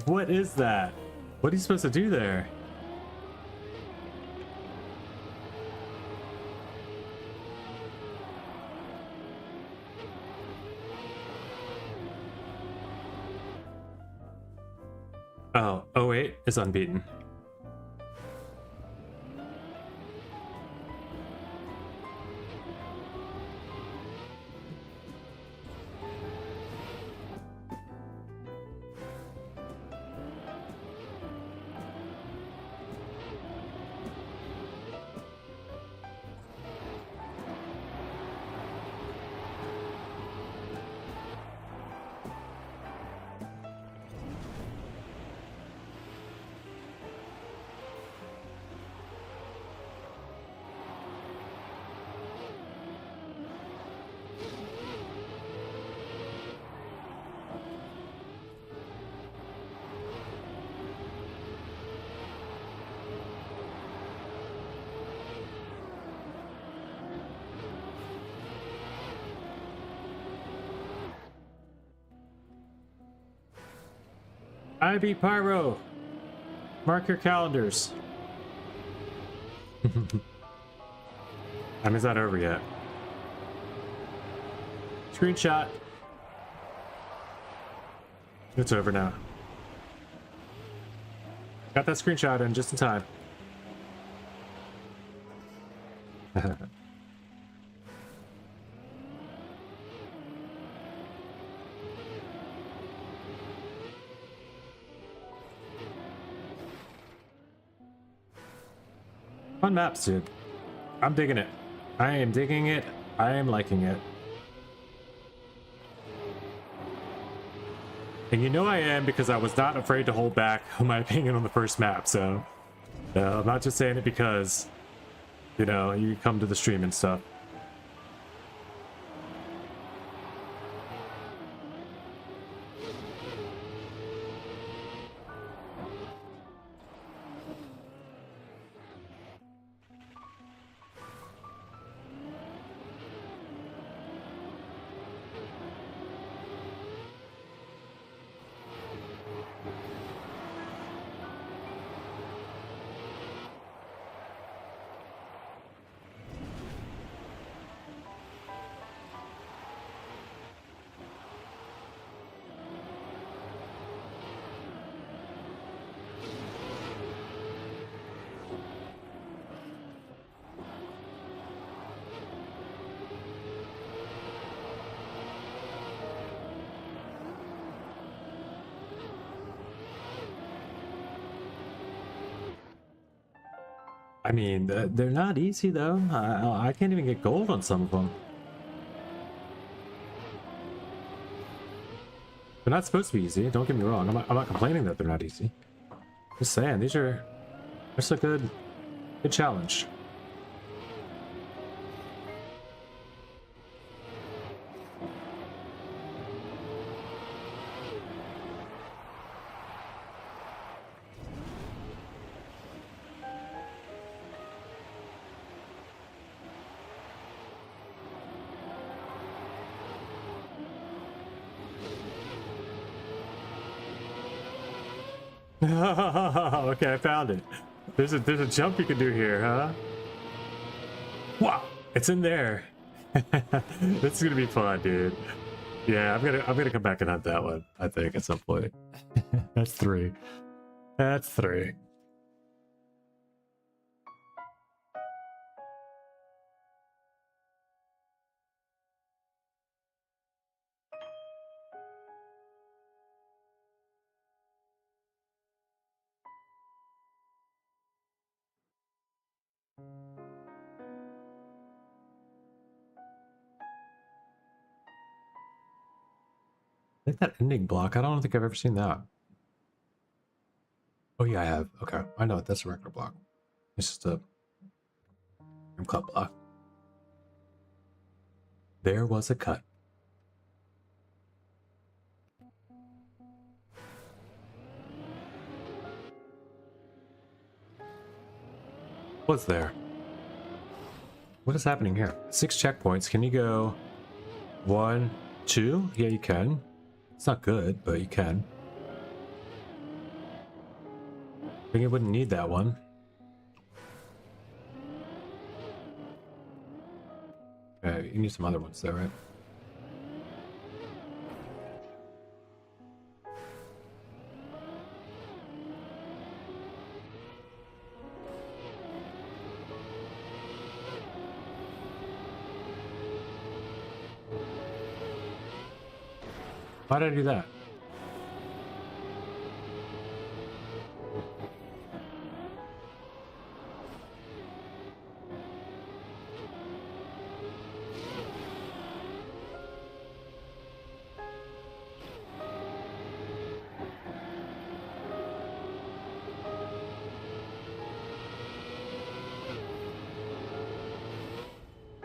What is that? What are you supposed to do there? Oh, 08 is unbeaten. I beat Pyro. Mark your calendars. I mean, it's not over yet. Screenshot. It's over now. Got that screenshot in just in time. Fun maps, dude. I'm digging it. I am digging it. I am liking it. And you know I am because I was not afraid to hold back my opinion on the first map, so I'm not just saying it because, you know, you come to the stream and stuff. I mean, they're not easy though. I can't even get gold on some of them. They're not supposed to be easy. Don't get me wrong. I'm not complaining that they're not easy. Just saying, they're a good challenge. Okay, I found it. There's a jump you can do here, huh? Wow, it's in there. This is gonna be fun, dude. Yeah, I'm gonna come back and hunt that one. I think at some point. That's 3. That's 3. I think that ending block. I don't think I've ever seen that. Oh yeah, I have. Okay, I know it. That's a regular block. It's just a club block. There was a cut. What's there? What is happening here? 6 checkpoints. Can you go 1, 2? Yeah, you can. It's not good, but you can. I think it wouldn't need that one. Okay, you need some other ones there, right? Why did I do that?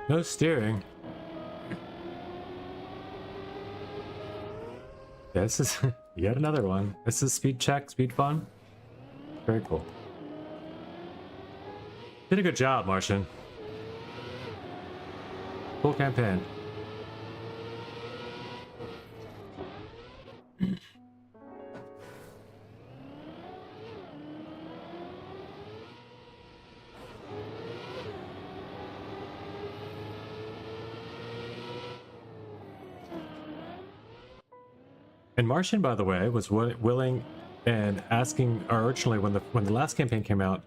No steering. Yeah, this is yet another one. This is speed check, speed fun. Very cool. Did a good job, Martian. Cool campaign. And Martian, by the way, was willing and asking originally when the last campaign came out,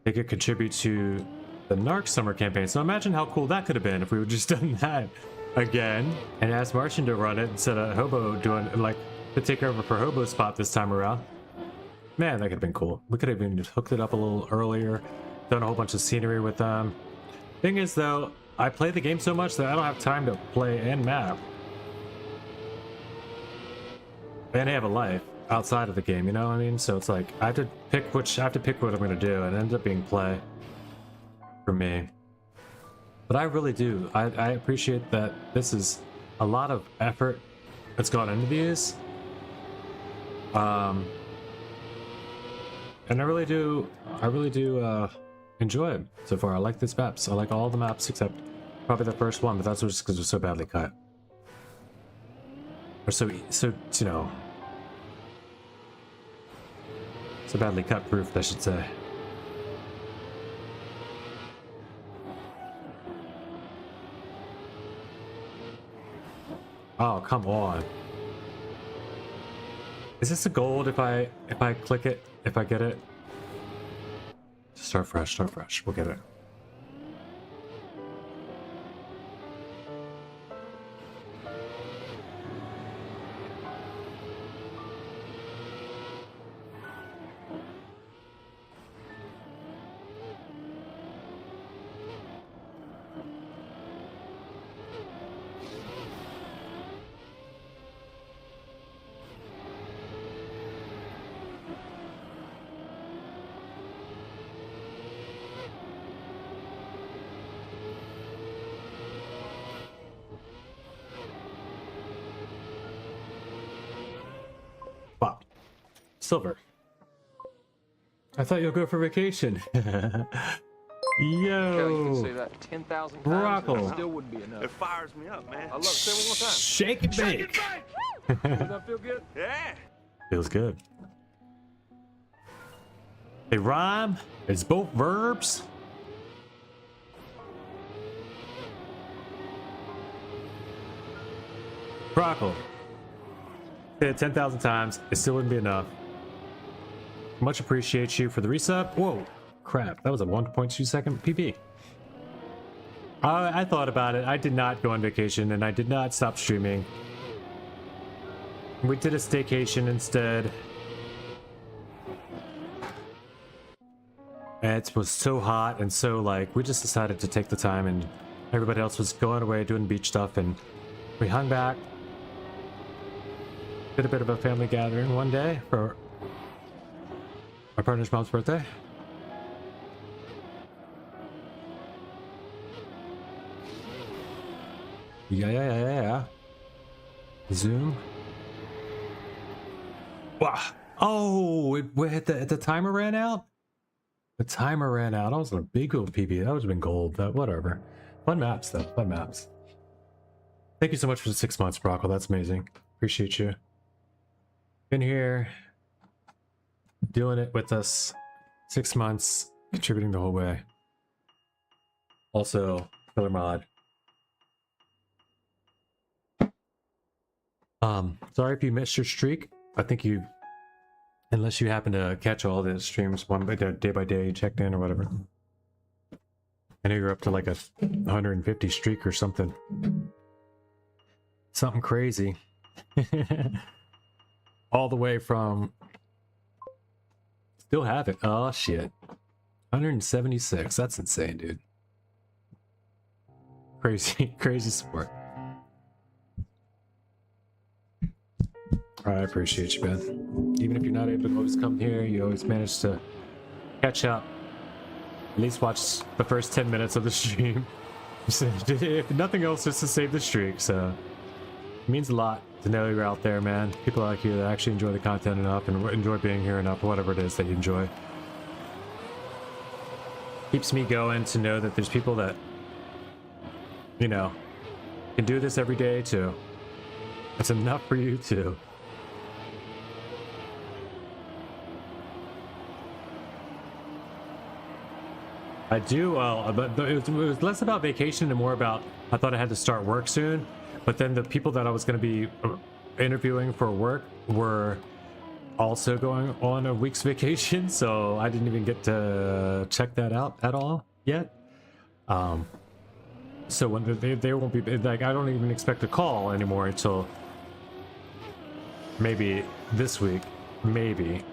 they could contribute to the NA.RC summer campaign. So imagine how cool that could have been if we would just done that again and asked Martian to run it instead of Hobo doing like to take over for Hobo's spot this time around. Man, that could have been cool. We could have even just hooked it up a little earlier, done a whole bunch of scenery with them. Thing is, though, I play the game so much that I don't have time to play and map. And I have a life outside of the game, you know what I mean? So it's like I have to pick what I'm gonna do, and it ends up being play for me. But I really do. I appreciate that this is a lot of effort that's gone into these. And I really do enjoy it so far. I like these maps. I like all the maps except probably the first one, but that's just because it was so badly cut. Or so you know, so badly cut proofed, I should say. Oh, come on. Is this a gold if I click it, if I get it? Start fresh, we'll get it. Wow. Silver. I thought you'll go for vacation. Kelly, you can say Yo. that 10,000 times Brockle. and it still wouldn't be enough. It fires me up, man. I love it. Say it one more time. Shake and bake. Does that feel good? Yeah. Feels good. They rhyme. It's both verbs. Brockle. Did it 10,000 times. It still wouldn't be enough. Much appreciate you for the resub. Whoa, crap. That was a 1.2 second PB. I thought about it. I did not go on vacation and I did not stop streaming. We did a staycation instead. It was so hot and so like, we just decided to take the time, and everybody else was going away doing beach stuff, and we hung back. Did a bit of a family gathering one day for my partner's mom's birthday. Yeah. Zoom. Wow. Oh, the timer ran out? The timer ran out. I was on a big old PB. That would have been gold. That whatever. Fun maps though. Fun maps. Thank you so much for the 6 months, Brockle. That's amazing. Appreciate you. Been here, doing it with us. 6 months, contributing the whole way. Also, killer mod. Sorry if you missed your streak. I think you, unless you happen to catch all the streams day by day, you checked in or whatever. I know you're up to like a 150 streak or something. Something crazy. All the way from, still have it. Oh shit. 176. That's insane, dude. Crazy sport. I appreciate you, man. Even if you're not able to always come here, you always manage to catch up. At least watch the first 10 minutes of the stream. If nothing else, just to save the streak. So it means a lot to know you're out there, man. People like you that actually enjoy the content enough and enjoy being here enough, whatever it is that you enjoy. Keeps me going to know that there's people that, you know, can do this every day too. That's enough for you too. I do, but it was less about vacation and more about, I thought I had to start work soon, but then the people that I was going to be interviewing for work were also going on a week's vacation, so I didn't even get to check that out at all yet. So when they won't be, like, I don't even expect a call anymore until maybe this week, maybe.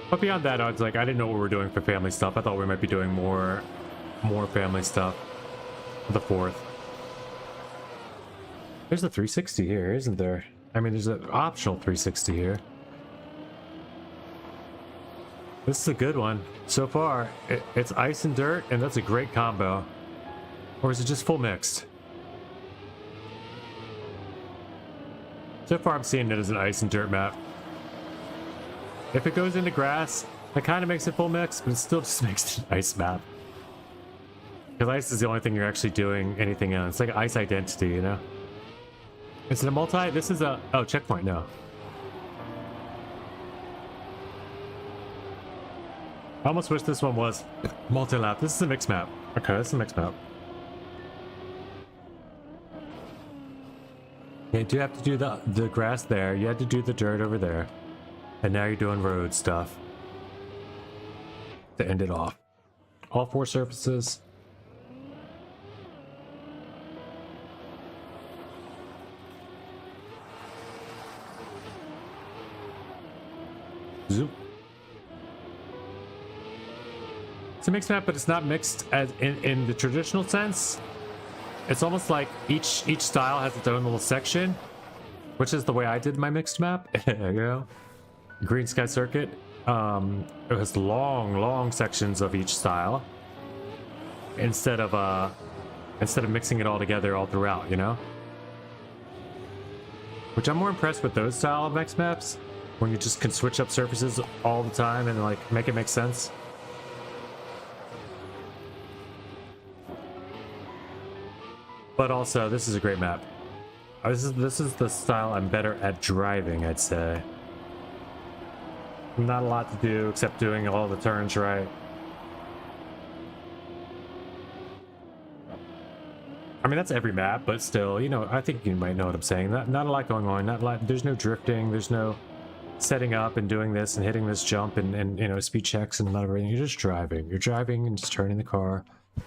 But beyond that, I was like, I didn't know what we were doing for family stuff. I thought we might be doing more family stuff for the 4th. There's a 360 here, isn't there? I mean, there's an optional 360 here. This is a good one. So far, it's ice and dirt, and that's a great combo. Or is it just full mixed? So far, I'm seeing it as an ice and dirt map. If it goes into grass, that kind of makes it full mix, but it still just makes it an ice map. Because ice is the only thing you're actually doing anything in. It's like ice identity, you know? Is it a multi? This is a... Oh, checkpoint, no. I almost wish this one was multi-lap. This is a mix map. Okay, this is a mix map. Yeah, you do have to do the grass there. You had to do the dirt over there. And now you're doing road stuff to end it off. All 4 surfaces. Zoom. It's a mixed map, but it's not mixed as in the traditional sense. It's almost like each style has its own little section, which is the way I did my mixed map. You know? Green Sky Circuit, it has long sections of each style instead of mixing it all together all throughout, you know? Which I'm more impressed with those style of mix maps when you just can switch up surfaces all the time and like make it make sense. But also, this is a great map. This is the style I'm better at driving, I'd say. Not a lot to do except doing all the turns right. I mean, that's every map, but still, you know, I think you might know what I'm saying. Not a lot going on. Not a lot. There's no drifting. There's no setting up and doing this and hitting this jump and you know, speed checks and everything. You're just driving. You're driving and just turning the car.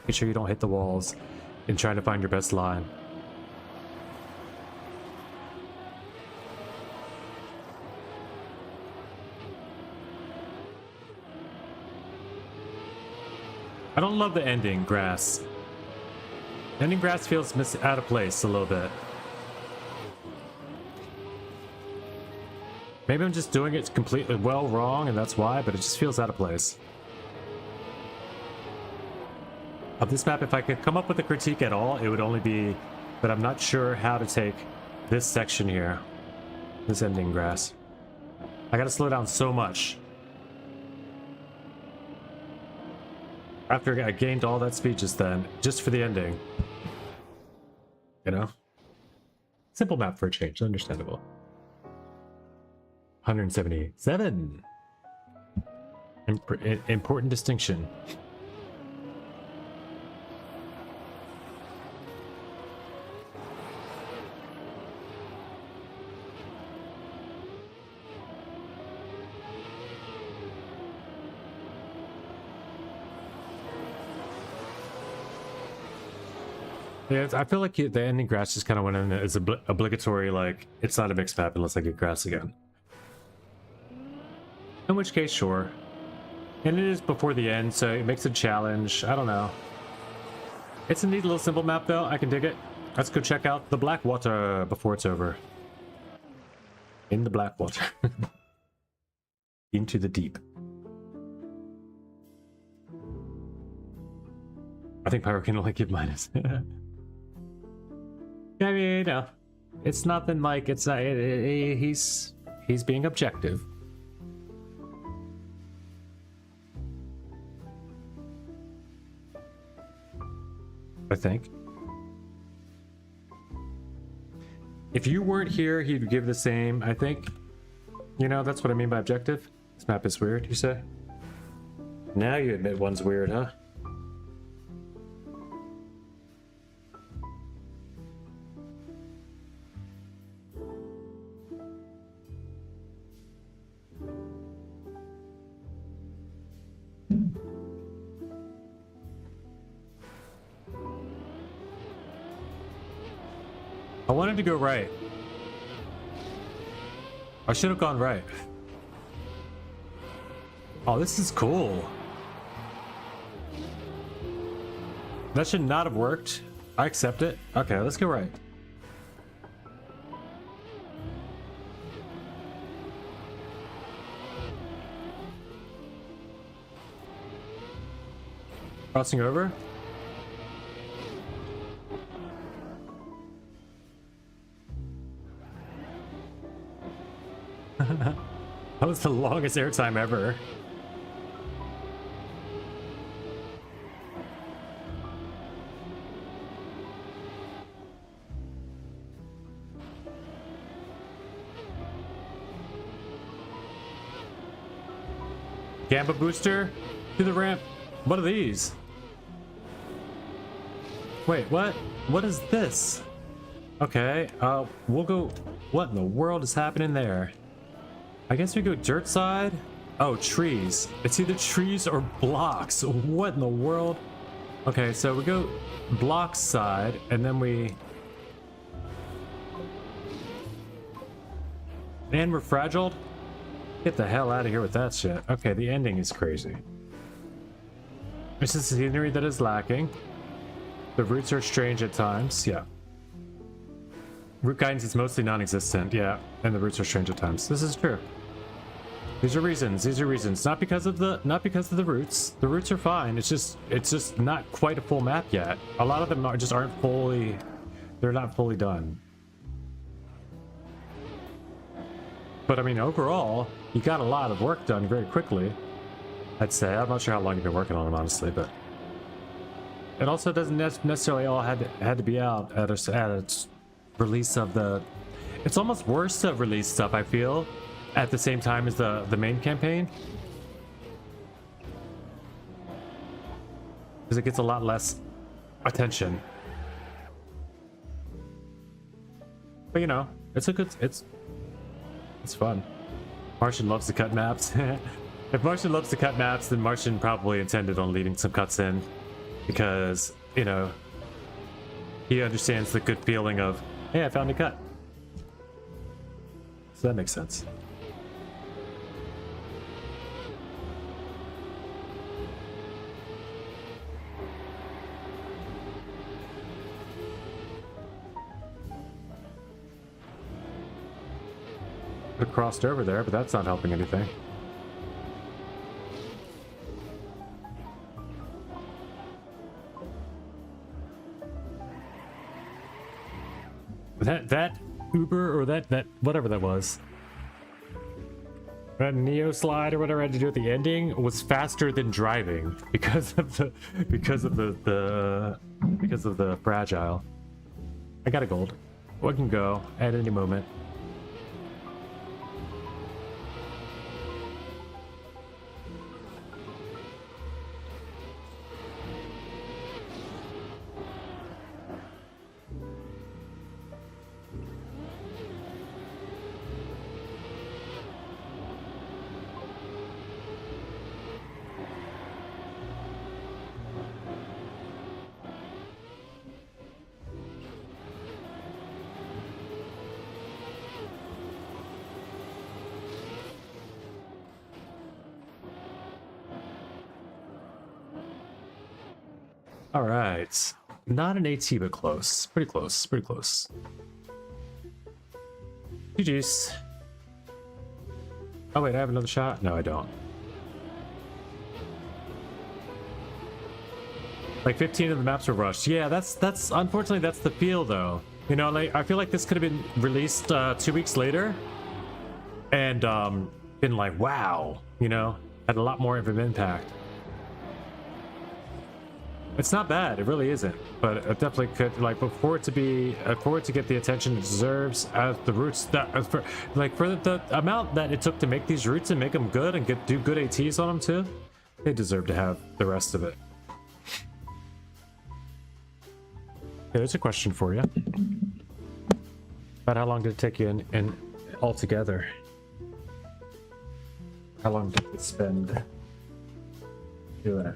Make sure you don't hit the walls and trying to find your best line. I don't love the ending grass. Ending grass feels out of place a little bit. Maybe I'm just doing it completely wrong and that's why, but it just feels out of place. Of this map, if I could come up with a critique at all, it would only be that I'm not sure how to take this section here. This ending grass. I gotta slow down so much. After I gained all that speed just then, just for the ending. You know? Simple map for a change, understandable. 177. Important distinction. Yeah, I feel like the ending grass just kind of went in as obligatory, like, it's not a mixed map unless I get grass again. In which case, sure. And it is before the end, so it makes a challenge. I don't know. It's a neat little simple map, though. I can dig it. Let's go check out the black water before it's over. In the black water. Into the deep. I think Pyro can only give minus. I mean, you know, it's nothing like it's not. He's being objective. I think. If you weren't here, he'd give the same. I think. You know, that's what I mean by objective. This map is weird, you say? Now you admit one's weird, huh? I wanted to go right. I should have gone right. Oh, this is cool. That should not have worked. I accept it. Okay, let's go right. Crossing over. That was the longest airtime ever. Gamba booster to the ramp. What are these? Wait, what? What is this? Okay, we'll go. What in the world is happening there? I guess we go dirt side. Oh, trees. It's either trees or blocks. What in the world? Okay, so we go block side, and then we... And we're fragile? Get the hell out of here with that shit. Okay, the ending is crazy. This is the scenery that is lacking. The routes are strange at times, yeah. Route guidance is mostly non-existent, yeah, and the routes are strange at times. This is true. These are reasons. These are reasons. Not because of the routes. The routes are fine. It's just not quite a full map yet. A lot of them aren't fully. They're not fully done. But I mean, overall, you got a lot of work done very quickly. I'd say. I'm not sure how long you've been working on them, honestly, but it also doesn't necessarily all had to be out at its release of the. It's almost worse to release stuff, I feel, at the same time as the main campaign, because it gets a lot less attention. But you know, it's fun. Martian loves to cut maps. If Martian loves to cut maps, then Martian probably intended on leaving some cuts in, because, you know, he understands the good feeling of, hey, I found a cut. So that makes sense. Could have crossed over there, but that's not helping anything. That Uber, or that whatever that was, that Neo slide or whatever I had to do at the ending, was faster than driving because of the fragile. I got a gold. One can go at any moment. All right, not an AT, but close. Pretty close. Pretty close. GG's. Oh wait, I have another shot. No, I don't. Like 15 of the maps were rushed. Yeah, that's unfortunately that's the feel though. You know, like I feel like this could have been released 2 weeks later, and been like, wow, you know, had a lot more of an impact. It's not bad, it really isn't, but it definitely could, like, for it to get the attention it deserves, as the routes that, for the amount that it took to make these routes and make them good and do good ATs on them too, they deserve to have the rest of it. Okay, there's a question for you. About how long did it take you in altogether? How long did it spend doing it?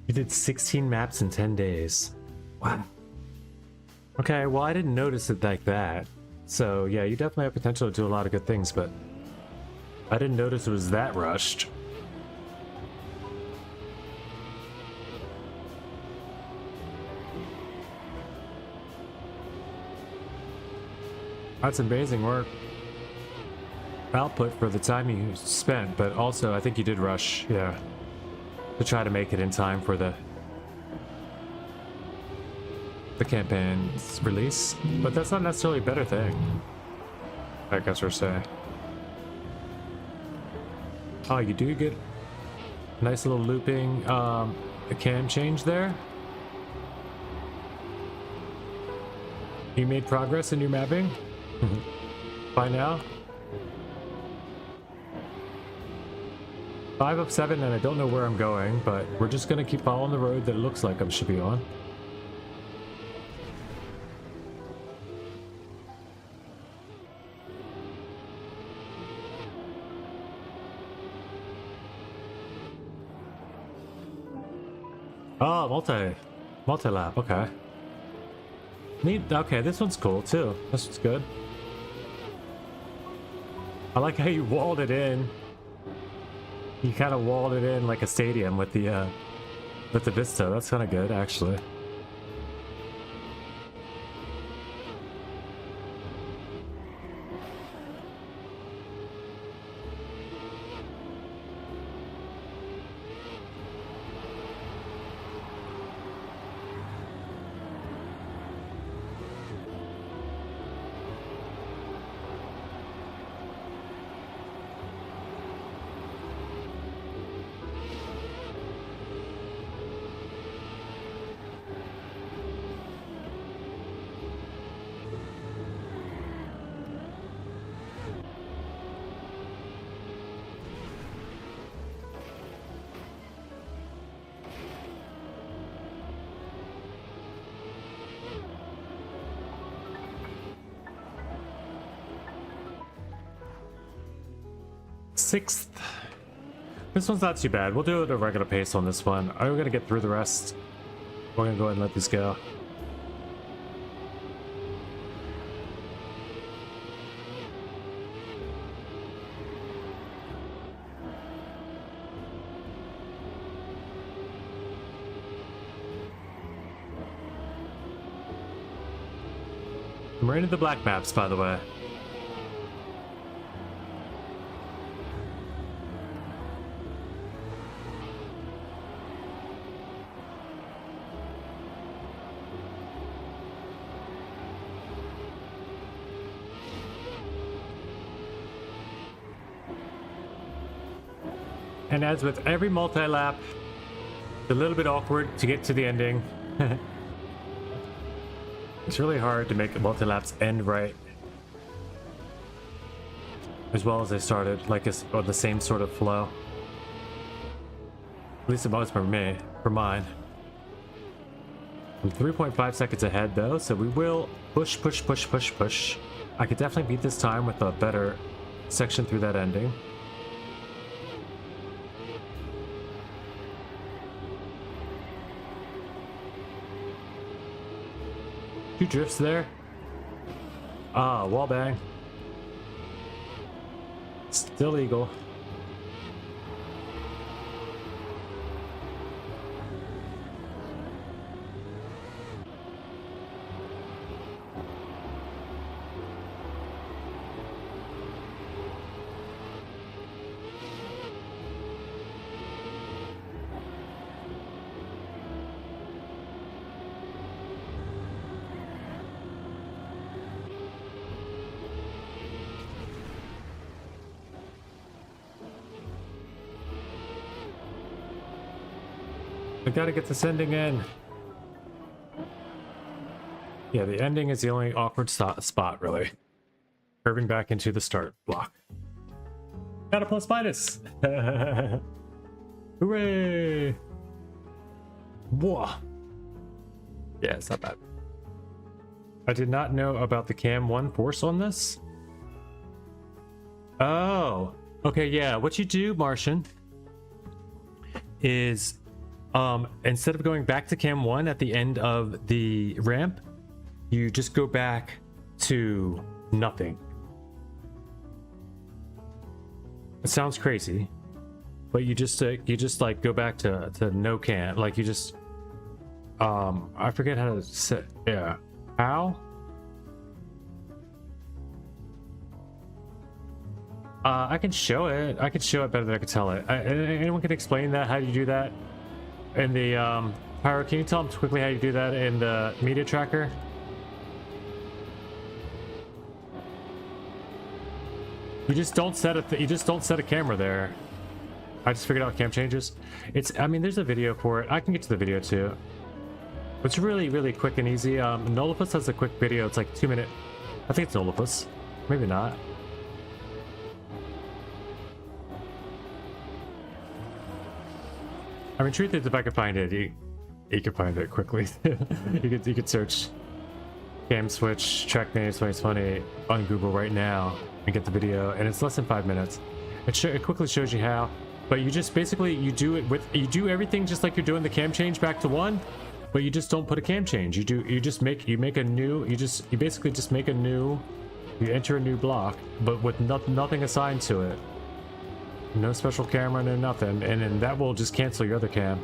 You did 16 maps in 10 days. Wow. Okay, well, I didn't notice it like that. So, yeah, you definitely have potential to do a lot of good things, but I didn't notice it was that rushed. That's amazing work. Output for the time you spent, but also I think you did rush, yeah, to try to make it in time for the campaign's release. But that's not necessarily a better thing, I guess we're saying. Oh, you do get a nice little looping cam change there. You made progress in your mapping by now. 5 of 7, and I don't know where I'm going, but we're just gonna keep following the road that it looks like I should be on. Oh, multi-lap, okay. Neat, okay, this one's cool too. This one's good. I like how you walled it in. You kind of walled it in like a stadium with the vista. That's kind of good, actually. 6th. This one's not too bad. We'll do it at a regular pace on this one. I'm gonna get through the rest. We're gonna go ahead and let these go. We're into the black maps, by the way. And as with every multi-lap, it's a little bit awkward to get to the ending. It's really hard to make multi-laps end right as well as they started, like or the same sort of flow. At least it was for me, for mine. I'm 3.5 seconds ahead though, so we will push. I could definitely beat this time with a better section through that ending. Two drifts there. Ah, wall bang. Still legal. I gotta get this ending in. Yeah, the ending is the only awkward spot, really. Curving back into the start block. Got a plus minus! Hooray! Whoa! Yeah, it's not bad. I did not know about the Cam 1 force on this. Oh! Okay, yeah, what you do, Martian, is instead of going back to Cam 1 at the end of the ramp, you just go back to nothing. It sounds crazy, but you just like go back to no cam. Like you just I forget how to say, yeah, how? I can show it. I can show it better than I can tell it. Anyone can explain that? How do you do that? In the Pyro, can you tell them quickly how you do that in the media tracker? You just don't set a camera there. I just figured out cam changes. I mean, there's a video for it. I can get to the video too. It's really, really quick and easy. Nolipus has a quick video. It's like 2 minute. I think it's Nolipus. Maybe not. I mean, truth is, if I could find it, you could find it quickly. you could search Cam Switch Trackmania 2020 on Google right now and get the video, and it's less than 5 minutes. It quickly shows you how, but you just basically you do everything just like you're doing the cam change back to 1, but you just don't put a cam change. You basically just make a new, you enter a new block, but with nothing assigned to it. No special camera, no nothing, and then that will just cancel your other cam.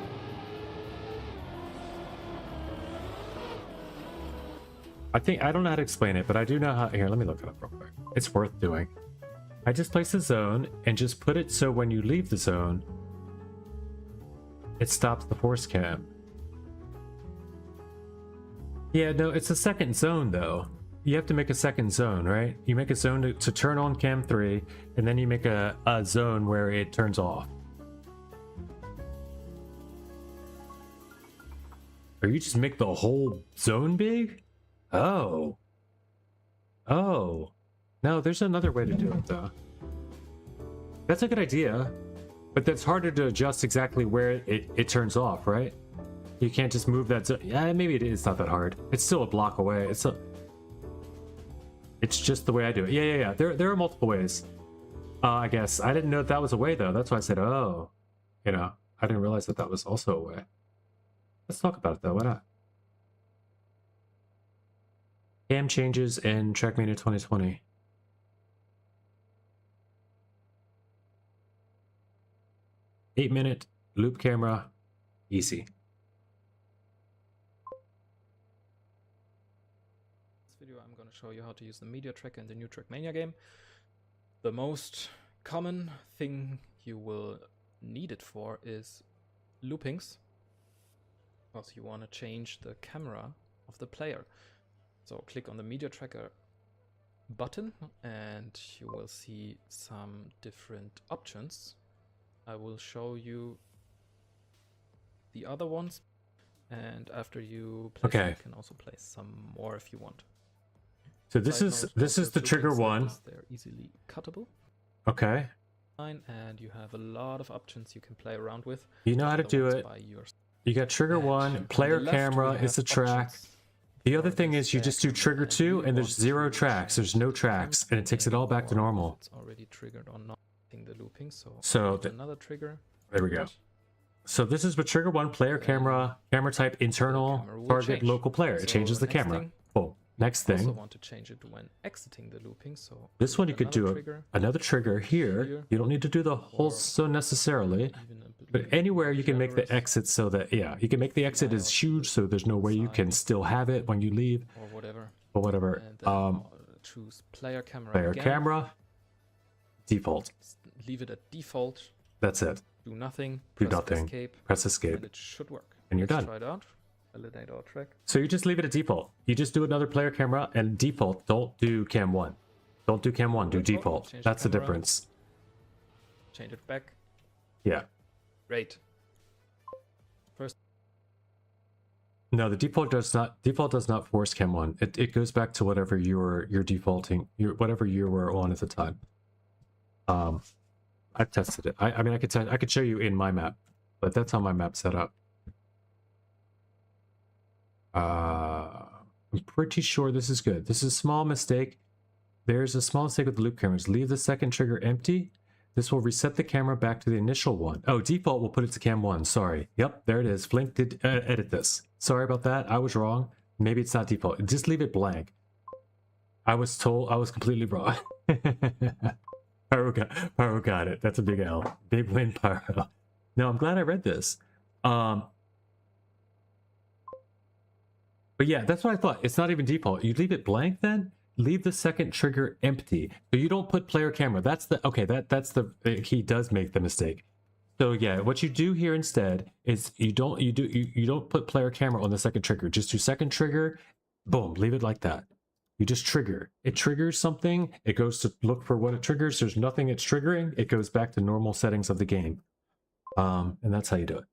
I don't know how to explain it, but I do know how. Here, let me look it up real quick. It's worth doing. I just place the zone and just put it so when you leave the zone, it stops the force cam. Yeah, no, it's a second zone though. You have to make a second zone, right? You make a zone to turn on cam 3, and then you make a zone where it turns off. Or you just make the whole zone big? Oh. Oh. No, there's another way to do it though. That's a good idea, but that's harder to adjust exactly where it turns off, right? You can't just move that zone. Yeah, maybe it is not that hard. It's still a block away. It's just the way I do it. Yeah. There are multiple ways. I guess I didn't know that was a way though. That's why I said, oh, you know, I didn't realize that that was also a way. Let's talk about it though. Why not? Cam changes in Trackmania 2020. Eight-minute loop camera, easy. This video I'm going to show you how to use the media tracker in the new Trackmania game. The most common thing you will need it for is loopings, because you want to change the camera of the player. So click on the media tracker button and you will see some different options. I will show you the other ones, and after you place them, you can also place some more if you want. So this is the trigger one. They're easily cuttable. Okay. And you have a lot of options you can play around with. You know how to do it. You got trigger one, player camera is the track. The other thing is you just do trigger 2 and there's 0 tracks. There's no tracks and it takes it all back to normal. It's already triggered on not the looping, so another trigger. There we go. So this is with trigger 1, player camera, camera type internal, target local player. It changes the camera. Cool. Next thing. Also want to change it when exiting the looping. So this one you could do another trigger here. You don't need to do the whole so necessarily, but anywhere you can make the exit so that you can make the exit is huge, so there's no way you can still have it when you leave or whatever. Or whatever. Choose player camera. Player camera. Default. Leave it at default. That's it. Do nothing. Do nothing. Press escape. And it should work. And you're done. Try it out. Validate our track. So you just leave it at default. You just do another player camera and default. Don't do cam 1. Don't do cam 1. Do default. That's the difference. Change it back. Yeah. Great. First. No, the default does not force cam 1. It goes back to whatever you're defaulting, whatever you were on at the time. I've tested it. I mean, I could show you in my map, but that's how my map's set up. I'm pretty sure this is good. This is a small mistake. There's a small mistake with the loop cameras. Leave the second trigger empty. This will reset the camera back to the initial one. Oh, default will put it to cam 1. Sorry. Yep, there it is. Flink did edit this. Sorry about that. I was wrong. Maybe it's not default. Just leave it blank. I was told I was completely wrong. Pyro got it. That's a big L. Big win, Pyro. No, I'm glad I read this. But yeah, that's what I thought. It's not even default. You leave it blank then? Leave the second trigger empty. So you don't put player camera. That's the he does make the mistake. So yeah, what you do here instead is you don't put player camera on the second trigger. Just do second trigger, boom, leave it like that. You just trigger. It triggers something. It goes to look for what it triggers. There's nothing it's triggering. It goes back to normal settings of the game. And that's how you do it.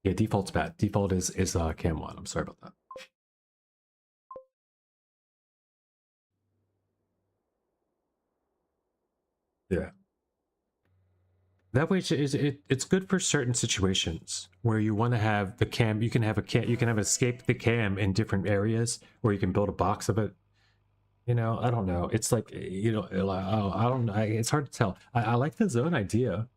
Yeah, default's bad. Default is cam 1. I'm sorry about that. Yeah. That way it's good for certain situations where you want to have the cam, you can have escape the cam in different areas, or you can build a box of it. You know, I don't know. It's like, you know, I don't know. It's hard to tell. I like the zone idea,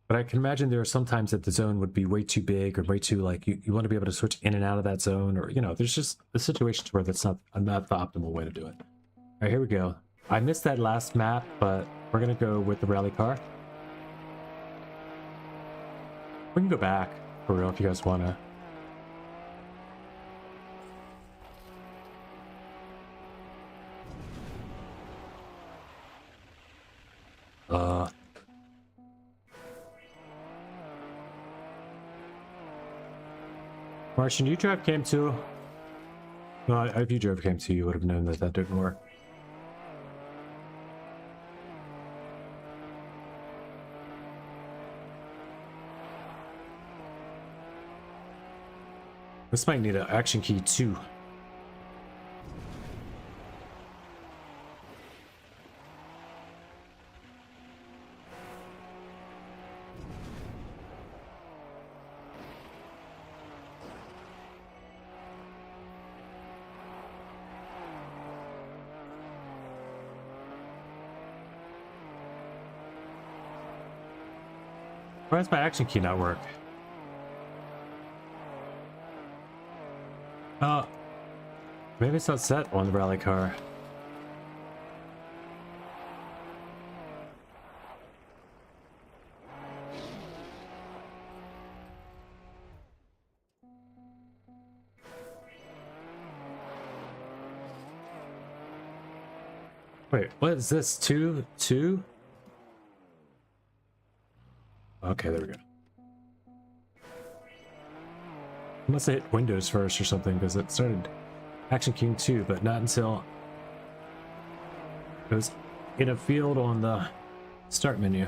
but I can imagine there are some times that the zone would be way too big or way too, like, you want to be able to switch in and out of that zone, or, you know, there's just the situations where that's not the optimal way to do it. All right, here we go. I missed that last map, but we're going to go with the rally car. We can go back, for real, if you guys want to. Martian, you drive cam 2? No, if you drove cam 2, you would have known that that didn't work. This might need an action key too. Why does my action key not work? Maybe it's not set on the rally car. Wait, what is this? Two? Okay, there we go. I must have hit Windows first or something because it started Action King 2, but not until it was in a field on the start menu.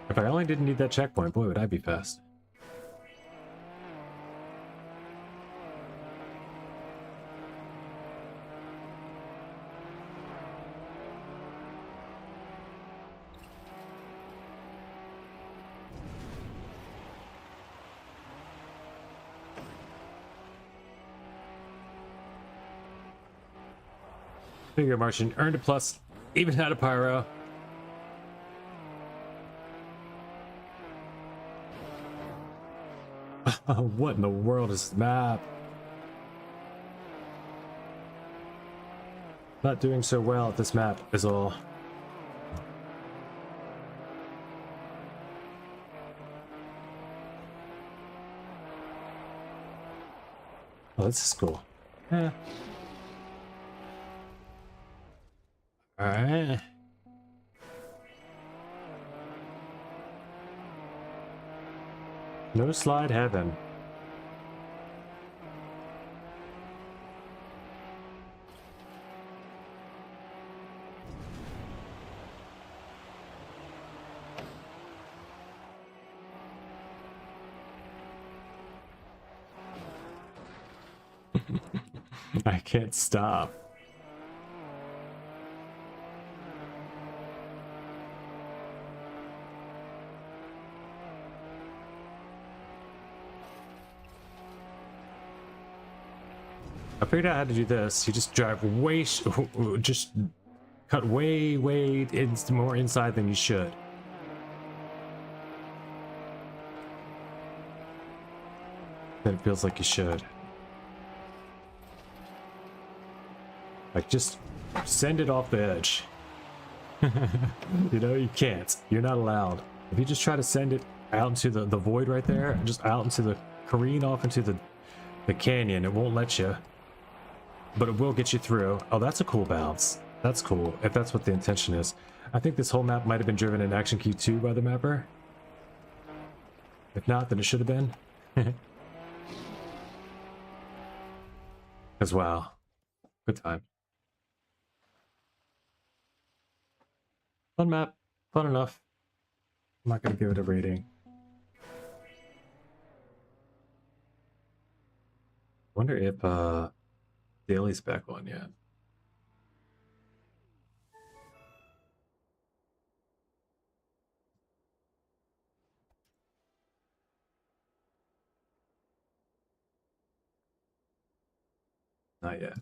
If I only didn't need that checkpoint, boy, would I be fast. Figure Martian earned a plus, even out of pyro. What in the world is this map? Not doing so well at this map is all. Oh, this is cool. Yeah. Alright. No slide heaven. I can't stop. I figured out how to do this. You just drive way, just cut way more inside than you should. Then it feels like you should. Like, just send it off the edge. You know, you can't. You're not allowed. If you just try to send it out into the void right there, just out into the careen off into the canyon, it won't let you. But it will get you through. Oh, that's a cool bounce. That's cool, if that's what the intention is. I think this whole map might have been driven in Action Key 2 by the mapper. If not, then it should have been. As well. Good time. Fun map. Fun enough. I'm not going to give it a rating. Wonder if Daily's back on yet. Not yet.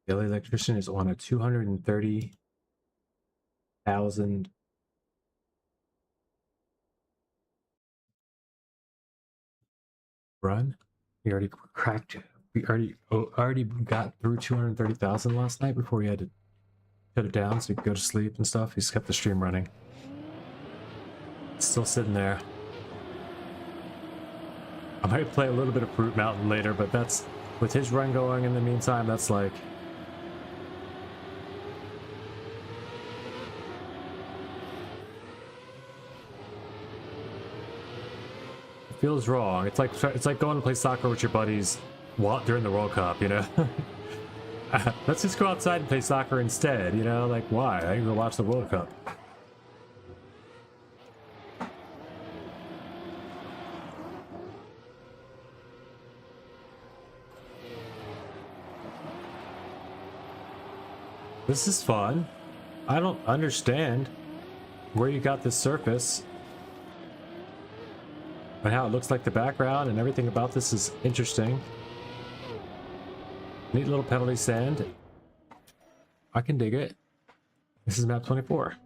Daily Electrician is on a 230,000 run. We already cracked. We already got through 230,000 last night before we had to shut it down so we could go to sleep and stuff. He's kept the stream running. It's still sitting there. I might play a little bit of Fruit Mountain later, but that's with his run going in the meantime. That's like. It feels wrong. It's like going to play soccer with your buddies during the World Cup, you know? Let's just go outside and play soccer instead, you know? Like, why? I can go watch the World Cup. This is fun. I don't understand where you got this surface and how it looks like the background and everything about this is interesting. Neat little penalty stand. I can dig it. This is map 24.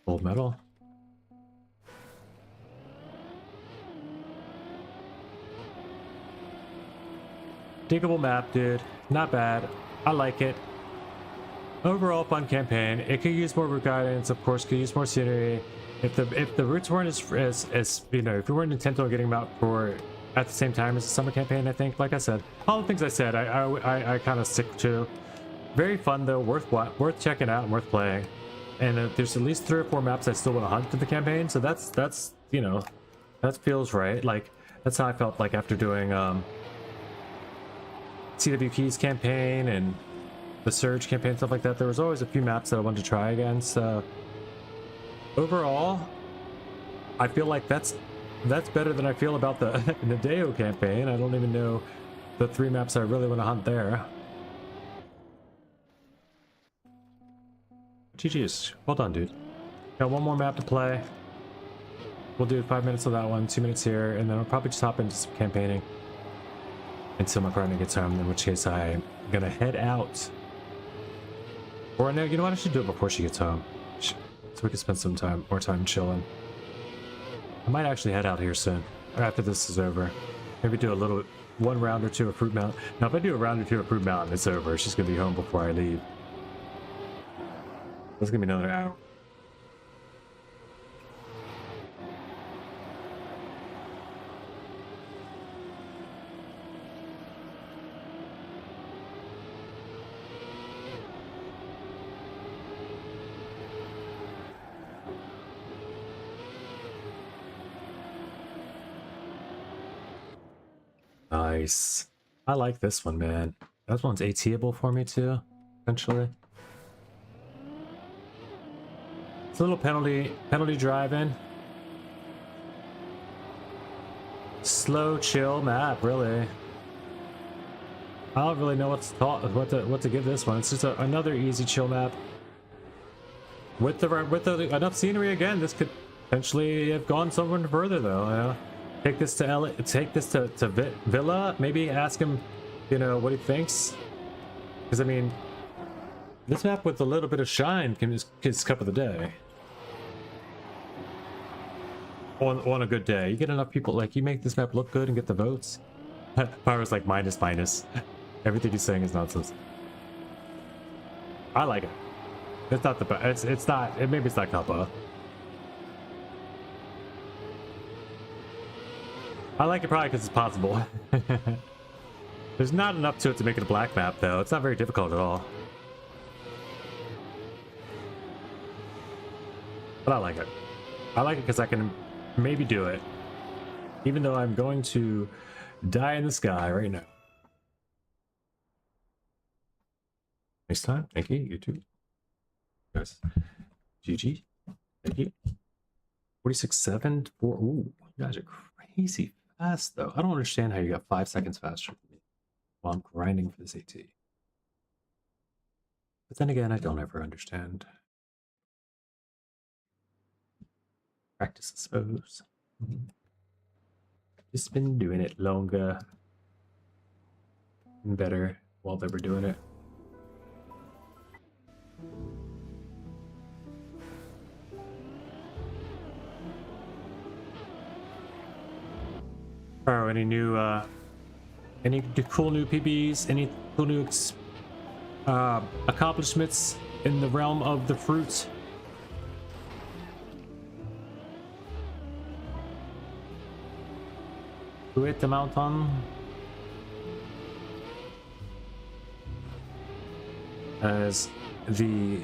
Gold medal. Diggable map, dude. Not bad. I like it. Overall fun campaign. It could use more route guidance, of course, could use more scenery. If the routes weren't as you know, if you weren't intent on getting them out for at the same time as the summer campaign, I think, like I said, all the things I said, I kind of stick to. Very fun though, worth checking out and worth playing. And there's at least 3 or 4 maps I still want to hunt for the campaign, so that's you know, that feels right. Like that's how I felt like after doing CWP's campaign and the Surge campaign, stuff like that. There was always a few maps that I wanted to try again. So overall, I feel like that's better than I feel about the Nadeo campaign. I don't even know the 3 maps I really want to hunt there. GG's. Well done, dude. Got 1 more map to play. We'll do 5 minutes of that one, 2 minutes here, and then I'll probably just hop into some campaigning until my partner gets home, in which case I'm gonna head out. Or no, you know what? I should do it before she gets home, so we can spend some more time chilling. I might actually head out here soon, or after this is over. Maybe do a 1 round or 2 of Fruit Mountain. Now, if I do a round or 2 of Fruit Mountain, it's over. She's gonna be home before I leave. That's gonna be another hour. Nice. I like this one, man. That one's AT-able for me too, eventually. It's a little penalty driving. Slow, chill map, really. I don't really know what to give this one. It's just another easy chill map. With enough scenery again, this could potentially have gone somewhere further though. You know? Take this to Villa. Maybe ask him, you know, what he thinks. Because I mean, this map with a little bit of shine is cup of the day. On a good day, you get enough people, like you make this map look good and get the votes. Pyro's like minus. Everything he's saying is nonsense. I like it. It's not the best. It's not. Maybe it's not Cuppa. I like it probably because it's possible. There's not enough to it to make it a black map, though. It's not very difficult at all. But I like it. I like it because I can maybe do it. Even though I'm going to die in the sky right now. Next time. Thank you. You too. Guys. GG. Thank you. 46.7 4. Ooh, you guys are crazy fast, though. I don't understand how you got 5 seconds faster than me while I'm grinding for this AT. But then again, I don't ever understand. Practice, I suppose. Just been doing it longer and better while they were doing it. Oh, any cool new PBs? Any cool new accomplishments in the realm of the fruit? to hit the mountain. As the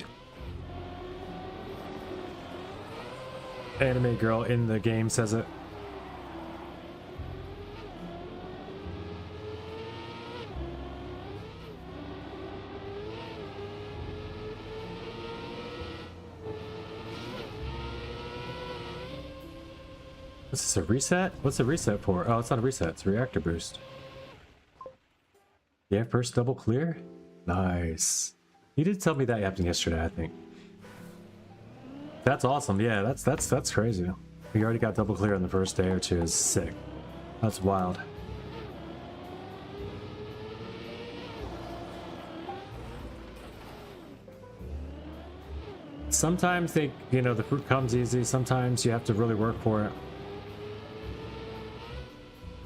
anime girl in the game says it. Is this a reset? What's a reset for? Oh, it's not a reset, it's a reactor boost. Yeah, first double clear? Nice. You did tell me that happened yesterday, I think. That's awesome. Yeah, that's crazy. You already got double clear on the first day or two is sick. That's wild. Sometimes they, you know, the fruit comes easy. Sometimes you have to really work for it.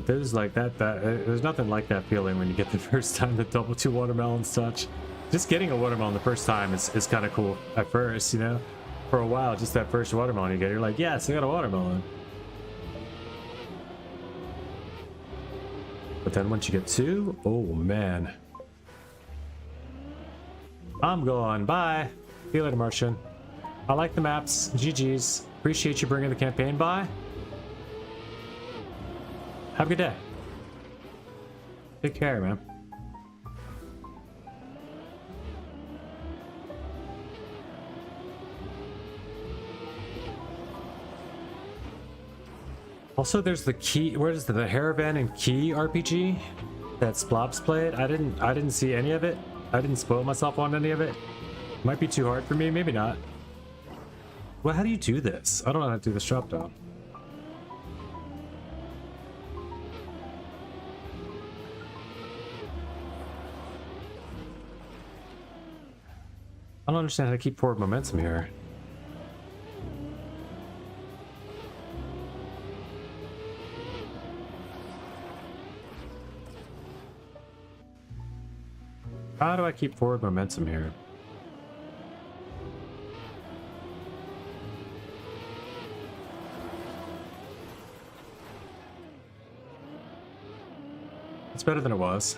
There's like there's nothing like that feeling when you get the first time the double 2 watermelons touch. Just getting a watermelon the first time is kind of cool at first, you know. For a while, just that first watermelon you get, you're like, yes, I got a watermelon. But then once you get 2, oh man. I'm going, bye. See you later, Martian. I like the maps, GG's. Appreciate you bringing the campaign by. Have a good day. Take care, man. Also, there's the key. Where is the Haravan and Key RPG that Splops played? I didn't see any of it. I didn't spoil myself on any of it. Might be too hard for me. Maybe not. Well, how do you do this? I don't know how to do this drop down. I don't understand how to keep forward momentum here. How do I keep forward momentum here? It's better than it was.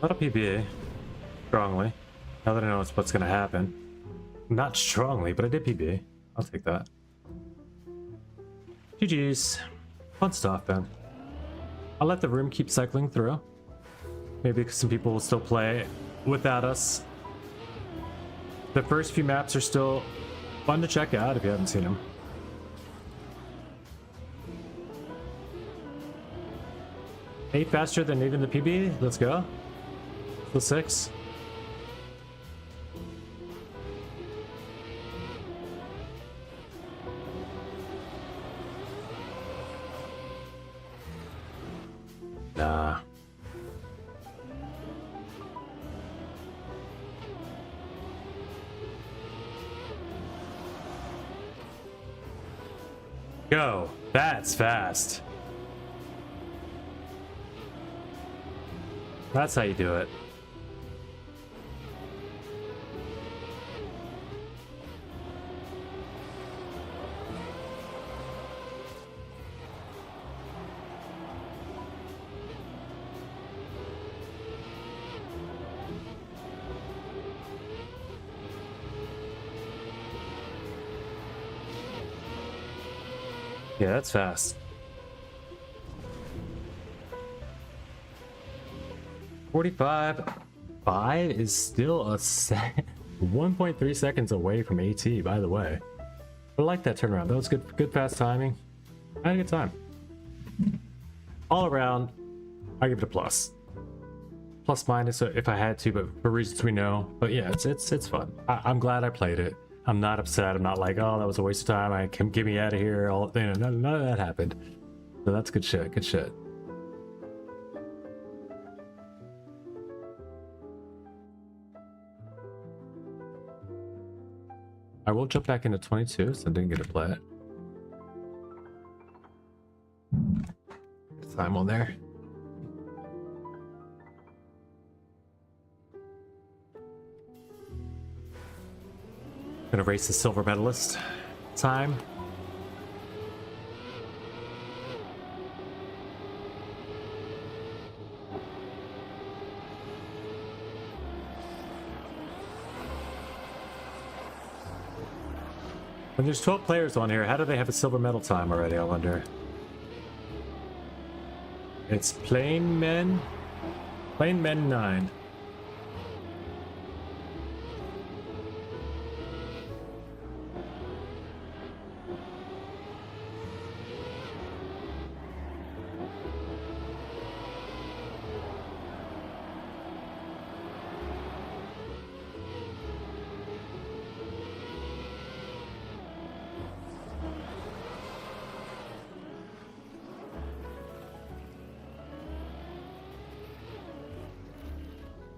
Not a PBA. Strongly. Now that I know what's gonna happen. Not strongly, but I did PBA. I'll take that. GG's. Fun stuff, man. I'll let the room keep cycling through. Maybe some people will still play without us. The first few maps are still fun to check out if you haven't seen them. Eight faster than even the PB. Let's go. The 6. Nah. Go. That's fast. That's how you do it. Yeah, that's fast. 45.5 is still a 1.3 seconds away from AT, by the way. I like that turnaround. That was good fast timing. I had a good time. All around, I give it a plus. Plus minus if I had to, but for reasons we know. But yeah, it's fun. I'm glad I played it. I'm not upset. I'm not like, oh, that was a waste of time. I can get me out of here. All, you know, none of that happened. So that's good shit. Good shit. I will jump back into 22 since I didn't get to play it. Time on there. Gonna race the silver medalist. Time. When there's 12 players on here, how do they have a silver medal time already, I wonder? It's Plain Men 9.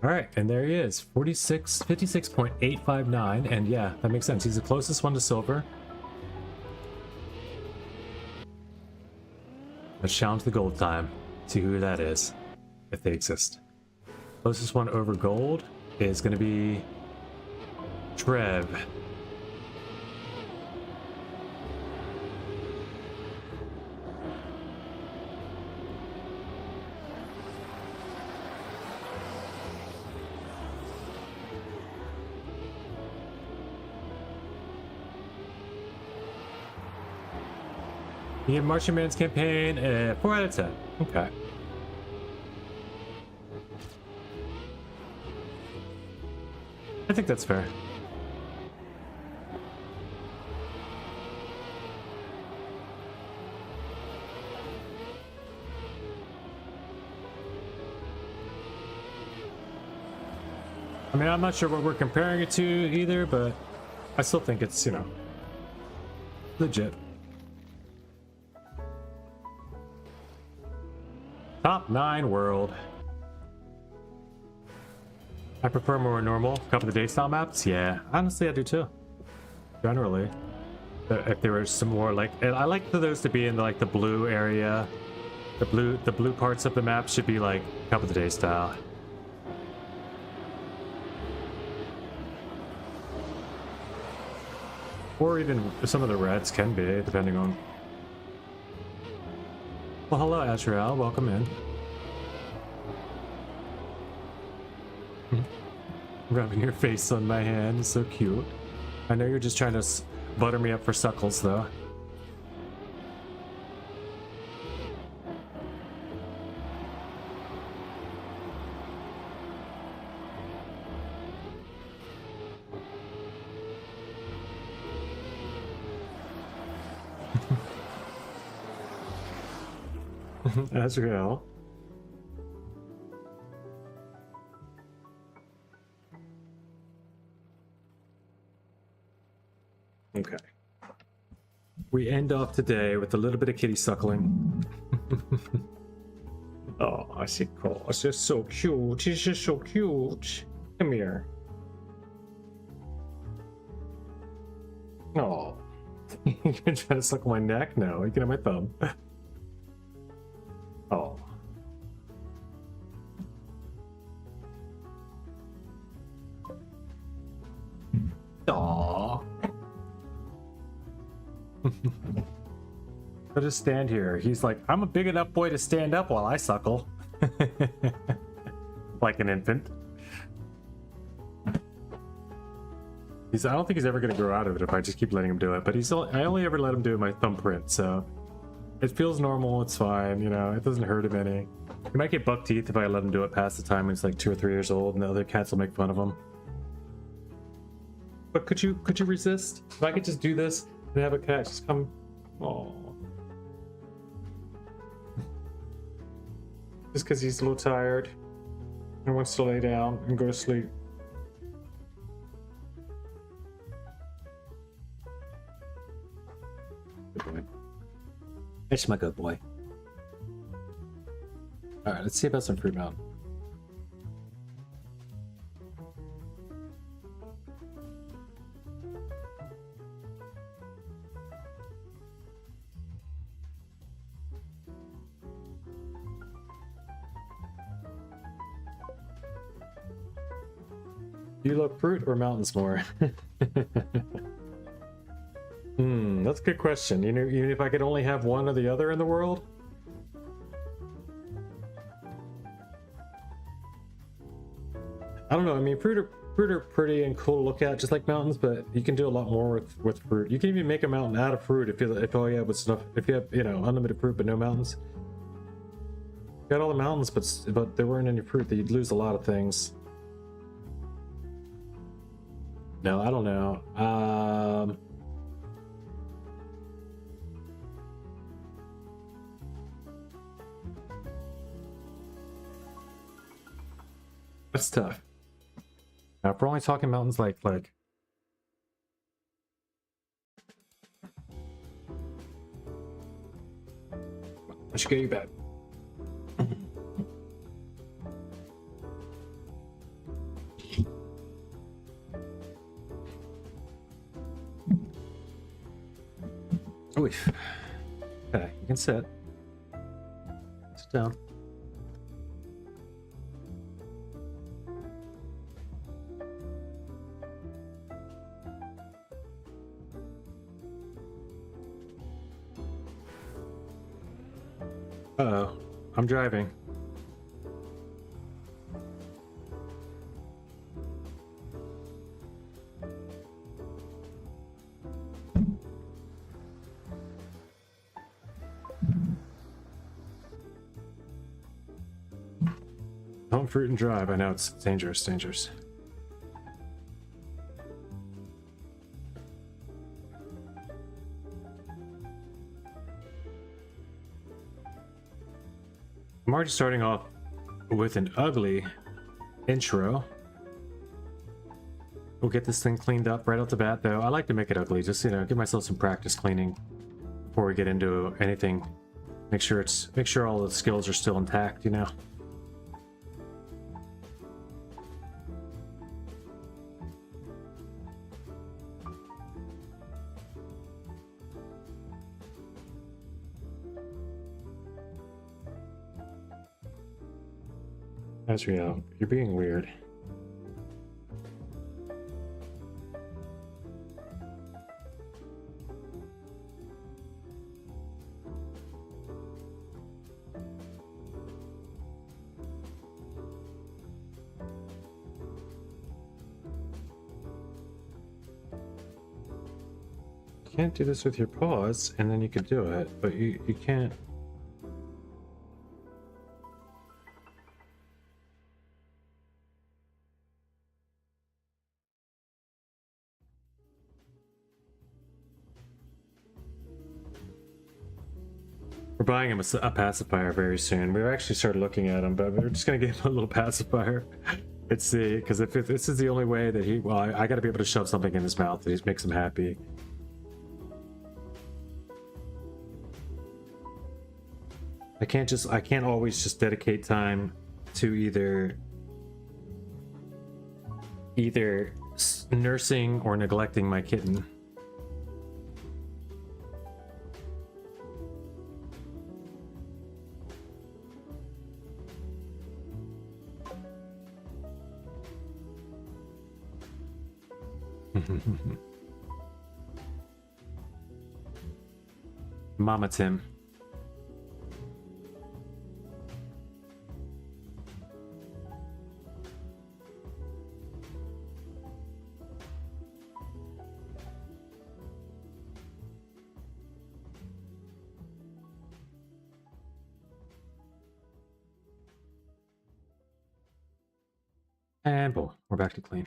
All right, and there he is, 56.859, and yeah, that makes sense. He's the closest one to silver. Let's challenge the gold time. See who that is, if they exist. Closest one over gold is going to be Trev. You get Martian Man's campaign, 4 out of 10. Okay. I think that's fair. I mean, I'm not sure what we're comparing it to either, but I still think it's, you know, legit. Top 9 world. I prefer more normal couple of the day style maps. Yeah, honestly, I do too. Generally, if there was some more like, and I like for those to be in the, like the blue area. The blue parts of the map should be like couple of the day style. Or even some of the reds can be, depending on. Well, hello, Azrael. Welcome in. Rubbing your face on my hand is so cute. I know you're just trying to butter me up for suckles, though. Azrael. Okay. We end off today with a little bit of kitty suckling. Oh, I see. Cool. It's just so cute. She's just so cute. Come here. Oh. You're trying to suck my neck? No, you can have my thumb. Oh. Aww. I'll just stand here. He's like, I'm a big enough boy to stand up while I suckle. Like an infant. I don't think he's ever going to grow out of it if I just keep letting him do it. But I only ever let him do my thumbprint, so it feels normal. It's fine, you know. It doesn't hurt him any. He might get buck teeth if I let him do it past the time when he's like 2 or 3 years old, and the other cats will make fun of him. But could you resist? If I could just do this and have a cat just come. Oh. Just because he's a little tired and wants to lay down and go to sleep. Good boy. It's my good boy. Alright, let's see about some fruit mountain. Do you love fruit or mountains more? That's a good question. You know, even if I could only have one or the other in the world? I don't know. I mean, fruit are pretty and cool to look at, just like mountains, but you can do a lot more with fruit. You can even make a mountain out of fruit if all you have was enough. If you have, you know, unlimited fruit but no mountains. You got all the mountains, but there weren't any fruit. That you'd lose a lot of things. No, I don't know. That's tough. Now, if we're only talking mountains, like I should get you back. Oh, okay, you can sit. Sit down. Uh-oh, I'm driving. Don't fruit and drive. I know it's dangerous, dangerous. I'm already starting off with an ugly intro. We'll get this thing cleaned up right off the bat, though. I like to make it ugly, just, you know, give myself some practice cleaning before we get into anything. Make sure all the skills are still intact, you know. Asriel, you're being weird. You can't do this with your paws, and then you could do it, but you can't. We're buying him a pacifier very soon. We've actually started looking at him, but we're just gonna give him a little pacifier. It's the because if this is the only way that he, well, I got to be able to shove something in his mouth that makes him happy. I can't always just dedicate time to either nursing or neglecting my kitten. Mama Tim. And boom, we're back to clean.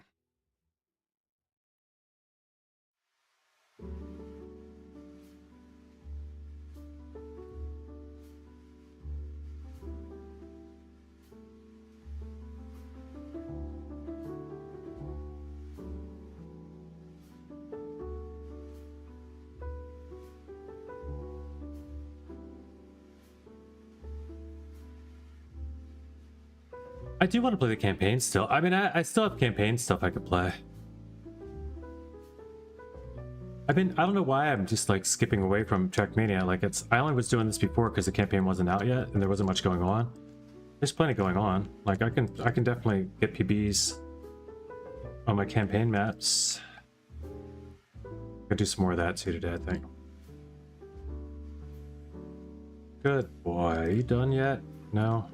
I do want to play the campaign still. I mean, I still have campaign stuff I could play. I don't know why I'm just like skipping away from Trackmania. Like I only was doing this before because the campaign wasn't out yet and there wasn't much going on. There's plenty going on. Like I can definitely get PBs on my campaign maps. I'll do some more of that too today, I think. Good boy. Are you done yet? No.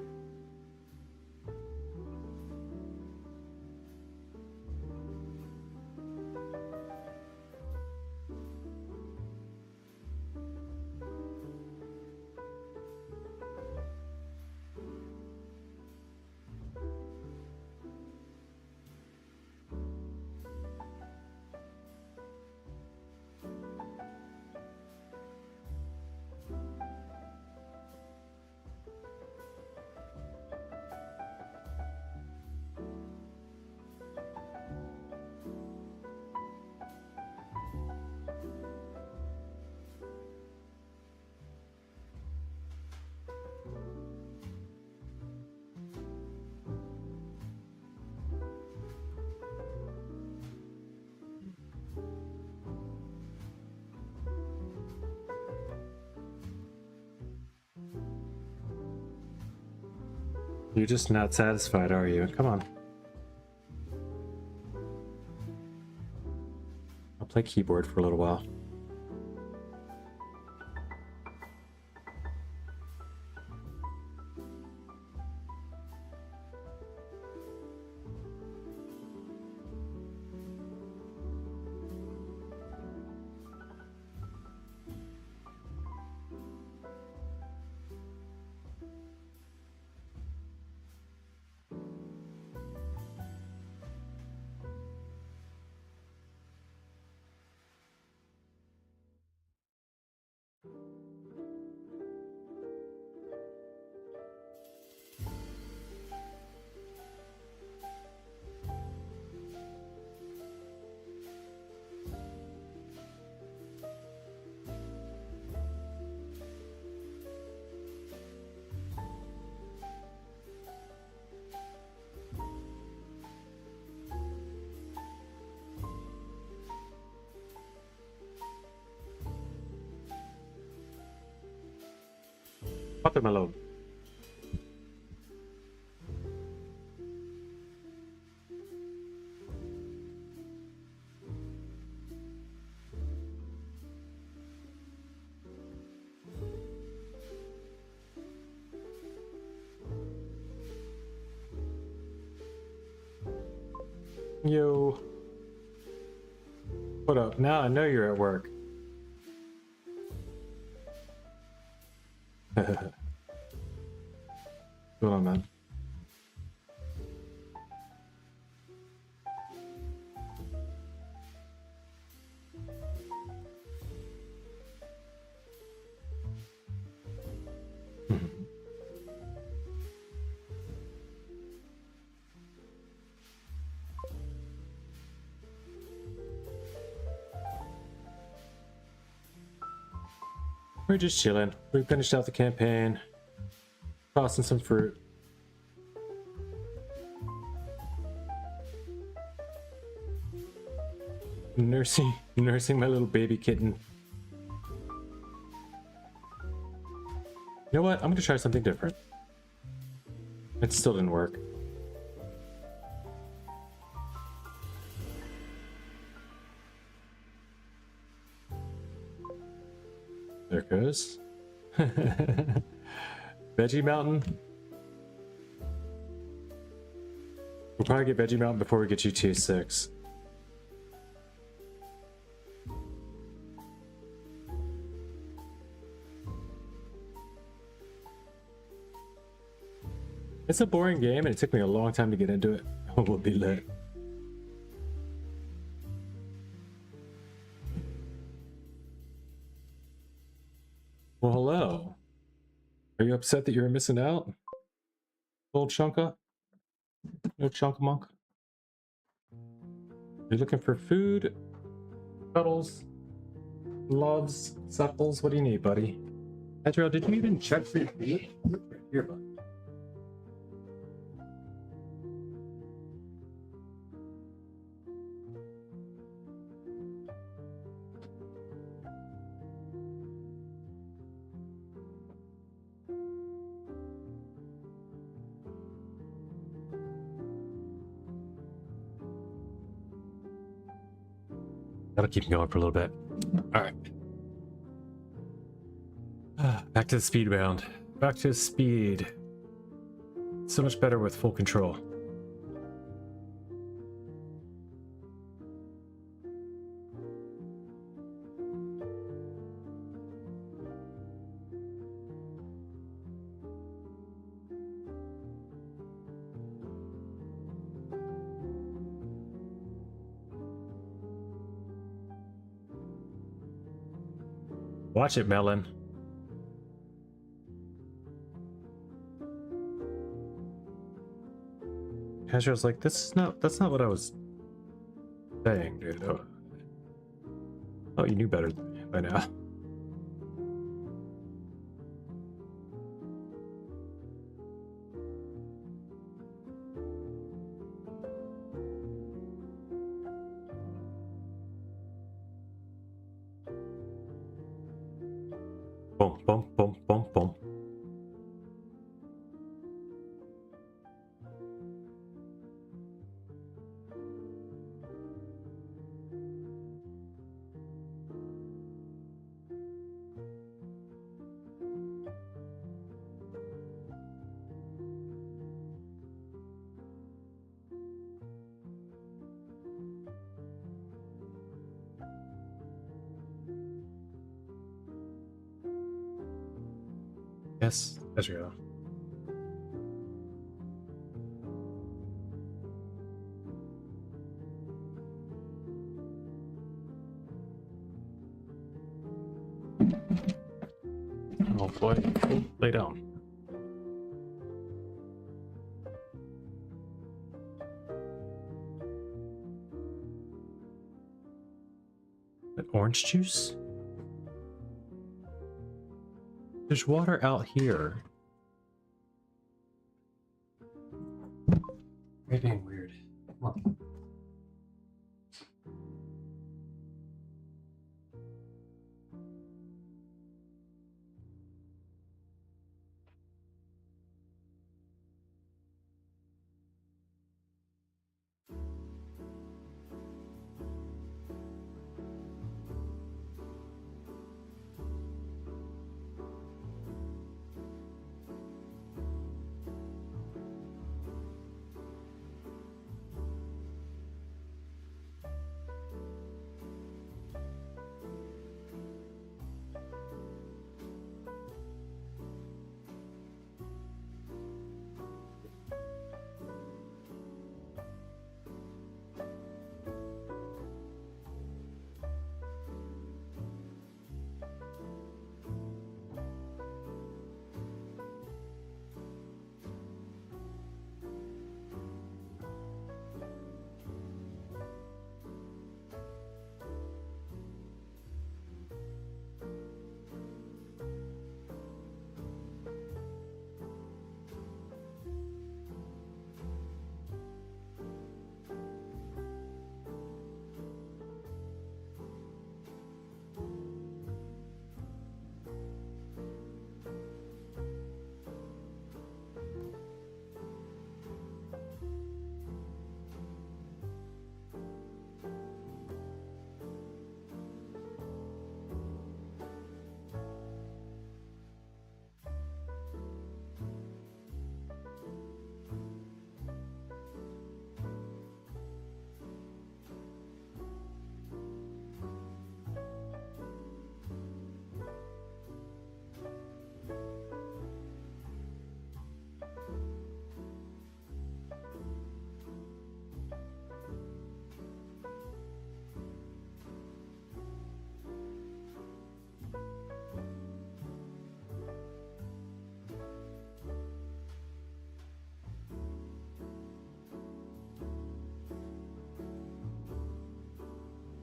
You're just not satisfied, are you? Come on. I'll play keyboard for a little while. Watermelon. Yo. What up? Now I know you're at work. What's going on, man? We're just chilling. We finished out the campaign. Tossing some fruit. Nursing my little baby kitten. You know what? I'm gonna try something different. It still didn't work. There it goes. Veggie Mountain. We'll probably get Veggie Mountain before we get GTA 6. It's a boring game and it took me a long time to get into it. We'll be lit. Well, hello. Are you upset that you're missing out? Old Chunka? No Chunka Monk? You're looking for food, cuddles, loves, supples? What do you need, buddy? Petrol, did you even check for your food? Here, bud. That'll keep me going for a little bit. All right. Back to the speed bound. Back to speed. So much better with full control. Watch it, Melon. Casual's like, that's not what I was saying, dude. Oh, you knew better than me by now. Boom, boom, boom, boom, boom. Yes, that's real. Oh boy, oh, lay down. That orange juice? There's water out here. You're being weird. Come on.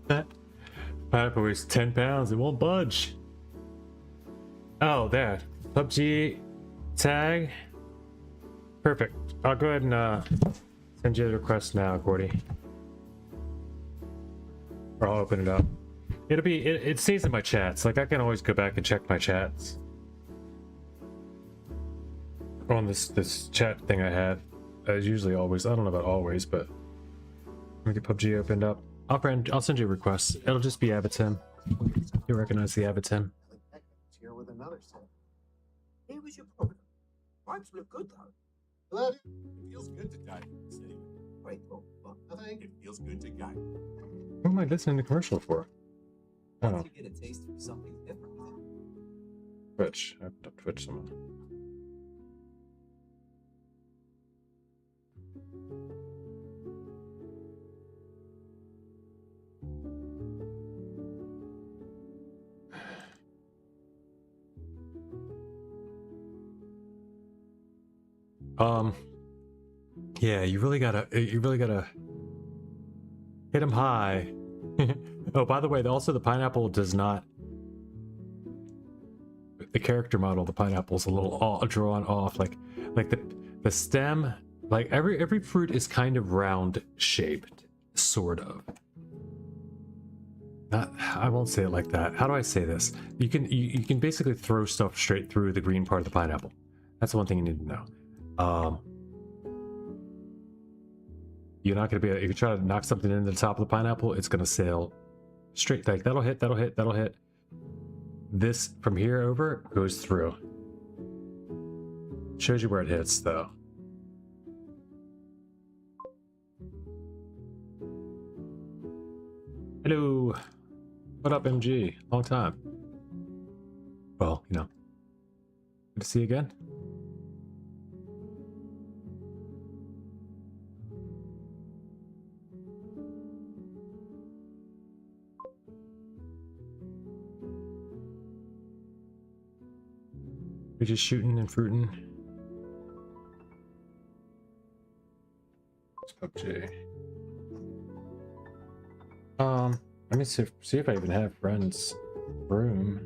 That pineapple weighs 10 pounds. It won't budge. Oh, there. PUBG tag. Perfect. I'll go ahead and send you the request now, Gordy. Or I'll open it up. It'll be, it stays in my chats. Like, I can always go back and check my chats. On this chat thing I have. As usually always. I don't know about always, but let me get PUBG opened up. I'll send you a request. It'll just be Avatim. You recognize the Avatim. Here with another set. Hey, was your program? Parts look good though. Well, it feels good to guide from the city. Wait, well, I think it feels good to guide. Who am I listening to commercial for? Oh, You get a taste of something different. Twitch. I have to Twitch someone. Yeah, you really gotta hit him high. Oh, by the way, also the pineapple does not. The character model, the pineapple's a little drawn off, like the stem, like every fruit is kind of round shaped, sort of. Not, I won't say it like that. How do I say this? You can basically throw stuff straight through the green part of the pineapple. That's the one thing you need to know. You're not going to be able, if you try to knock something into the top of the pineapple, it's going to sail straight. Like that'll hit. This from here over goes through. Shows you where it hits though. Hello. What up, MG? Long time. Well, you know. Good to see you again. You're just shooting and fruiting. It's PUBG. Let me see if I even have friends room.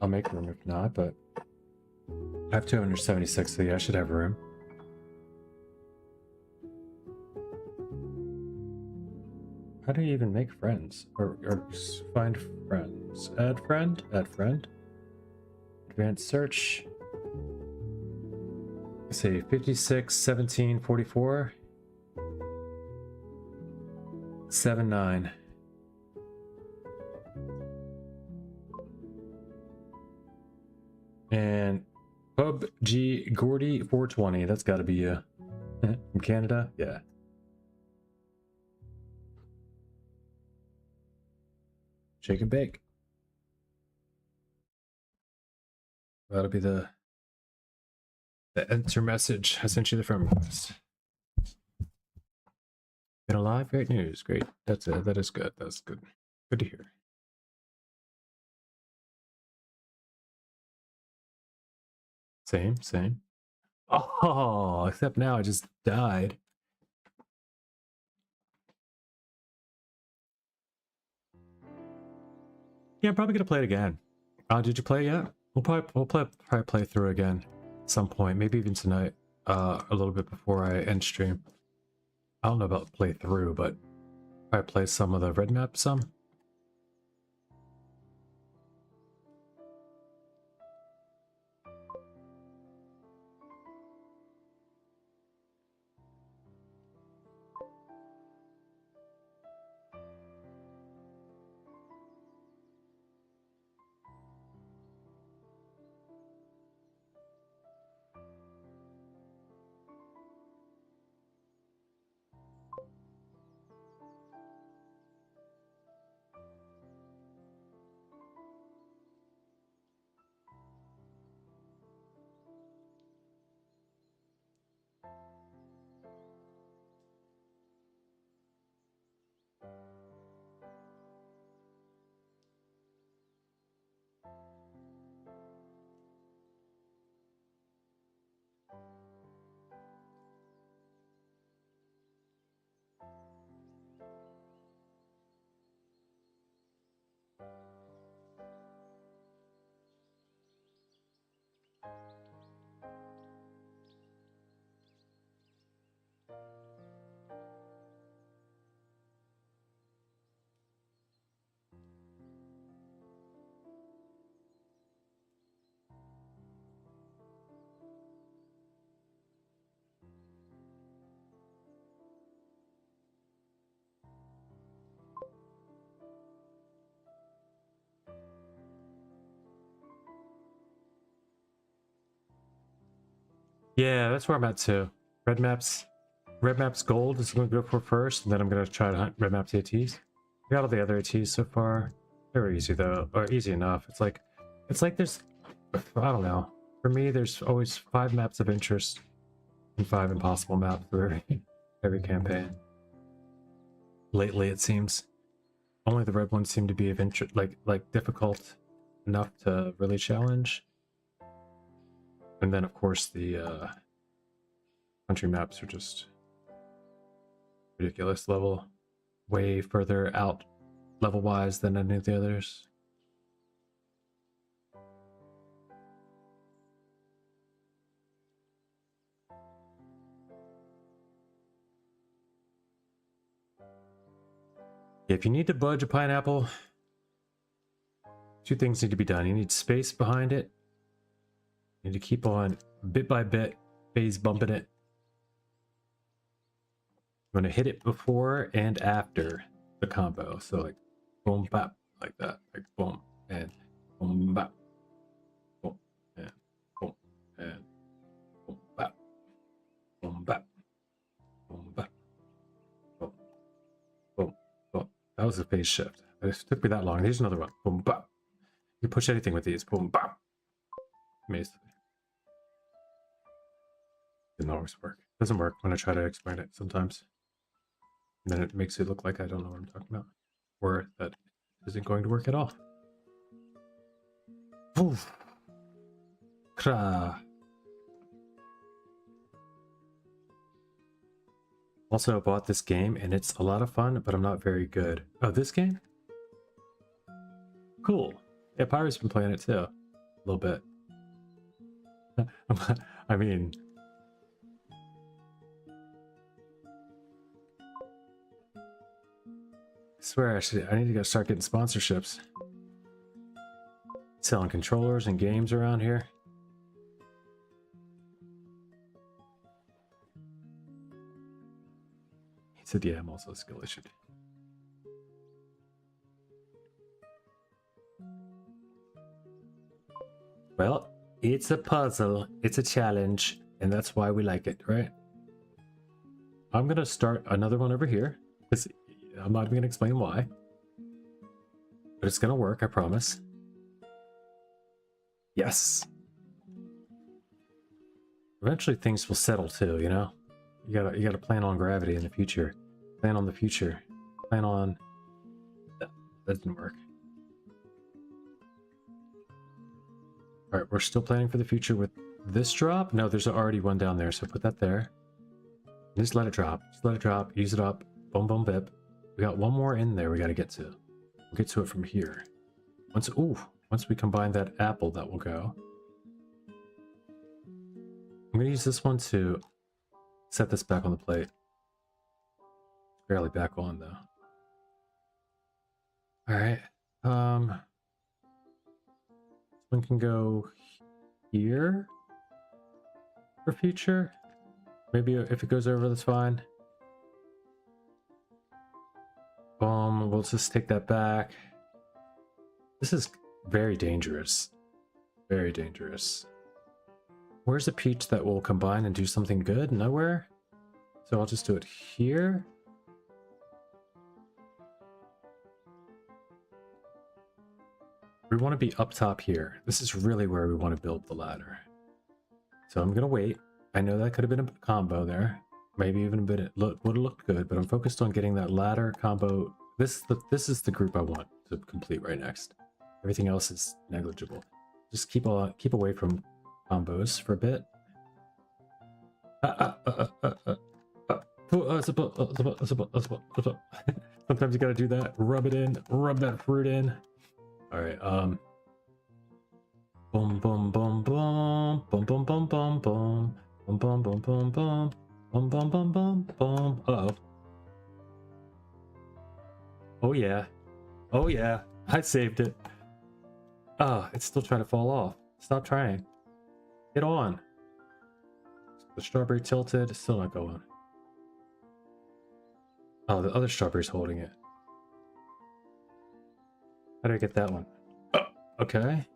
I'll make room if not, but I have 276, so yeah, I should have room. How do you even make friends? Or find friends? Add friend? Add friend? Advanced search. Let's see, 56, 17, 44. 79. And PUBG Gordy 420. That's got to be you. From Canada? Yeah. Shake and bake. That'll be the enter message. I sent you the friend request. Been alive? Great news. Great. That's it. That is good. That's good. Good to hear. Same. Oh, except now I just died. Yeah, I'm probably gonna play it again. Did you play yet? We'll probably play through again at some point, maybe even tonight. A little bit before I end stream. I don't know about play through, but probably play some of the red map some. Yeah, that's where I'm at too. Red maps gold is going to go for first, and then I'm going to try to hunt red maps ATs. I got all the other ATs so far. They're easy though, or easy enough. It's like there's, I don't know. For me, there's always 5 maps of interest and 5 impossible maps for every campaign. Lately, it seems only the red ones seem to be of interest, like difficult enough to really challenge. And then, of course, the country maps are just ridiculous level, way further out level-wise than any of the others. If you need to budge a pineapple, 2 things need to be done. You need space behind it. You need to keep on, bit by bit, phase bumping it. I'm going to hit it before and after the combo. So like, boom, bap, like that. Like, boom, and boom, bap. Boom, and boom, and boom, bap. Boom, bap. Boom, bap. Boom, boom, boom. That was a phase shift. It took me that long. Here's another one. Boom, bap. You push anything with these. Boom, bap. Amazing. Didn't always work. Doesn't work when I try to explain it sometimes. And then it makes it look like I don't know what I'm talking about. Or that isn't going to work at all. Oof. Kra. Also bought this game and it's a lot of fun, but I'm not very good. Oh, this game? Cool. Yeah, Pyro's been playing it too. A little bit. I mean... I swear I need to go start getting sponsorships. Selling controllers and games around here. He said, yeah, I'm also skill issued. Well, it's a puzzle, it's a challenge, and that's why we like it, right? I'm gonna start another one over here, because I'm not even gonna explain why. But it's gonna work, I promise. Yes! Eventually things will settle too, you know? You gotta plan on gravity in the future. Plan on the future. Plan on... That didn't work. Alright, we're still planning for the future with this drop? No, there's already one down there, so put that there. Just let it drop. Just let it drop. Use it up. Boom, boom, bip. We got one more in there we gotta get to. We'll get to it from here. Once we combine that apple, that will go. I'm gonna use this one to set this back on the plate. Barely back on, though. Alright. This one can go here for future. Maybe if it goes over, that's fine. Boom, we'll just take that back. This is very dangerous. Very dangerous. Where's a peach that will combine and do something good? Nowhere? So I'll just do it here. We want to be up top here. This is really where we want to build the ladder. So I'm going to wait. I know that could have been a combo there. Maybe even a bit, would have looked good, but I'm focused on getting that ladder combo. This is the group I want to complete right next. Everything else is negligible. Just keep away from combos for a bit. Sometimes you gotta do that. Rub it in. Rub that fruit in. All right. Boom, boom, boom, boom, boom, boom, boom, boom, boom, boom, boom, boom, boom, boom. Boom, boom, boom, boom, boom. Uh-oh. Oh, yeah. Oh, yeah. I saved it. Oh, it's still trying to fall off. Stop trying. Get on. The strawberry tilted. It's still not going. Oh, the other strawberry's holding it. How do I get that one? Oh, okay.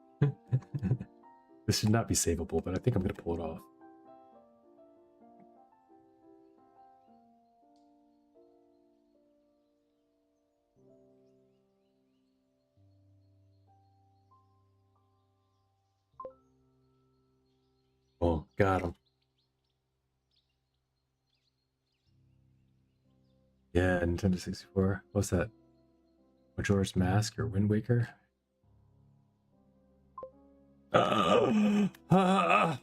This should not be savable, but I think I'm going to pull it off. Oh, got him. Yeah, Nintendo 64. What's that? Majora's Mask or Wind Waker? Oh, that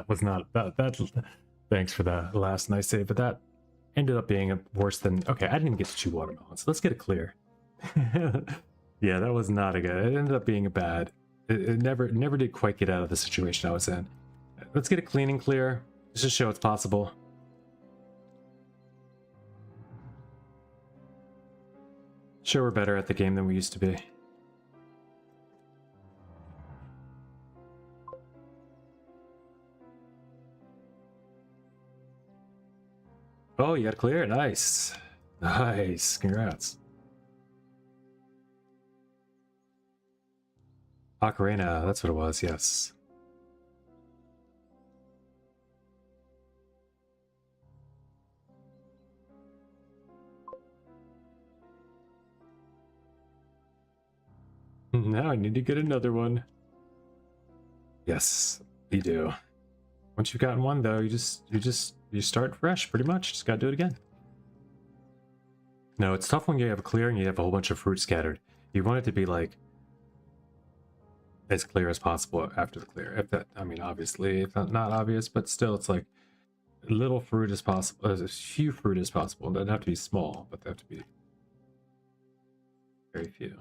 was not that. Thanks for that last nice save, but that ended up being worse than. Okay, I didn't even get to chew watermelons. Let's get it clear. Yeah, that was not a good. It ended up being a bad. It never did quite get out of the situation I was in. Let's get it clean and clear. Let's just show it's possible. Sure, we're better at the game than we used to be. Oh, you got to clear it. Nice. Nice. Congrats. Ocarina, that's what it was, yes. Now I need to get another one. Yes, you do. Once you've gotten one though, you start fresh pretty much. Just gotta do it again. No, it's tough when you have a clear and you have a whole bunch of fruit scattered. You want it to be like as clear as possible after the clear. If that, I mean, obviously, if not obvious, but still, it's like little fruit as possible, as few fruit as possible. It doesn't have to be small, but they have to be very few.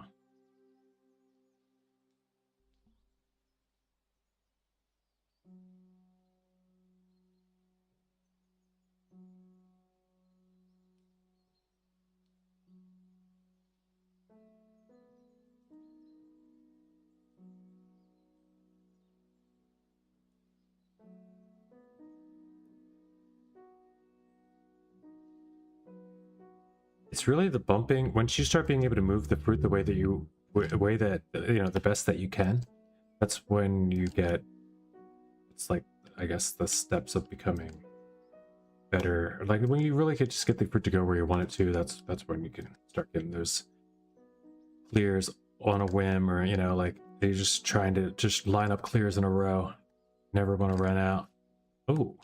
It's really the bumping. Once you start being able to move the fruit the way that you the best that you can, that's when you get, it's like, I guess, the steps of becoming better. Like when you really could just get the fruit to go where you want it to, that's when you can start getting those clears on a whim, or like you're just trying to just line up clears in a row. Never want to run out. Oh.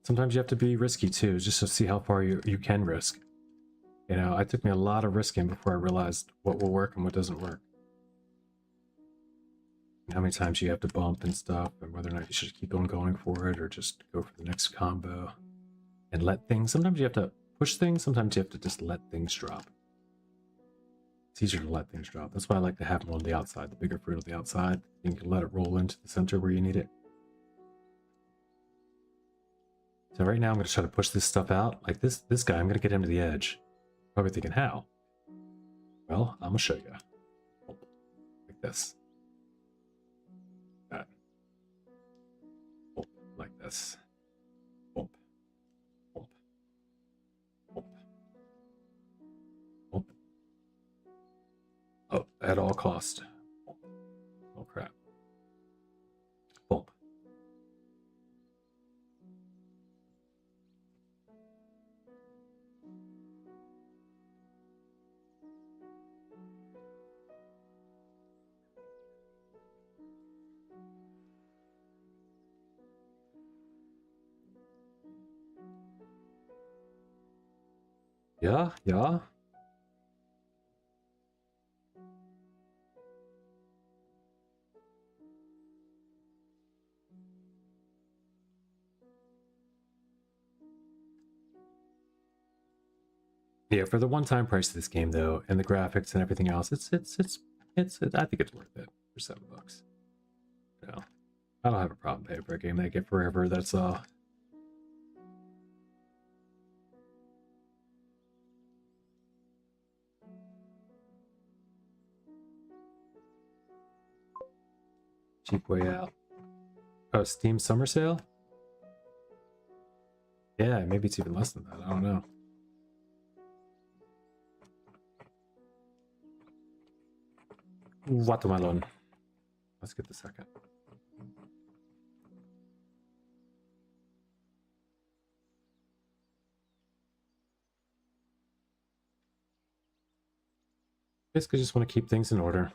Sometimes you have to be risky too, just to see how far you can risk. It took me a lot of risking before I realized what will work and what doesn't work. And how many times you have to bump and stuff, and whether or not you should keep on going for it or just go for the next combo. And let things, sometimes you have to push things, sometimes you have to just let things drop. It's easier to let things drop. That's why I like to have them on the outside, the bigger fruit on the outside. You can let it roll into the center where you need it. So right now I'm going to try to push this stuff out. Like this guy, I'm going to get him to the edge. Probably thinking, how? Well, I'm going to show you. Like this. That. Like this. Bump. Bump. Bump. Bump. Oh, at all cost. Bump. Oh, crap. Bump. Yeah, yeah. Yeah, for the one-time price of this game though, and the graphics and everything else, it's I think it's worth it for $7. I don't have a problem paying for a game that I get forever. That's cheap way out. Oh, Steam Summer Sale? Yeah, maybe it's even less than that. I don't know. Watermelon. Let's get the second. Basically just want to keep things in order.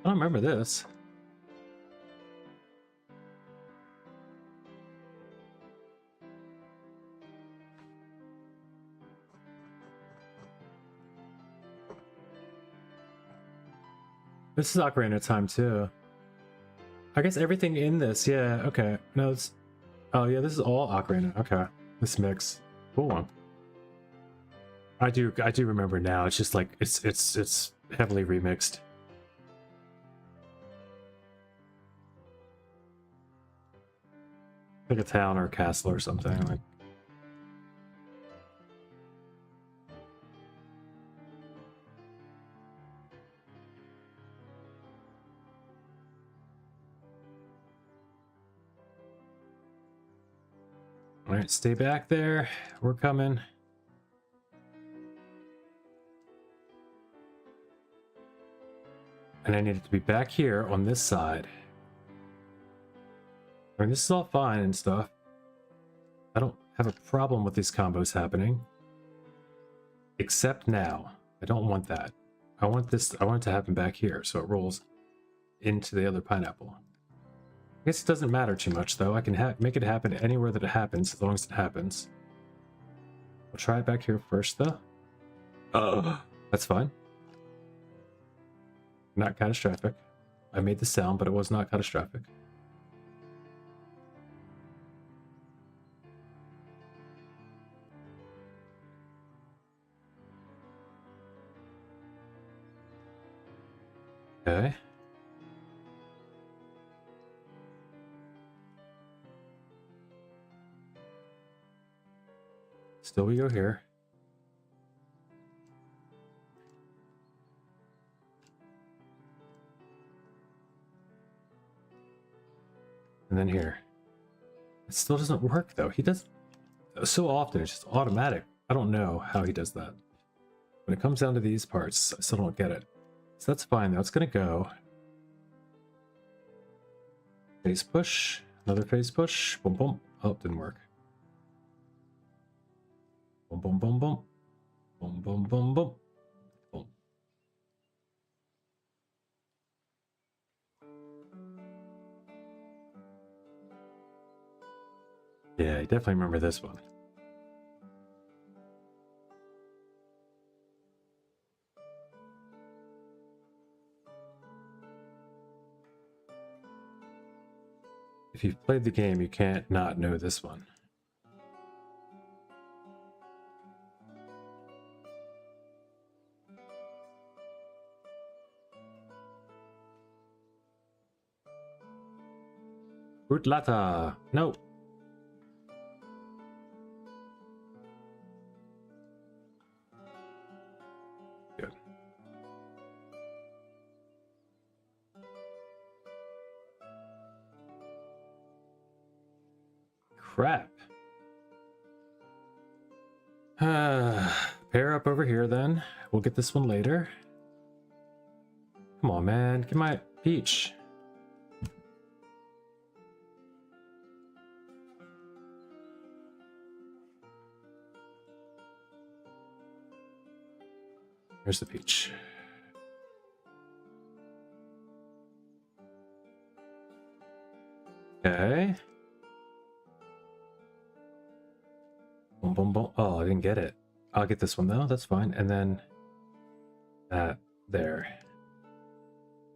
I don't remember this. This is Ocarina of Time too. I guess everything in this, yeah, okay. No, it's, oh yeah, this is all Ocarina. Okay, this mix, cool one. I do remember now. It's just like it's heavily remixed. Like a town or a castle or something like. All right, stay back there. We're coming. And I needed to be back here on this side. I mean, this is all fine and stuff. I don't have a problem with these combos happening. Except now. I don't want that. I want this, I want it to happen back here, so it rolls into the other pineapple. I guess it doesn't matter too much, though. I can make it happen anywhere that it happens, as long as it happens. I'll try it back here first, though. That's fine. Not catastrophic. I made the sound, but it was not catastrophic. Okay. Still we go here. And then here. It still doesn't work though. He does so often, it's just automatic. I don't know how he does that. When it comes down to these parts, I still don't get it. So that's fine though. It's gonna go. Phase push. Another phase push. Boom boom. Oh, it didn't work. Boom boom boom boom. Boom boom boom boom. Boom. Yeah, I definitely remember this one. If you've played the game, you can't not know this one. Fruit Lata. No. Good. Crap. Pair up over here then. We'll get this one later. Come on, man. Get my peach. Here's the peach. Okay. Boom, boom, boom. Oh, I didn't get it. I'll get this one though. That's fine. And then that there.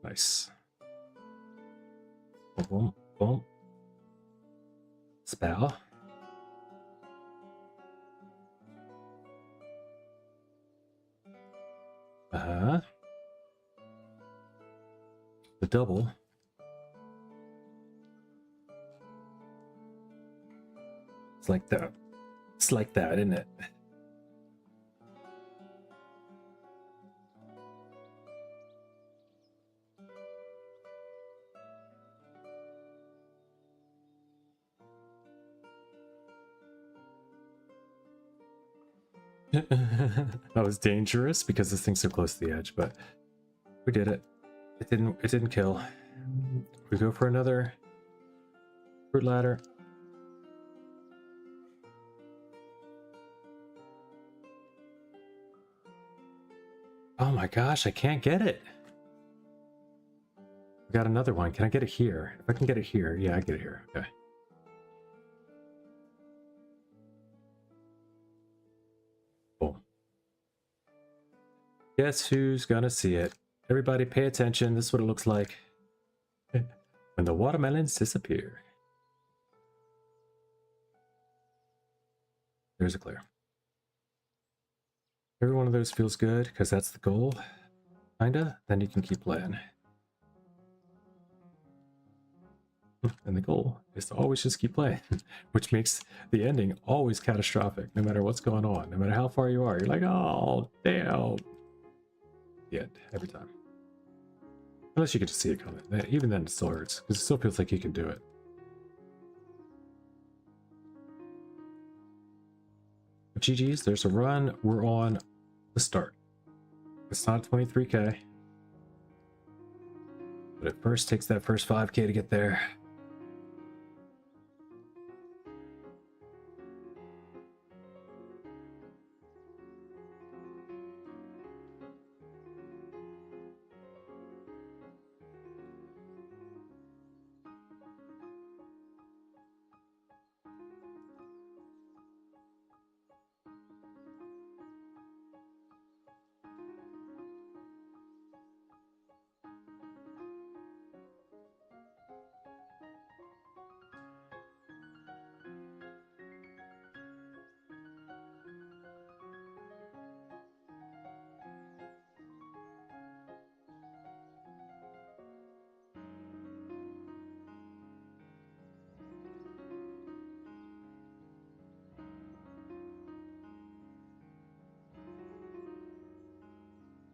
Nice. Boom, boom, boom. Spell. The double. It's like that. It's like that, isn't it? That was dangerous because this thing's so close to the edge, but we did it. It didn't kill. We go for another fruit ladder. Oh my gosh, I can't get it. We got another one. Can I get it here? If I can get it here. Yeah, I get it here. Okay. Boom. Guess who's gonna see it? Everybody pay attention. This is what it looks like when the watermelons disappear. There's a clear. Every one of those feels good because that's the goal. Kinda. Then you can keep playing. And the goal is to always just keep playing, which makes the ending always catastrophic, no matter what's going on, no matter how far you are. You're like, oh, damn. The end, every time. Unless you get to see it coming. Even then, it still hurts, because it still feels like you can do it. But GG's, there's a run. We're on the start. It's not 23K. But it first takes that first 5K to get there.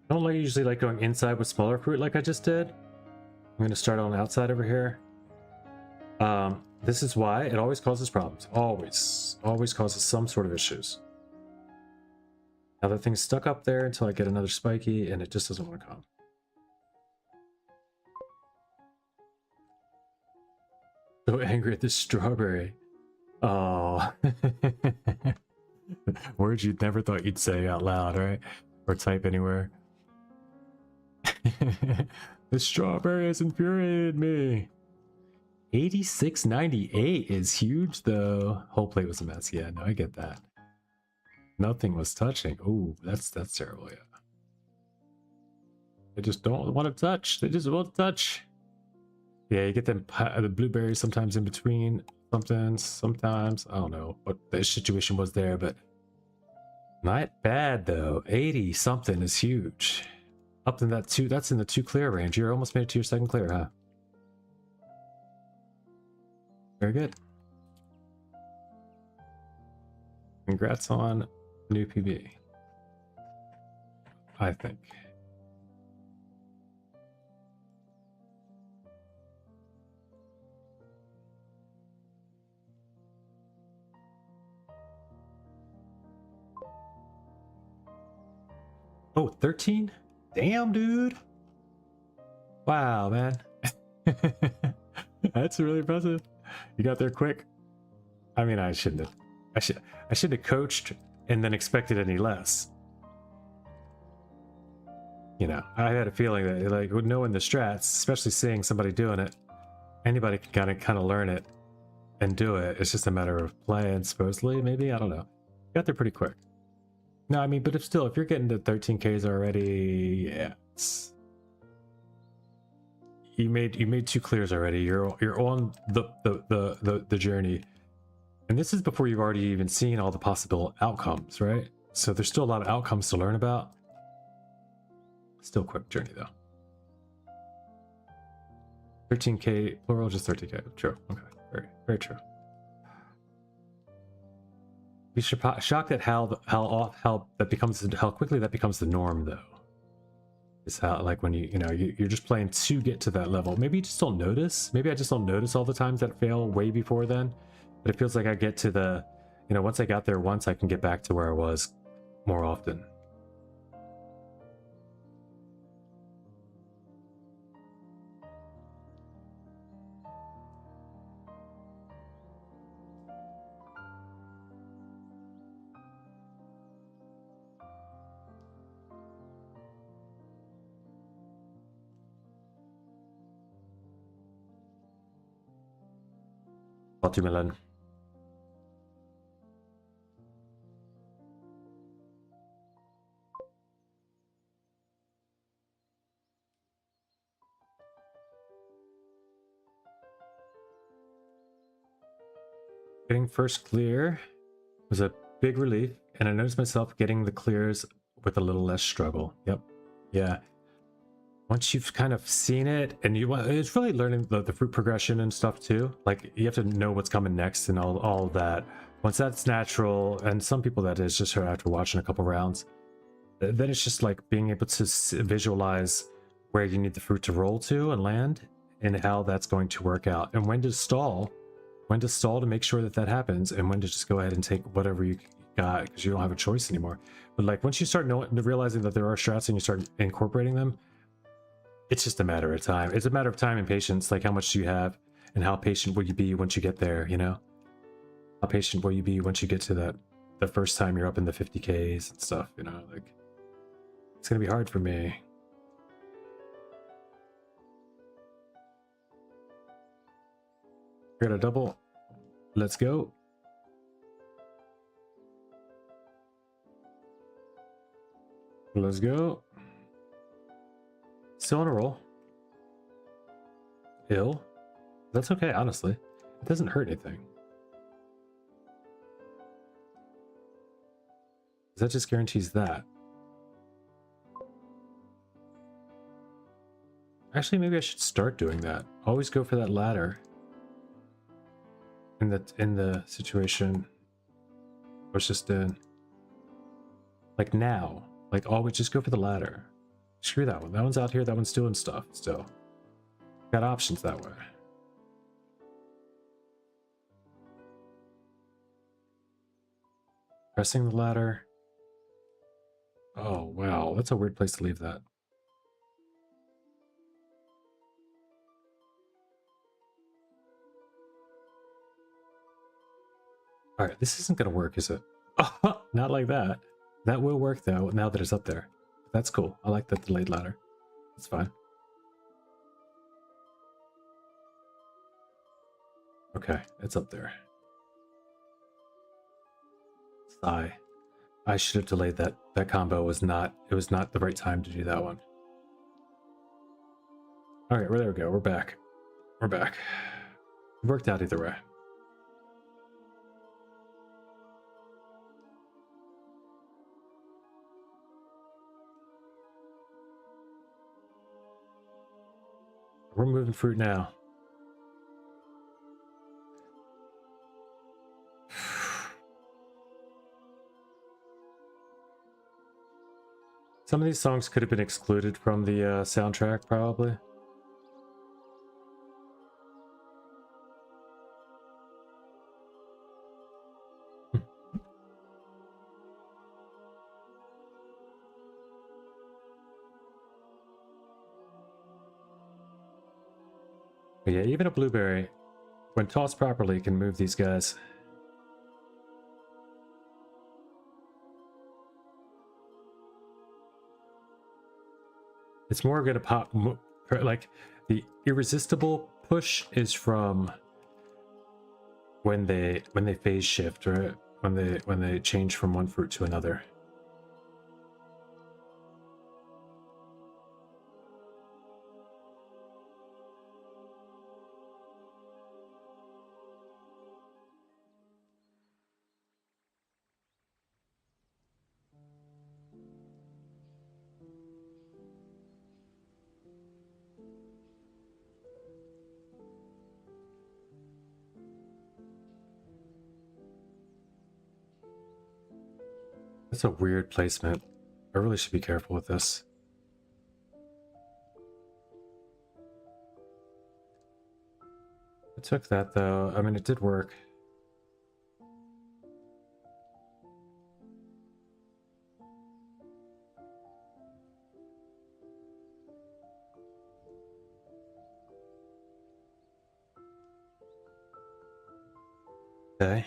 I don't usually like going inside with smaller fruit like I just did. I'm going to start on the outside over here. This is why it always causes problems. Always causes some sort of issues. Now that thing's stuck up there until I get another spiky, and it just doesn't want to come. So angry at this strawberry. Oh. Words you'd never thought you'd say out loud, right? Or type anywhere. The strawberry has infuriated me. 86.98 is huge though. Whole plate was a mess. Yeah, no, I get that. Nothing was touching. Oh, that's terrible. Yeah. They just don't want to touch. They just won't touch. Yeah, you get them the blueberries sometimes in between sometimes. I don't know what the situation was there, but not bad though. 80 something is huge. Up in that two, that's in the 2 clear range. You're almost made it to your second clear, huh? Very good. Congrats on new PB. I think. Oh, 13? Damn, dude. Wow, man. That's really impressive. You got there quick. I mean, I shouldn't have coached and then expected any less. You know, I had a feeling that, like, with knowing the strats, especially seeing somebody doing it, anybody can kind of learn it and do it. It's just a matter of playing, supposedly, maybe. I don't know. Got there pretty quick. No, I mean, but if you're getting to 13Ks already, yeah, you made 2 clears already. You're on the journey, and this is before you've already even seen all the possible outcomes, right? So there's still a lot of outcomes to learn about. Still quick journey though. 13K plural, just 13K. True. Okay, very true. Be shocked at how quickly that becomes the norm though. Is how, like, when you're just playing to get to that level. Maybe you just don't notice. Maybe I just don't notice all the times that fail way before then. But it feels like I get to the, once I got there once, I can get back to where I was more often. Watermelon. Getting first clear was a big relief, and I noticed myself getting the clears with a little less struggle. Yep. Yeah. Once you've kind of seen it, and you want, it's really learning the fruit progression and stuff too. Like, you have to know what's coming next and all that. Once that's natural, and some people that is just after watching a couple rounds, then it's just like being able to visualize where you need the fruit to roll to and land, and how that's going to work out, and when to stall to make sure that that happens, and when to just go ahead and take whatever you got, because you don't have a choice anymore. But like, once you start realizing that there are strats and you start incorporating them, it's just a matter of time. It's a matter of time and patience. Like, how much do you have, and how patient will you be once you get there, you know? How patient will you be once you get to that, the first time you're up in the 50Ks and stuff, you know? Like, it's gonna be hard for me. Got a double. Let's go. Let's go. Still on a roll. Ill. That's okay, honestly. It doesn't hurt anything. That just guarantees that. Actually, maybe I should start doing that. Always go for that ladder. In the situation I was just in. Like now. Like, always just go for the ladder. Screw that one. That one's out here, that one's doing stuff still. Got options that way. Pressing the ladder. Oh, wow. That's a weird place to leave that. Alright, this isn't going to work, is it? Oh, not like that. That will work, though, now that it's up there. That's cool. I like that delayed ladder. It's fine. Okay, it's up there. Sigh. I should have delayed that. That combo was not, it was not the right time to do that one. Alright, well, there we go. We're back. We're back. It worked out either way. We're moving fruit now. Some of these songs could have been excluded from the soundtrack, probably. But yeah, even a blueberry, when tossed properly, can move these guys. It's more gonna pop, like, the irresistible push is from when they phase shift, or when they change from one fruit to another. That's a weird placement. I really should be careful with this. I took that though. I mean, it did work. Okay.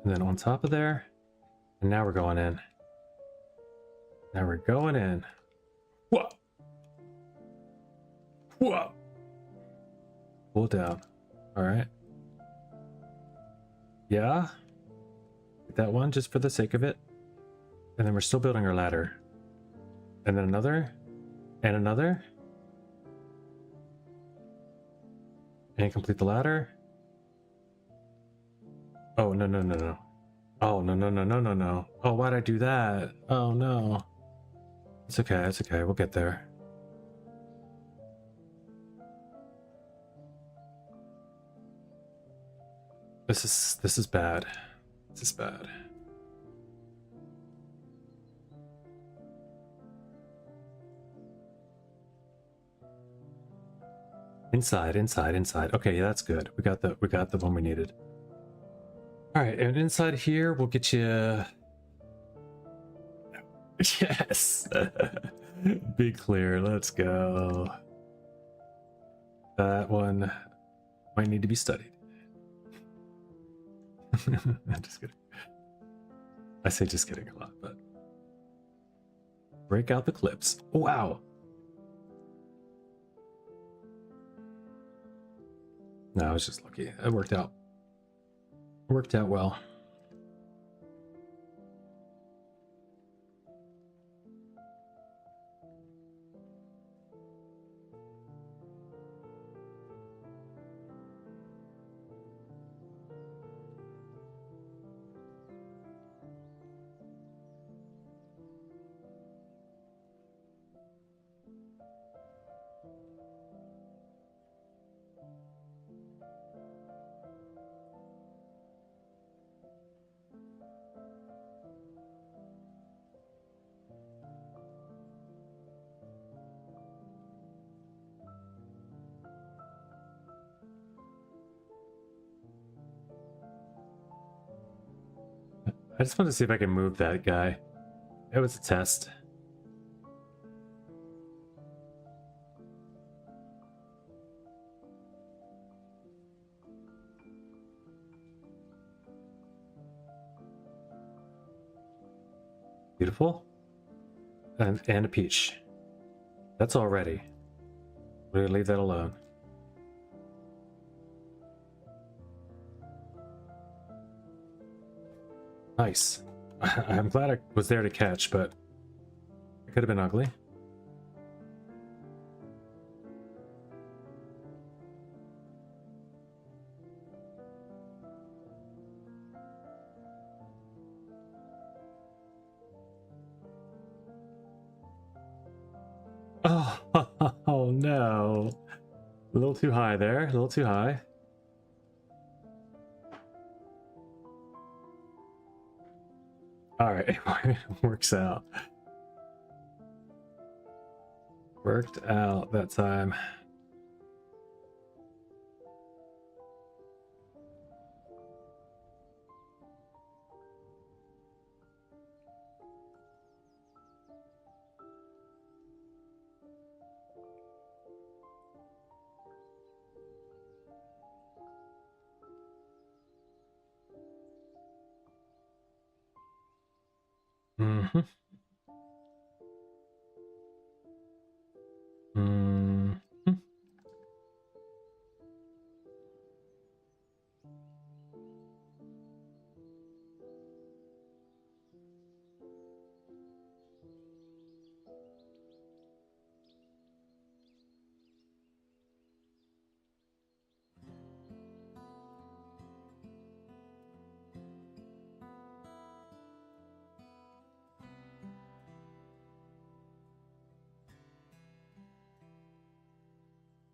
And then on top of there, and now we're going in. Now we're going in. Whoa! Whoa! Pull it down. All right. Yeah. Get that one just for the sake of it. And then we're still building our ladder. And then another. And another. And complete the ladder. Oh, no, no, no, no. Oh, no, no, no, no, no, no. Oh, why'd I do that? Oh, no. It's okay, it's okay. We'll get there. This is bad. This is bad. Inside, inside, inside. Okay, yeah, that's good. We got the one we needed. All right, and inside here we'll get you. Yes. Be clear. Let's go. That one might need to be studied. I'm just kidding. I say just kidding a lot, but break out the clips. Wow. No, I was just lucky. It worked out. Worked out well. I just want to see if I can move that guy. It was a test. Beautiful. And a peach. That's all ready. We're gonna leave that alone. Nice. I'm glad I was there to catch, but it could have been ugly. Oh, oh no. A little too high there. A little too high. All right, works out. Worked out that time. Mm-hmm. Mm-hmm.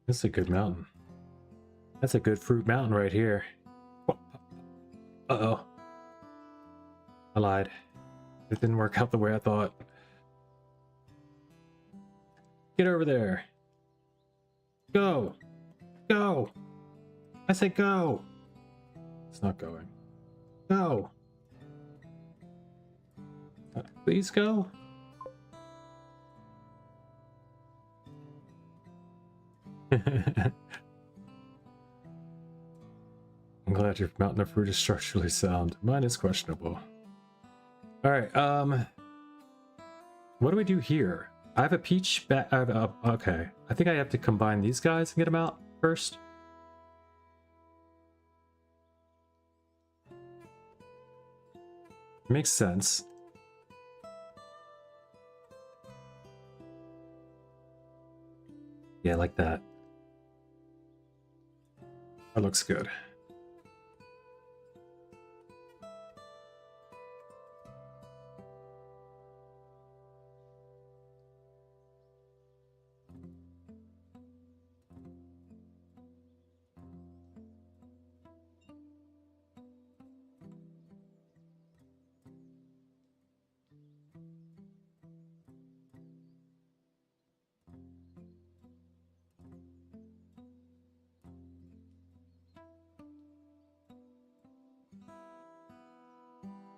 This is a good mountain. That's a good fruit mountain right here. Uh-oh. I lied. It didn't work out the way I thought. Get over there. Go. Go. I said go. It's not going. Go. Please go. I'm glad your mountain of fruit is structurally sound. Mine is questionable. All right. What do we do here? I have a peach. Okay. I think I have to combine these guys and get them out first. Makes sense. Yeah, like that. That looks good.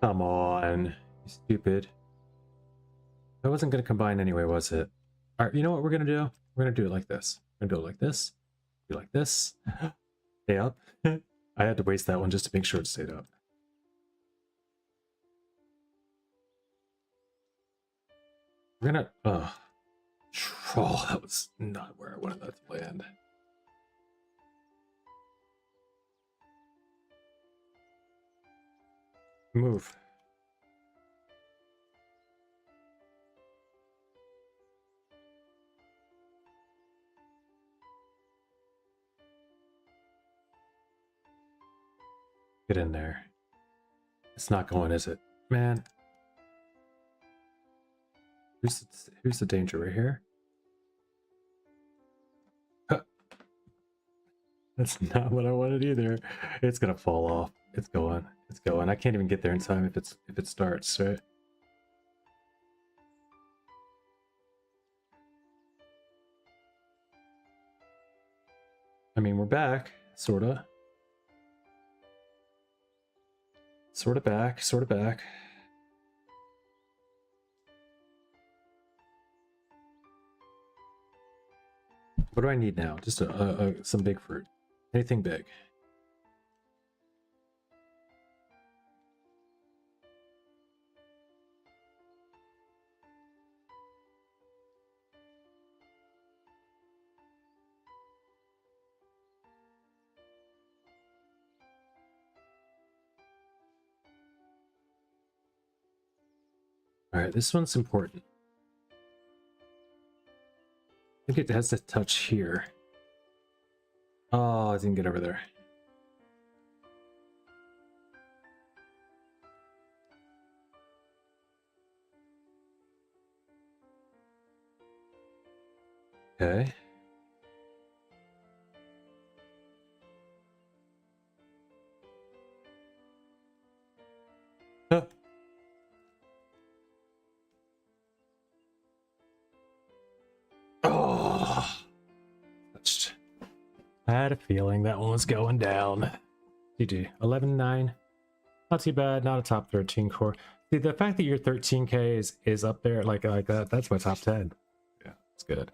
Come on, you stupid. That wasn't going to combine anyway, was it? All right, you know what we're going to do? We're going to do it like this. We're going to do it like this. Do like this. Stay up. I had to waste that one just to make sure it stayed up. We're going to... Oh, that was not where I wanted that to land. Move. Get in there. It's not going, is it? Man. Here's the danger right here. Huh. That's not what I wanted either. It's gonna fall off. It's going. It's going. I can't even get there in time if it starts, right? I mean, we're back, sorta. Sorta back, sorta back. What do I need now? Just some big fruit. Anything big. All right, this one's important. I think it has to touch here. Oh, I didn't get over there. Okay. Huh. Oh, touched. I had a feeling that one was going down. GG. 11-9. Not too bad. Not a top 13 core. See, the fact that your 13k is up there like that, that's my top 10. Yeah, it's good.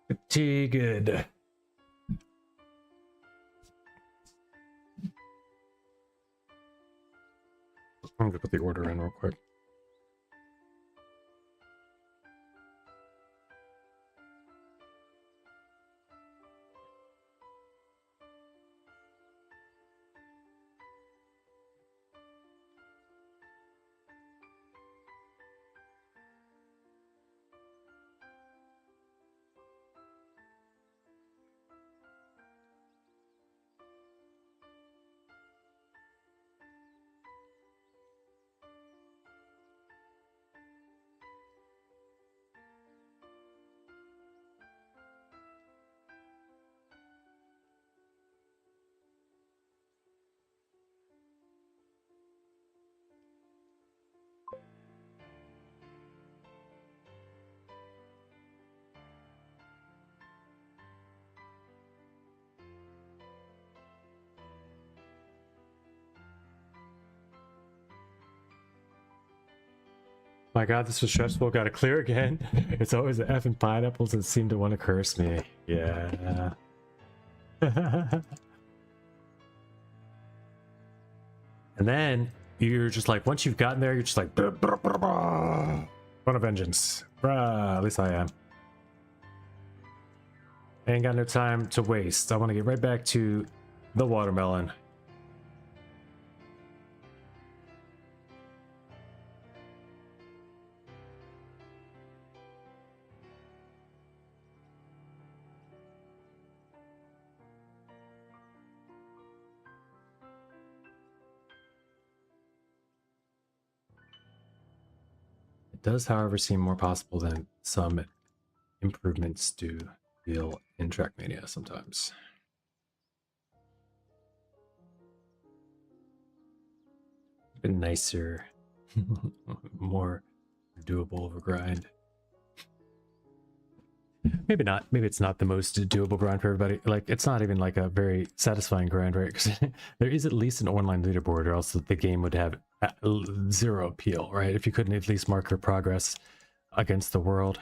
Pretty good. I'm gonna put the order in real quick. My god, this was stressful. Gotta clear again. It's always the effing pineapples that seem to want to curse me. Yeah. And then you're just like, once you've gotten there, you're just like, "Brr, brr, brr, brr. Run of vengeance. Bruh, at least I am. I ain't got no time to waste. I want to get right back to the watermelon. It does, however, seem more possible than some improvements do feel in Trackmania sometimes. Been nicer, more doable of a grind. Maybe not. Maybe it's not the most doable grind for everybody. Like, it's not even like a very satisfying grind, right? Because there is at least an online leaderboard, or else the game would have zero appeal, right? If you couldn't at least mark your progress against the world,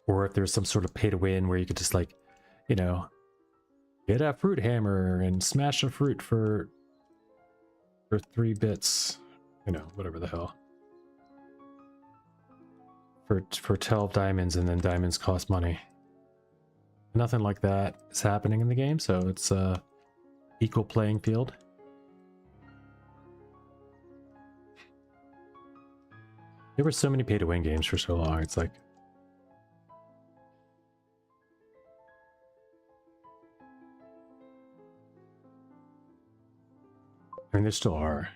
or if there's some sort of pay to win where you could just, like, you know, get a fruit hammer and smash a fruit for 3 bits, you know, whatever the hell. For 12 diamonds, and then diamonds cost money. Nothing like that is happening in the game, so it's a equal playing field. There were so many pay to win games for so long. It's like, I mean, there still are.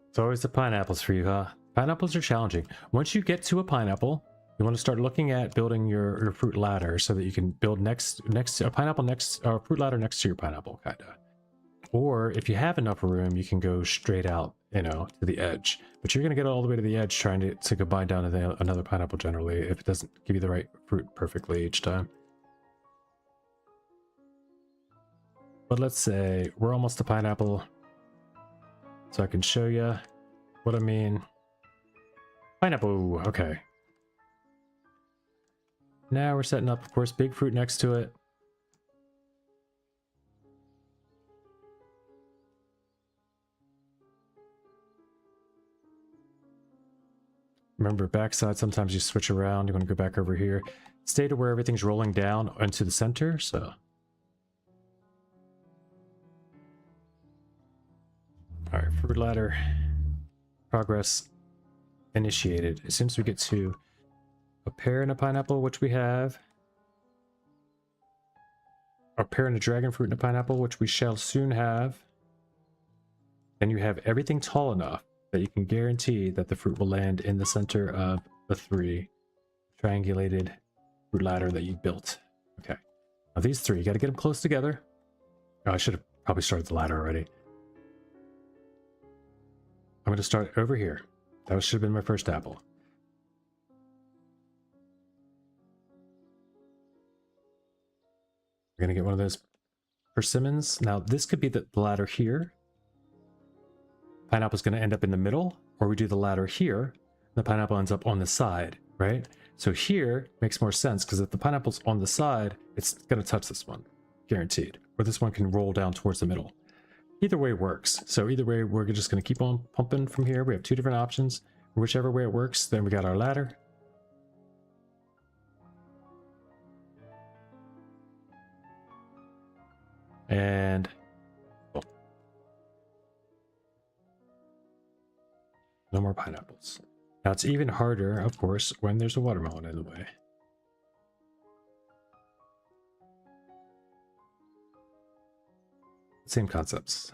It's always the pineapples for you, huh? Pineapples are challenging. Once you get to a pineapple, you want to start looking at building your fruit ladder so that you can build next to a pineapple fruit ladder next to your pineapple, kinda. Or if you have enough room, you can go straight out, you know, to the edge. But you're gonna get all the way to the edge trying to combine down to another pineapple generally if it doesn't give you the right fruit perfectly each time. But let's say we're almost to pineapple, so I can show you what I mean. Pineapple, okay. Now we're setting up, of course, big fruit next to it. Remember, backside, sometimes you switch around. You want to go back over here. Stay to where everything's rolling down into the center, so. All right, fruit ladder. Progress initiated. As soon as we get to a pear and a pineapple, which we have. A pear and a dragon fruit and a pineapple, which we shall soon have. Then you have everything tall enough that you can guarantee that the fruit will land in the center of the 3 triangulated fruit ladder that you built. Okay. Now these 3, you got to get them close together. Oh, I should have probably started the ladder already. I'm going to start over here. That should have been my first apple. We're going to get one of those persimmons. Now this could be the ladder here. Pineapple's going to end up in the middle, or we do the ladder here. The pineapple ends up on the side, right? So here makes more sense because if the pineapple's on the side, it's going to touch this one, guaranteed. Or this one can roll down towards the middle. Either way works. So either way, we're just going to keep on pumping from here. We have 2 different options. Whichever way it works, then we got our ladder. And no more pineapples. Now it's even harder, of course, when there's a watermelon in the way. Same concepts.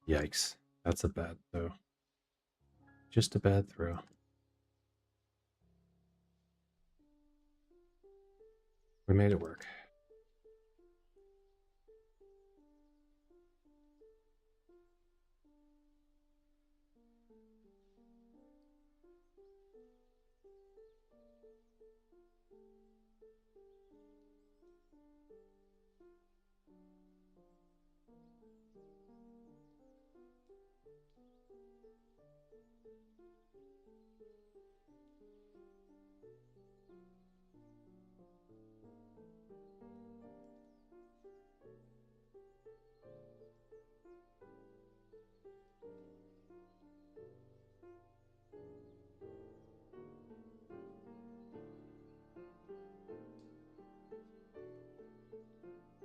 Yikes. That's a bad throw. Just a bad throw. We made it work.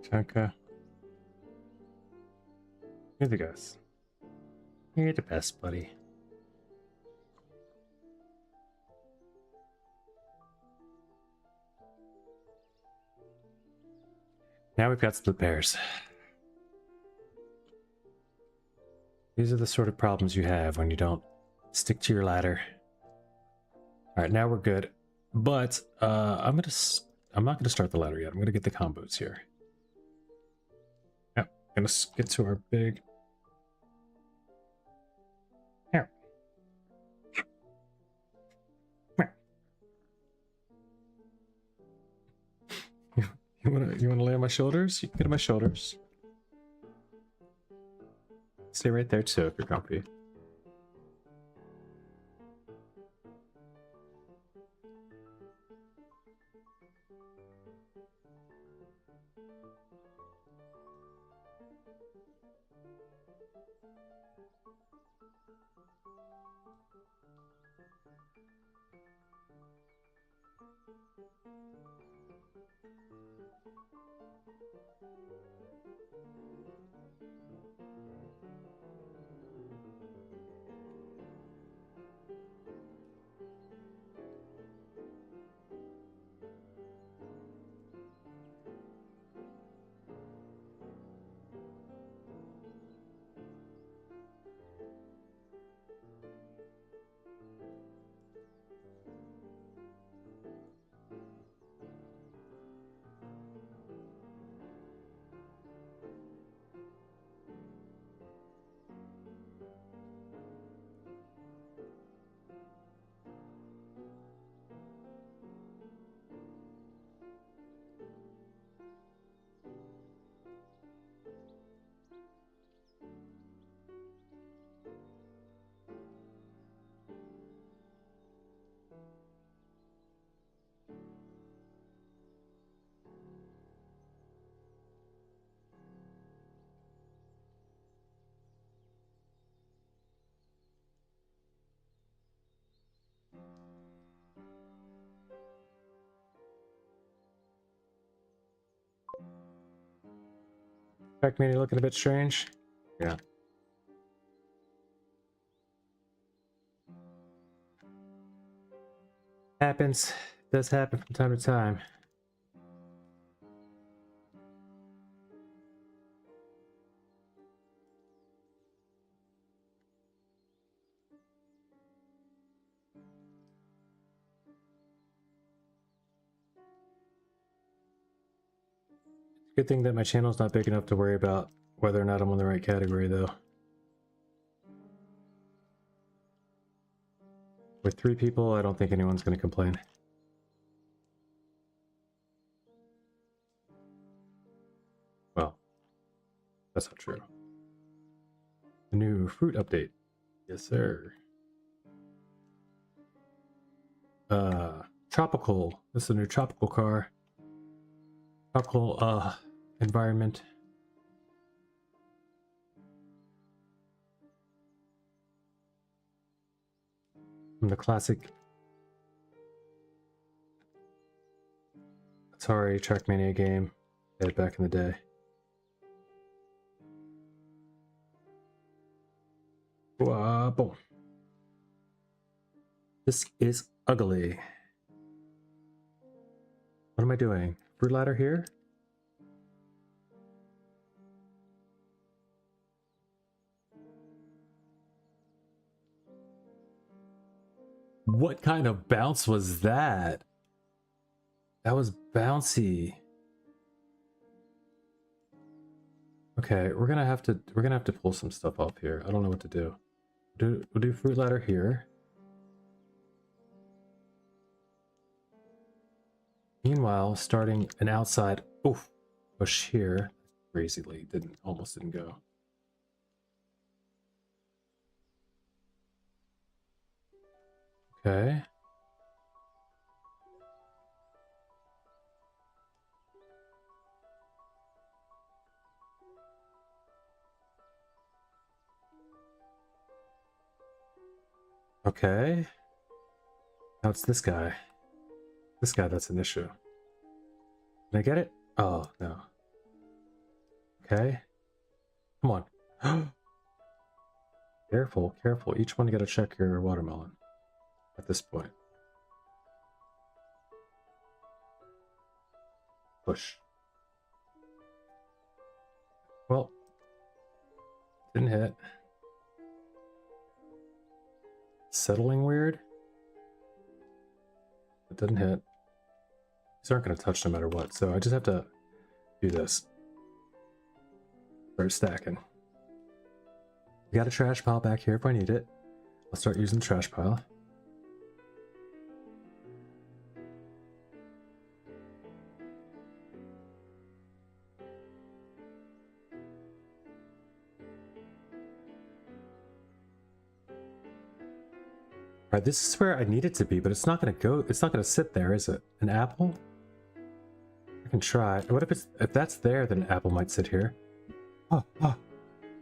Chanka. You're the best. You're the best, buddy. Now we've got split pairs. These are the sort of problems you have when you don't stick to your ladder. All right, now we're good. But I'm not gonna start the ladder yet. I'm gonna get the combos here. Yep, gonna get to our big. Here. You wanna lay on my shoulders? You can get on my shoulders. Stay right there too if you're comfy. Trackmania looking a bit strange. Yeah. Happens. Does happen from time to time. Good thing that my channel's not big enough to worry about whether or not I'm on the right category, though. With 3 people, I don't think anyone's going to complain. Well, that's not true. The new fruit update. Yes, sir. Tropical. This is a new tropical car. Tropical, environment. From the classic Atari Trackmania game they had back in the day. Boom. This is ugly. What am I doing? Fruit ladder here? What kind of bounce was that? That was bouncy. Okay, we're gonna have to pull some stuff off here. I don't know what to do. We'll do fruit ladder here. Meanwhile, starting an outside push here. Crazily almost didn't go. Okay. Okay. Now it's this guy. This guy that's an issue. Can I get it? Oh, no. Okay. Come on. Careful, careful. Each one you gotta check your watermelon at this point. Push. Well, didn't hit. Settling weird. It didn't hit. These aren't going to touch no matter what, so I just have to do this. Start stacking. We got a trash pile back here if I need it. I'll start using the trash pile. Alright, this is where I need it to be, but it's not gonna go, it's not gonna sit there, is it? An apple? I can try. What if that's there, then an apple might sit here. Oh, oh.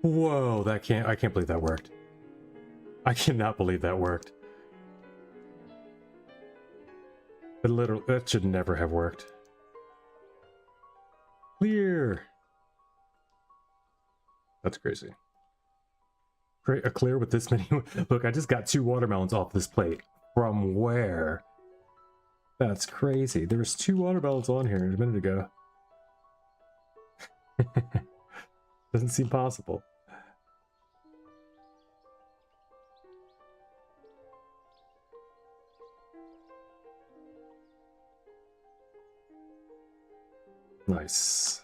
Whoa, I can't believe that worked. I cannot believe that worked. That should never have worked. Clear! That's crazy. A clear with this many. Look, I just got 2 watermelons off this plate. From where? That's crazy. There was 2 watermelons on here a minute ago. Doesn't seem possible. Nice.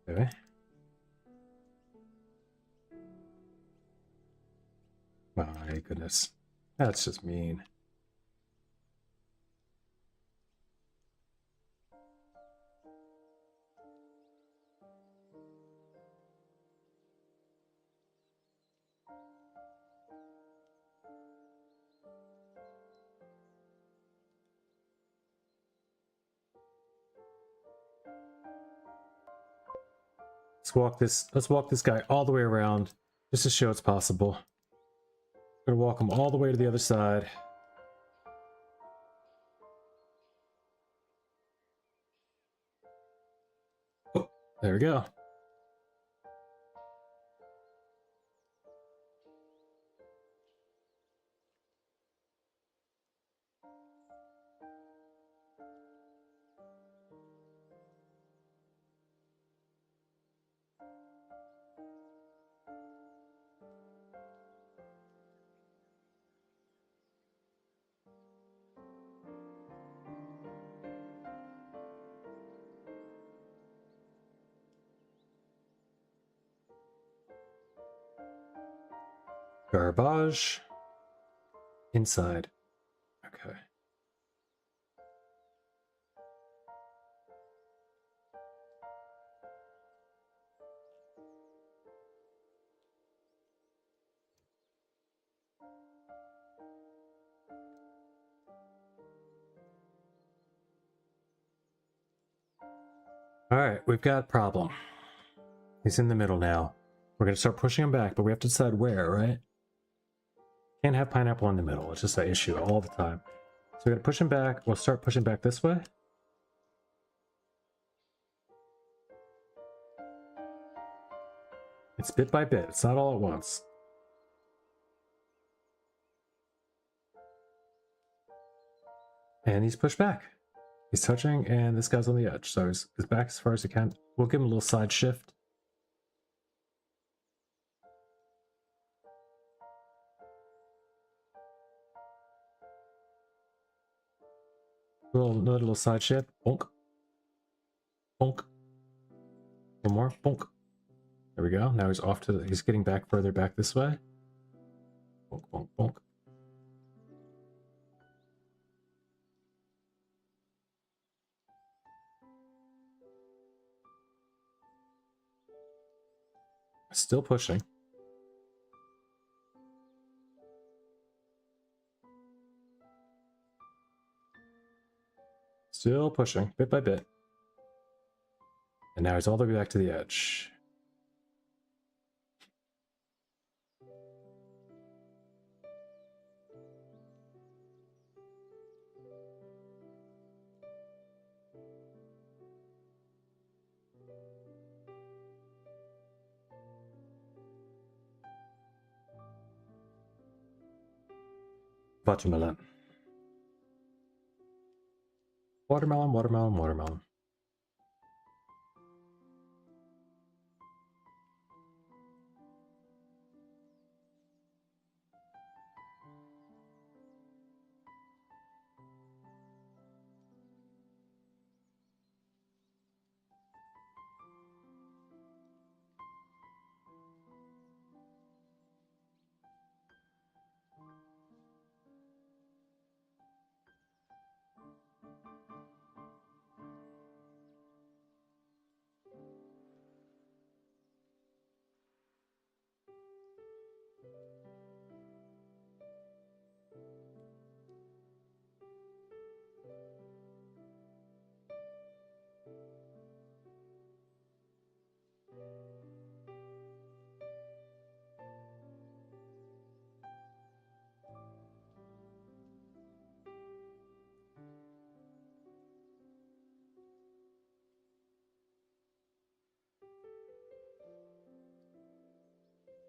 Okay. My goodness. That's just mean. Let's walk this guy all the way around just to show it's possible. I'm gonna walk him all the way to the other side. Oh, there we go. Garbage. Inside. Okay. Alright, we've got a problem. He's in the middle now. We're gonna start pushing him back, but we have to decide where, right? Can't have pineapple in the middle. It's just an issue all the time. So we're gonna push him back. We'll start pushing back this way. It's bit by bit. It's not all at once. And he's pushed back. He's touching, and this guy's on the edge. So he's back as far as he can. We'll give him a little side shift. Another little side shift. Bonk. Bonk. One more. Bonk. There we go. Now he's off to he's getting back further back this way. Bonk, bonk, bonk. Still pushing. Still pushing, bit by bit. And now he's all the way back to the edge. Watermelon. Watermelon, watermelon, watermelon.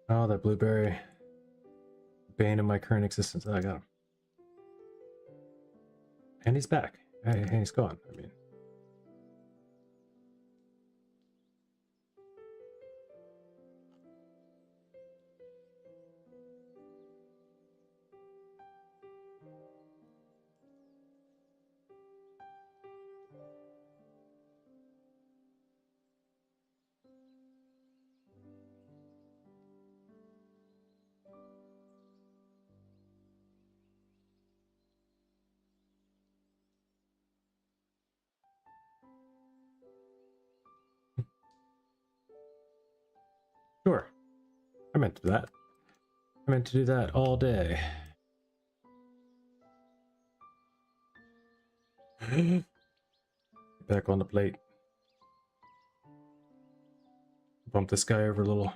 Oh, that blueberry. Bane of my current existence. Oh, I got him. And he's back. And he's gone. I mean. Sure. I meant to do that. I meant to do that all day. Back on the plate. Bump this guy over a little.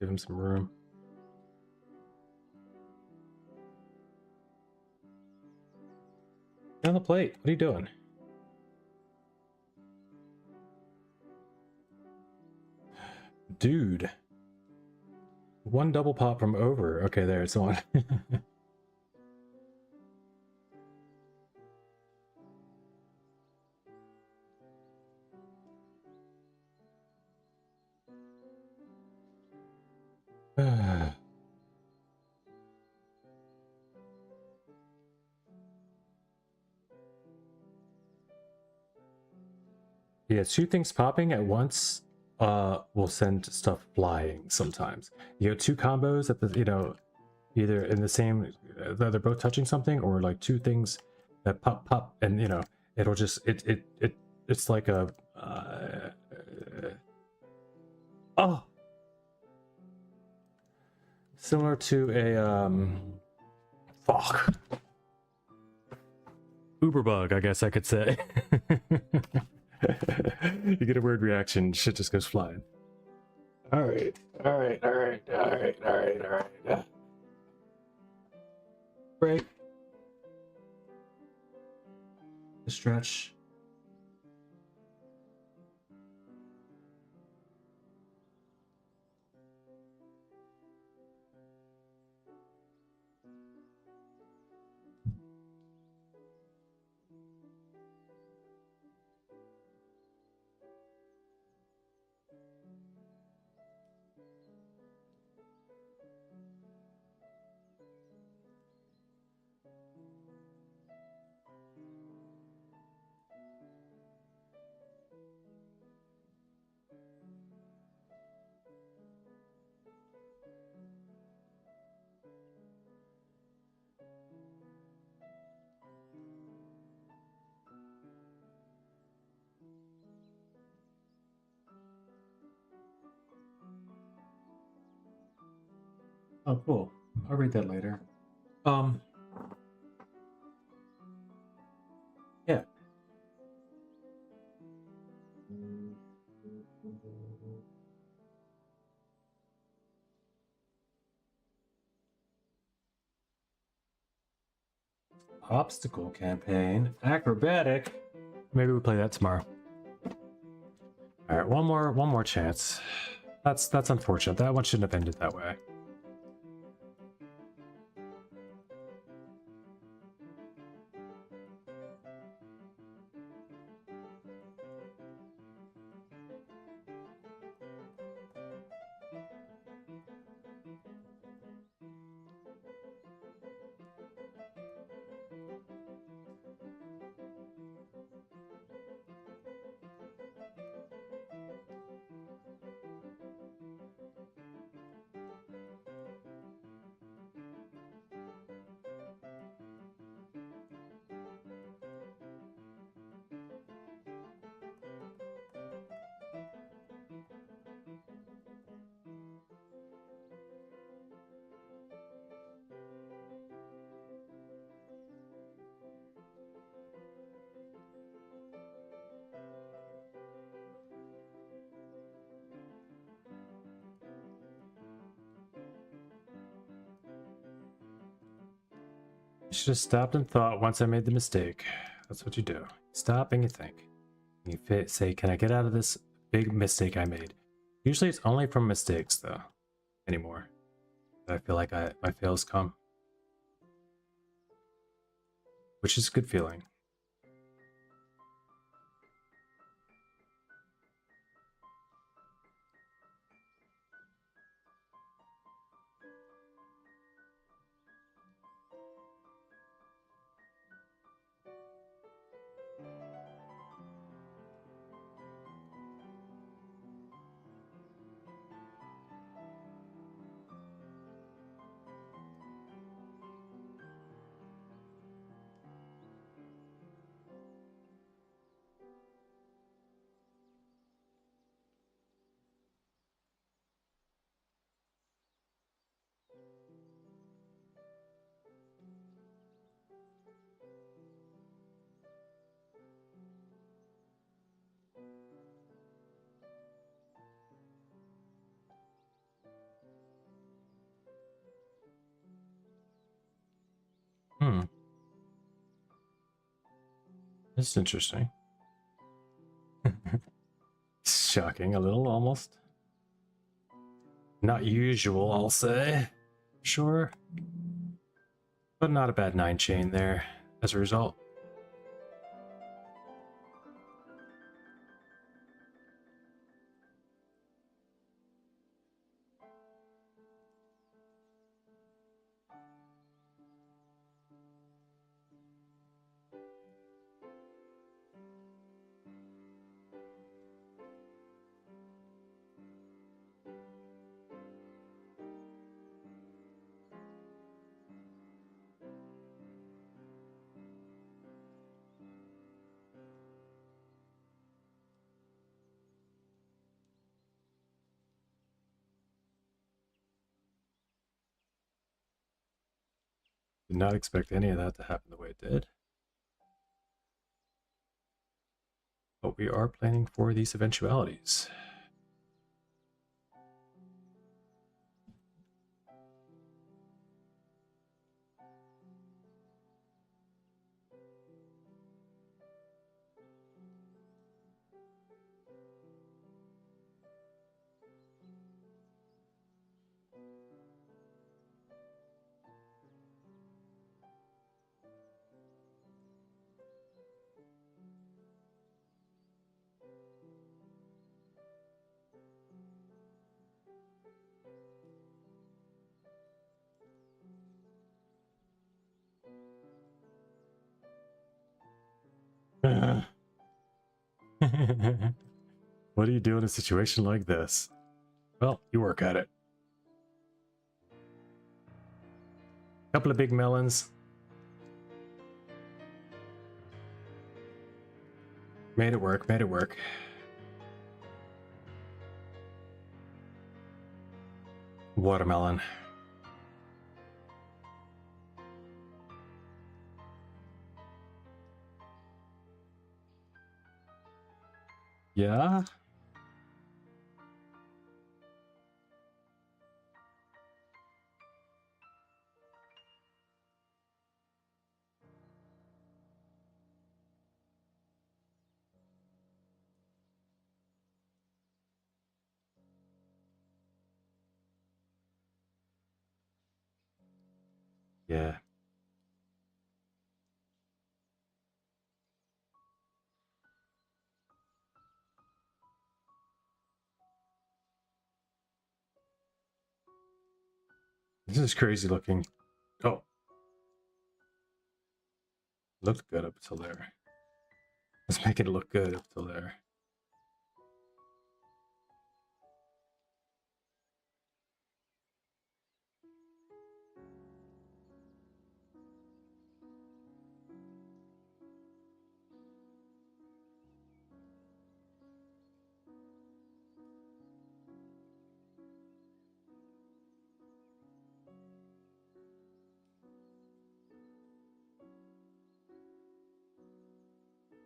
Give him some room. Get on the plate. What are you doing? Dude. One double pop from over. Okay, there it's on. Yeah, two things popping at once will send stuff flying sometimes. You know, two combos at the, you know, either in the same, they're both touching something, or like two things that pop, and you know, it'll just it's like a oh, similar to a fuck Uber bug, I guess I could say. You get a weird reaction, shit just goes flying. All right. Break. Stretch. Oh, cool. I'll read that later. Yeah. Obstacle campaign. Acrobatic. Maybe we play that tomorrow. Alright, one more chance. That's unfortunate. That one shouldn't have ended that way. You should have stopped and thought once I made the mistake. That's what you do. Stop and you think. You say, can I get out of this big mistake I made? Usually it's only from mistakes, though, anymore. I feel like my fails come. Which is a good feeling. This is interesting. Shocking, a little almost. Not usual, I'll say. Sure. But not a bad 9 chain there as a result. Did not expect any of that to happen the way it did. But we are planning for these eventualities. What do you do in a situation like this? Well, you work at it. Couple of big melons. Made it work, made it work. Watermelon. Yeah? Yeah. This is crazy looking. Oh. Looked good up until there. Let's make it look good up till there.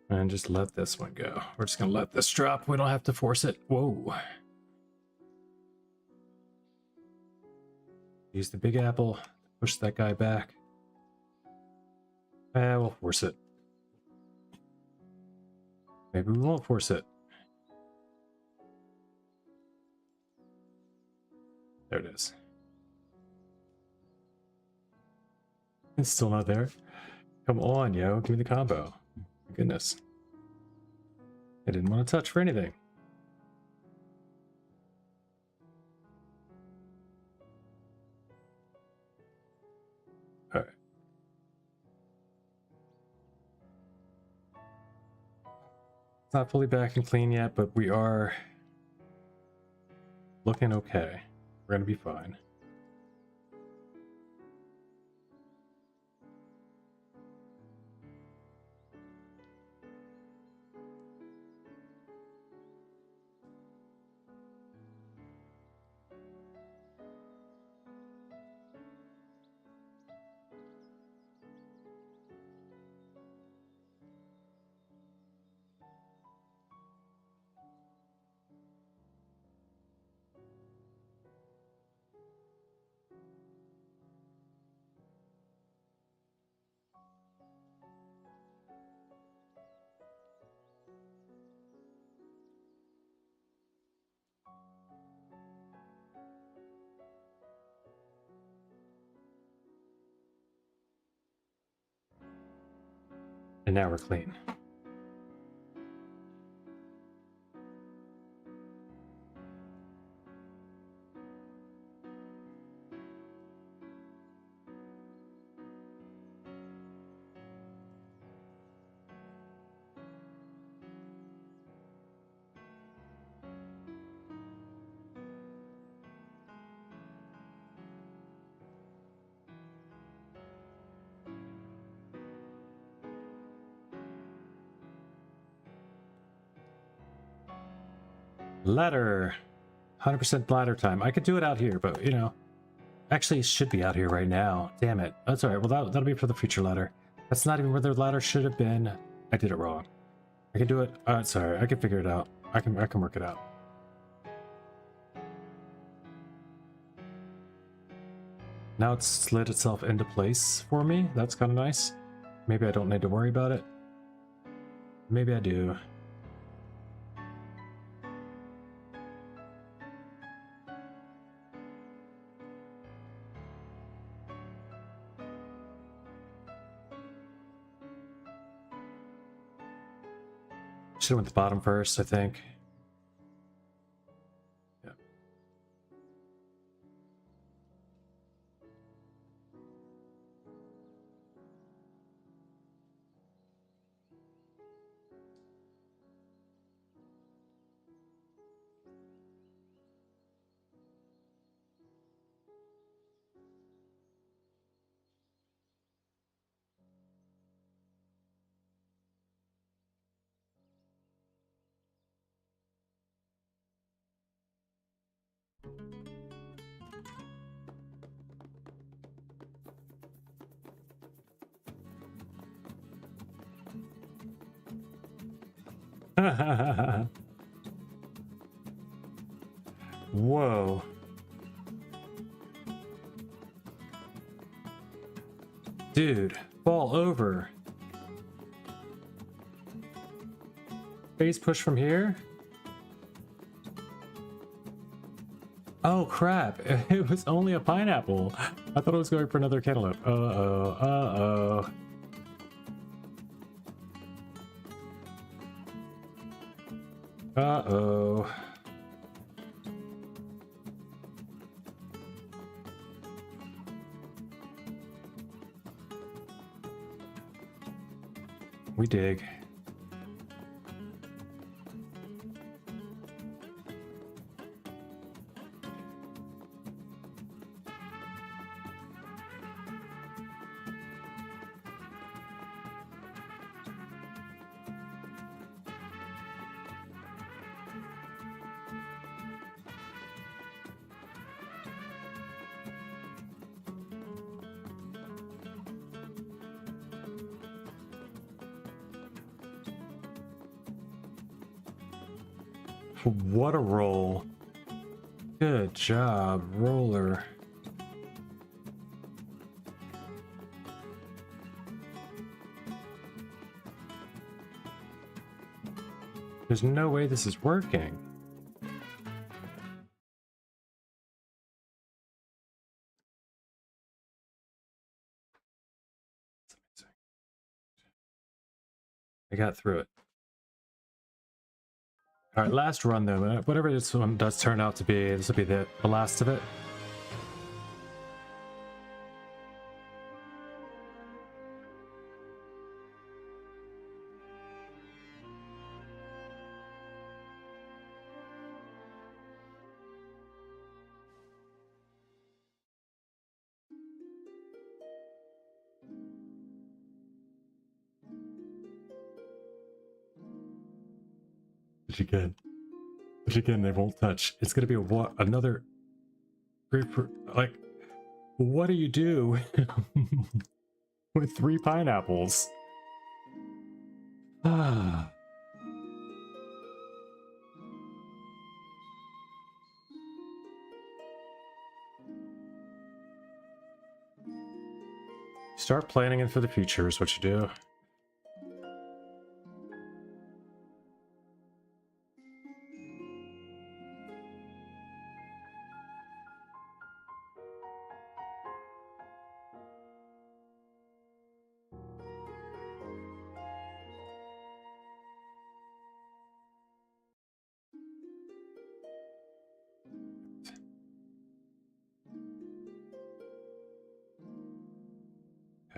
And just let this one go. We're just gonna let this drop. We don't have to force it. Whoa. Use the big apple to push that guy back. We'll force it. Maybe we won't force it. There it is. It's still not there. Come on, yo. Give me the combo. My goodness. I didn't want to touch for anything. All right. It's not fully back and clean yet, but we are looking okay. We're going to be fine. And now we're clean. Ladder. 100% ladder time. I could do it out here, but you know, actually it should be out here right now. Damn it. That's all right. Well, that'll be for the future ladder. That's not even where the ladder should have been. I did it wrong. I can do it. Sorry. I can figure it out. I can work it out. Now it's slid itself into place for me. That's kind of nice. Maybe I don't need to worry about it. Maybe I do. Should have went the bottom first, I think. Yeah. Whoa. Dude, fall over. Phase push from here. Oh crap! It was only a pineapple. I thought I was going for another cantaloupe. Uh-oh. Uh-oh. We dig. What a roll. Good job, roller. There's no way this is working. I got through it. All right, last run though. Whatever this one does turn out to be, this will be the last of it. Which again, they won't touch. It's gonna be another grapefruit. Like, what do you do with 3 pineapples? Ah. Start planning it for the future is what you do.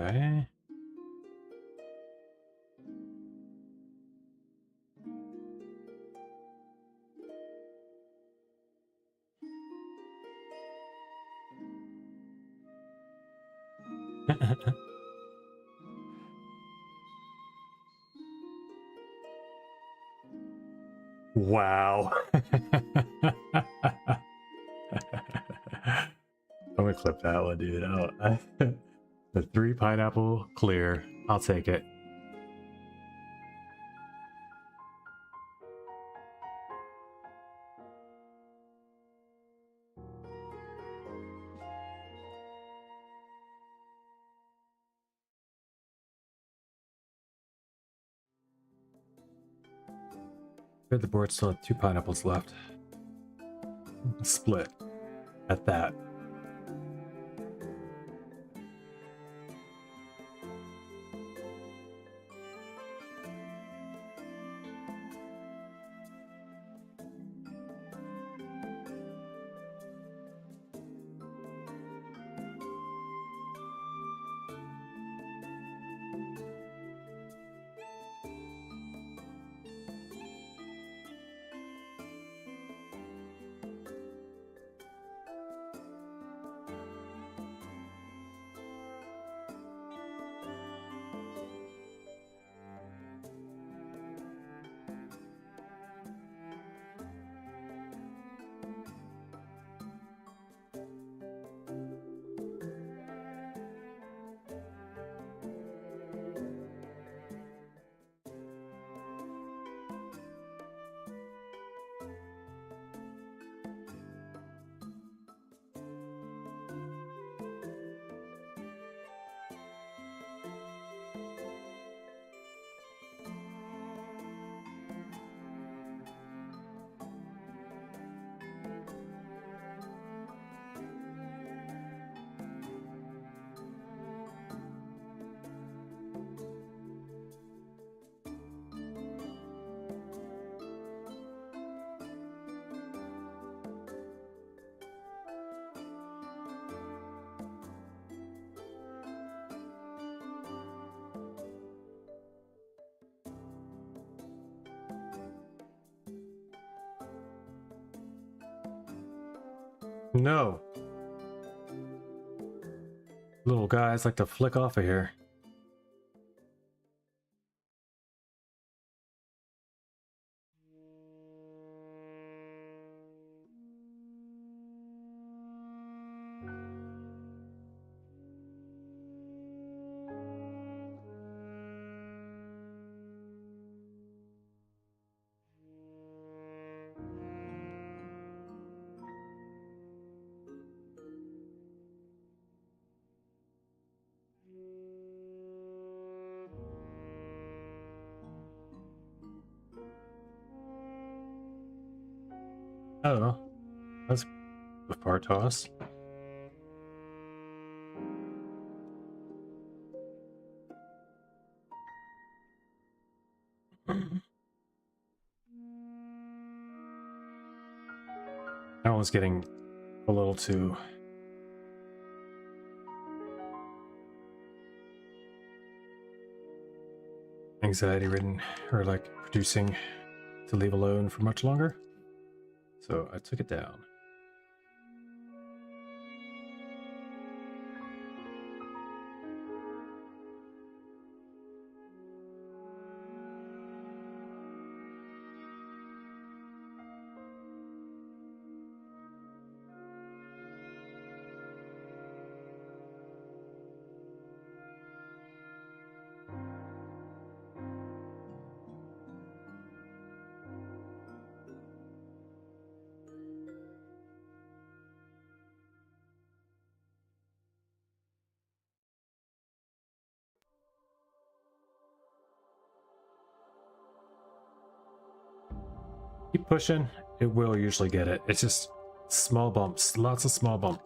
Okay. Wow. I'm gonna clip that one, dude. The 3 pineapple clear. I'll take it. The board still had 2 pineapples left. Split at that. No. Little guys like to flick off of here. Oh, that's a far toss. That one's getting a little too anxiety ridden, or like producing to leave alone for much longer. So I took it down. Keep pushing, it will usually get it. It's just small bumps, lots of small bumps.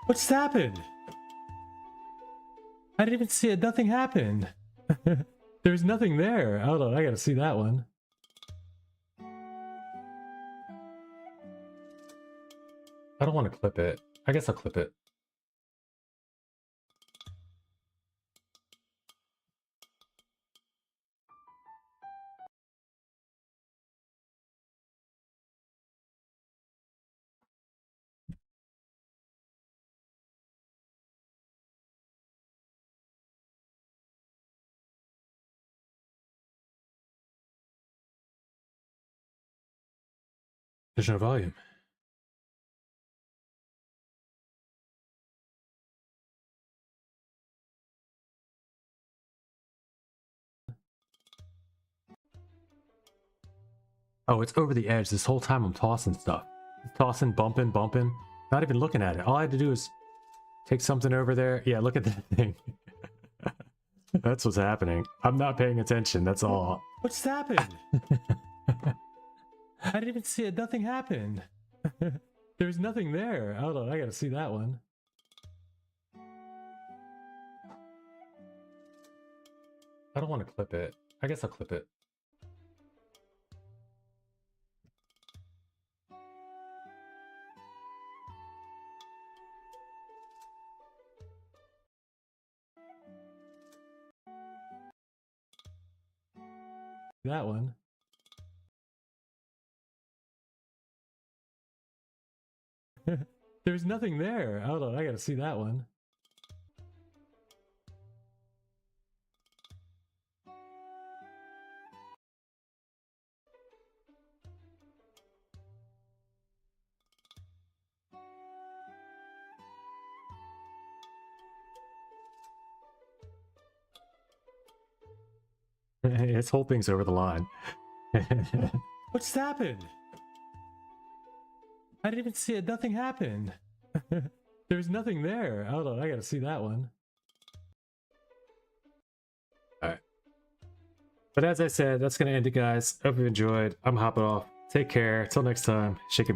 What just happened? I didn't even see it. Nothing happened. There's nothing there. Hold on, I gotta see that one. I don't want to clip it. I guess I'll clip it. There's no volume. Oh, it's over the edge. This whole time I'm tossing stuff. Tossing, bumping, bumping. Not even looking at it. All I had to do is take something over there. Yeah, look at that thing. That's what's happening. I'm not paying attention. That's all. What just happened? I didn't even see it. Nothing happened. There's nothing there. Hold on, I gotta see that one. I don't want to clip it. I guess I'll clip it. That one. There's nothing there. Hold on, I gotta see that one. This whole thing's over the line. What's happened? I didn't even see it. Nothing happened. There's nothing there. Hold on, I gotta see that one. Alright. But as I said, that's gonna end it, guys. Hope you enjoyed. I'm hopping off. Take care. Till next time. Shake it.